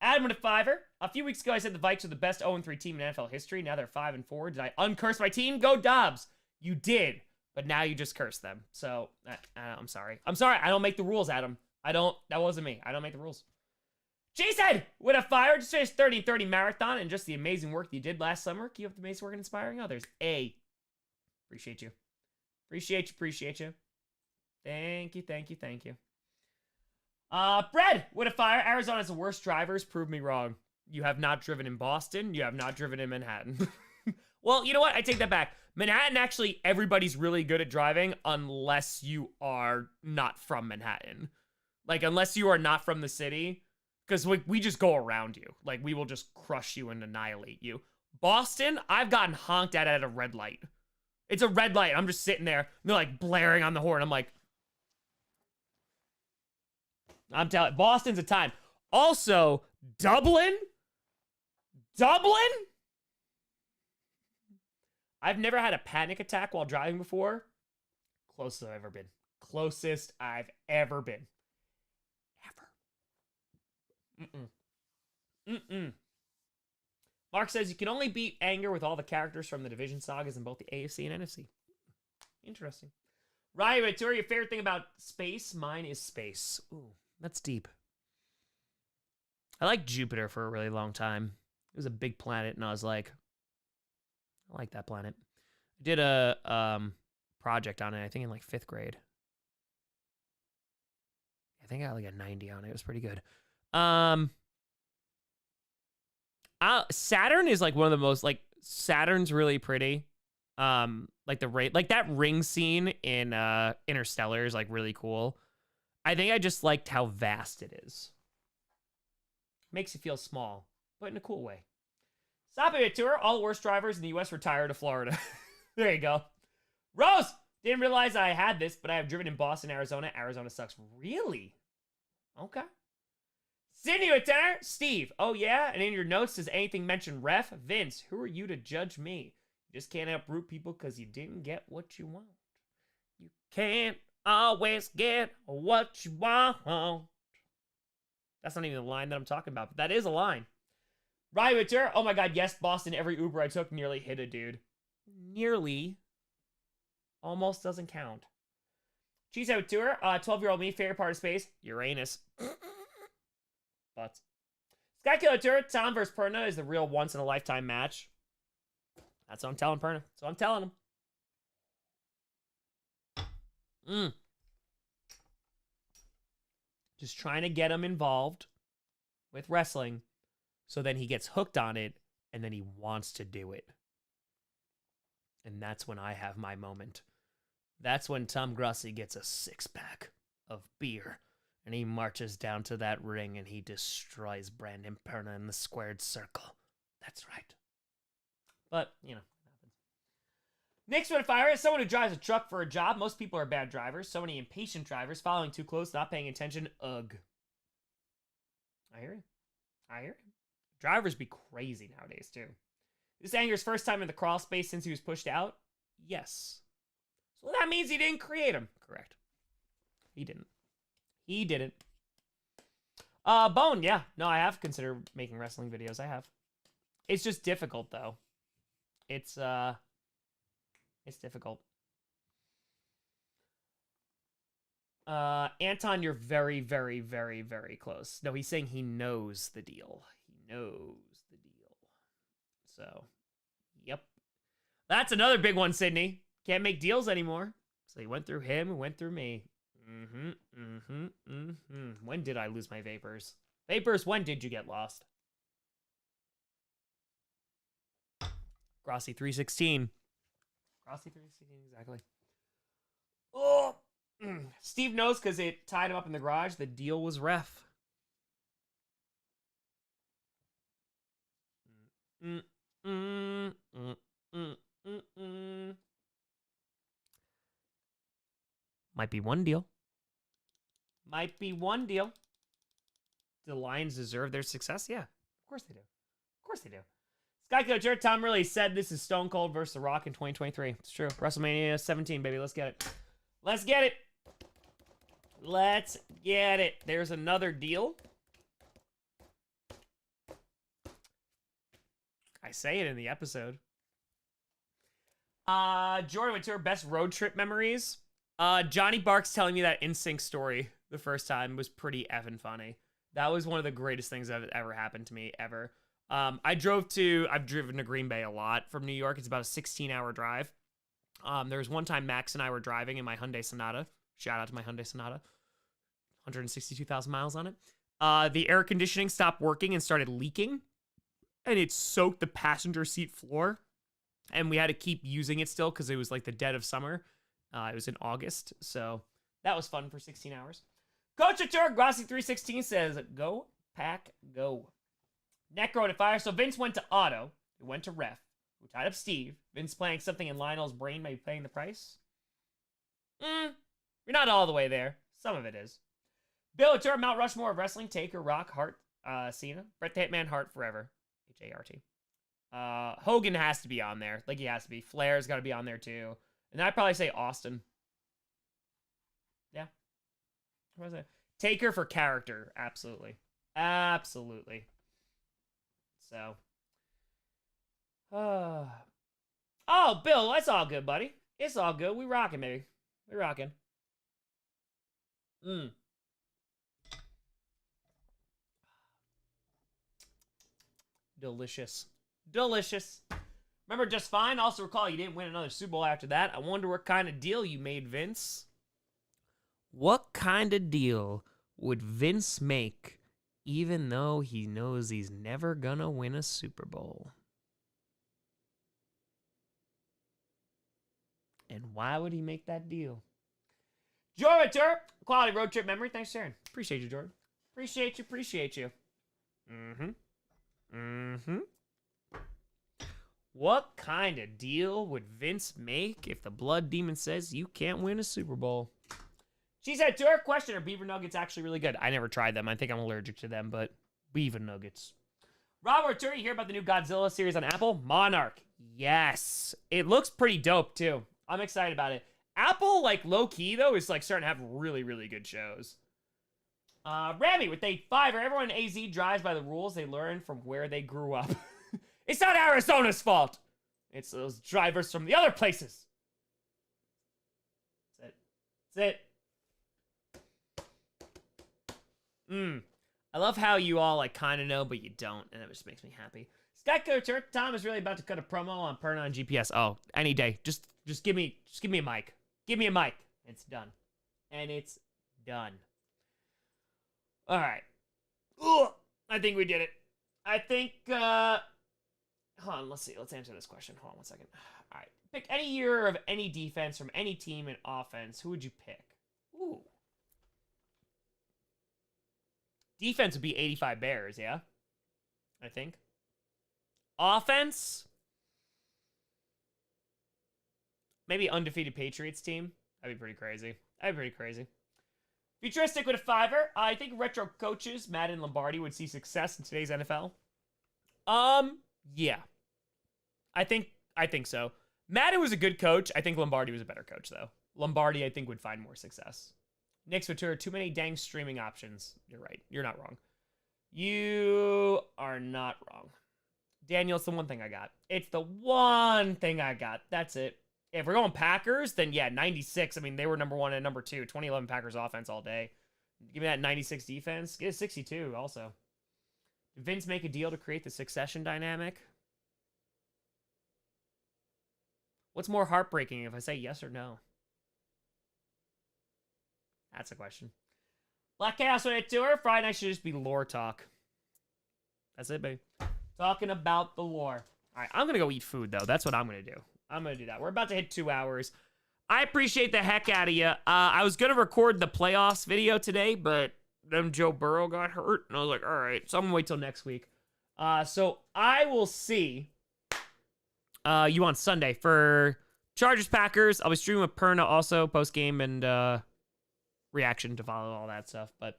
Adam with a fiver. A few weeks ago, I said the Vikes are the best 0-3 team in NFL history. Now they're 5-4. Did I uncurse my team? Go Dobbs. You did, but now you just cursed them. So, I'm sorry. I'm sorry. I don't make the rules, Adam. That wasn't me. I don't make the rules. Jason with a fire. Just finished 30-30 marathon and just the amazing work that you did last summer. Keep up the amazing work and inspiring others. Appreciate you. Appreciate you. Thank you. Bread with a fire. Arizona's the worst drivers. Prove me wrong. You have not driven in Boston. You have not driven in Manhattan. Well, you know what? I take that back. Manhattan, actually, everybody's really good at driving unless you are not from Manhattan. Like, unless you are not from the city. Because we just go around you. Like, we will just crush you and annihilate you. Boston, I've gotten honked at a red light. It's a red light. I'm just sitting there. And they're like blaring on the horn. I'm like, I'm telling, Boston's a time. Also, Dublin? I've never had a panic attack while driving before. Closest I've ever been. Closest I've ever been. Ever. Mark says you can only beat anger with all the characters from the Division sagas in both the AFC and NFC. Interesting. Ryan Ventura, your favorite thing about space? Mine is space. Ooh, that's deep. I liked Jupiter for a really long time. It was a big planet, and I was like, I like that planet. I did a project on it, I think in like 5th grade. I think I got like a 90 on it. It was pretty good. Saturn is like one of the most, like, Saturn's really pretty. Like that ring scene in Interstellar is like really cool. I think I just liked how vast it is. Makes you feel small, but in a cool way. Stop it, tour. All the worst drivers in the U.S. retire to Florida. There you go. Rose! Didn't realize I had this, but I have driven in Boston, Arizona. Arizona sucks. Really? Okay. Sydney with 10. Steve. Oh, yeah? And in your notes, does anything mention ref? Vince, who are you to judge me? You just can't uproot people because you didn't get what you want. You can't always get what you want. That's not even a line that I'm talking about, but that is a line. Ryan Winter. Oh my god, yes, Boston. Every Uber I took nearly hit a dude. Nearly. Almost doesn't count. Cheese out tour. 12-year-old me, favorite part of space. Uranus. Butts. Sky Killer Tour. Tom versus Perna is the real once-in-a-lifetime match. That's what I'm telling Perna. That's what I'm telling him. Just trying to get him involved with wrestling so then he gets hooked on it and then he wants to do it. And that's when I have my moment. That's when Tom Grossi gets a 6-pack of beer and he marches down to that ring and he destroys Brandon Perna in the squared circle. That's right. But, you know. Next one, fire is someone who drives a truck for a job. Most people are bad drivers. So many impatient drivers, following too close, not paying attention. Ugh. I hear you. Drivers be crazy nowadays, too. This Anger's first time in the crawl space since he was pushed out? Yes. So that means he didn't create him. Correct. He didn't. Bone, yeah. No, I have considered making wrestling videos. I have. It's just difficult, though. It's difficult. Anton, you're very, very, very, very close. No, he's saying he knows the deal. He knows the deal. So, yep. That's another big one, Sydney. Can't make deals anymore. So he went through him and went through me. When did I lose my vapors? Vapors, when did you get lost? Grossi 316. Grossi 316, exactly. Oh! Steve knows because it tied him up in the garage. The deal was ref. Might be one deal. Might be one deal. Do the Lions deserve their success? Yeah, of course they do. Of course they do. Sky Coach Tom really said this is Stone Cold versus The Rock in 2023. It's true. WrestleMania 17, baby. Let's get it. Let's get it. Let's get it. There's another deal. I say it in the episode. Jordan, what's your best road trip memories? Johnny Barks telling me that NSYNC story the first time was pretty effing funny. That was one of the greatest things that ever happened to me, ever. I've driven to Green Bay a lot from New York. It's about a 16-hour drive. There was one time Max and I were driving in my Hyundai Sonata. Shout out to my Hyundai Sonata. 162,000 miles on it. The air conditioning stopped working and started leaking. And it soaked the passenger seat floor. And we had to keep using it still because it was like the dead of summer. It was in August. So that was fun for 16 hours. Coach at Turk, Grossi 316 says, go, pack, go. Necro to fire. So Vince went to auto. Who went to ref. Who tied up Steve. Vince playing something in Lionel's brain, maybe paying the price. You're not all the way there. Some of it is. Bill Turk, Mount Rushmore of wrestling. Taker, Rock, Hart, Cena. Bret the Hitman Hart forever. H-A-R-T. Hogan has to be on there. Like he has to be. Flair's got to be on there too. And I'd probably say Austin. Yeah. What was it? Taker for character. Absolutely. Absolutely. So. Oh, Bill, that's all good, buddy. It's all good. We rocking, baby. We rocking. Delicious. Delicious. Remember just fine? Also recall you didn't win another Super Bowl after that. I wonder what kind of deal you made, Vince. What kind of deal would Vince make even though he knows he's never gonna win a Super Bowl? And why would he make that deal? Jordan, quality road trip memory. Thanks, Sharon. Appreciate you, Jordan. Appreciate you. What kind of deal would Vince make if the Blood Demon says you can't win a Super Bowl? She said, to her question, are beaver nuggets actually really good? I never tried them. I think I'm allergic to them, but beaver nuggets. Robert, you hear about the new Godzilla series on Apple? Monarch. Yes. It looks pretty dope, too. I'm excited about it. Apple, like, low-key, though, is, like, starting to have really, really good shows. Rami, with a fiver, everyone in AZ drives by the rules they learned from where they grew up. It's not Arizona's fault. It's those drivers from the other places. That's it. I love how you all, like, kind of know, but you don't, and it just makes me happy. Skyco Turk, Tom is really about to cut a promo on Perna on GPS. Oh, any day. Just give me a mic. Give me a mic. It's done. And it's done. All right. Ooh, I think we did it. I think, hold on, let's see. Let's answer this question. Hold on 1 second. All right. Pick any year of any defense from any team in offense. Who would you pick? Ooh. Defense would be 85 Bears, yeah? I think. Offense? Maybe undefeated Patriots team. That'd be pretty crazy. Futuristic with a fiver. I think retro coaches, Madden and Lombardi, would see success in today's NFL. Yeah. I think so. Madden was a good coach. I think Lombardi was a better coach, though. Lombardi, I think, would find more success. Nick's Ventura, too many dang streaming options. You're right. You're not wrong. You are not wrong. Daniel, it's the one thing I got. It's the one thing I got. That's it. If we're going Packers, then yeah, 96. I mean, they were number 1 and number 2. 2011 Packers offense all day. Give me that 96 defense. Get a 62 also. Did Vince make a deal to create the succession dynamic? What's more heartbreaking if I say yes or no? That's a question. Black Chaos went to her. Friday night should just be lore talk. That's it, baby. Talking about the lore. All right, I'm going to go eat food, though. That's what I'm going to do. I'm going to do that. We're about to hit 2 hours. I appreciate the heck out of you. I was going to record the playoffs video today, but then Joe Burrow got hurt, and I was like, all right, so I'm going to wait till next week. So I will see you on Sunday for Chargers Packers. I'll be streaming with Perna also post-game, and reaction to follow all that stuff. But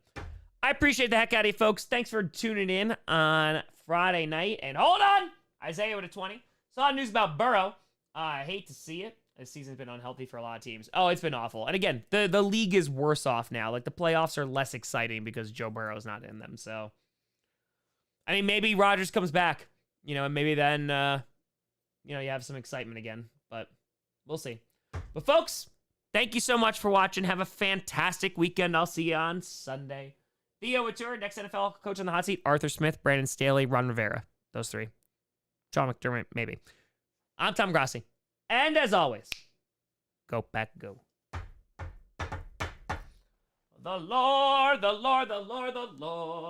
I appreciate the heck out of you folks. Thanks for tuning in on Friday night. And hold on, Isaiah with a 20. Saw news about Burrow. I hate to see it. This season's been unhealthy for a lot of teams. Oh, it's been awful. And again, the league is worse off now. Like, the playoffs are less exciting because Joe Burrow's not in them. So, I mean, maybe Rodgers comes back, and maybe then, you have some excitement again. But we'll see. But folks, thank you so much for watching. Have a fantastic weekend. I'll see you on Sunday. Theo Couture, next NFL coach on the hot seat. Arthur Smith, Brandon Staley, Ron Rivera. Those three. Sean McDermott, maybe. I'm Tom Grossi. And as always, go Pack Go. The Lord, the Lord, the Lord, the Lord.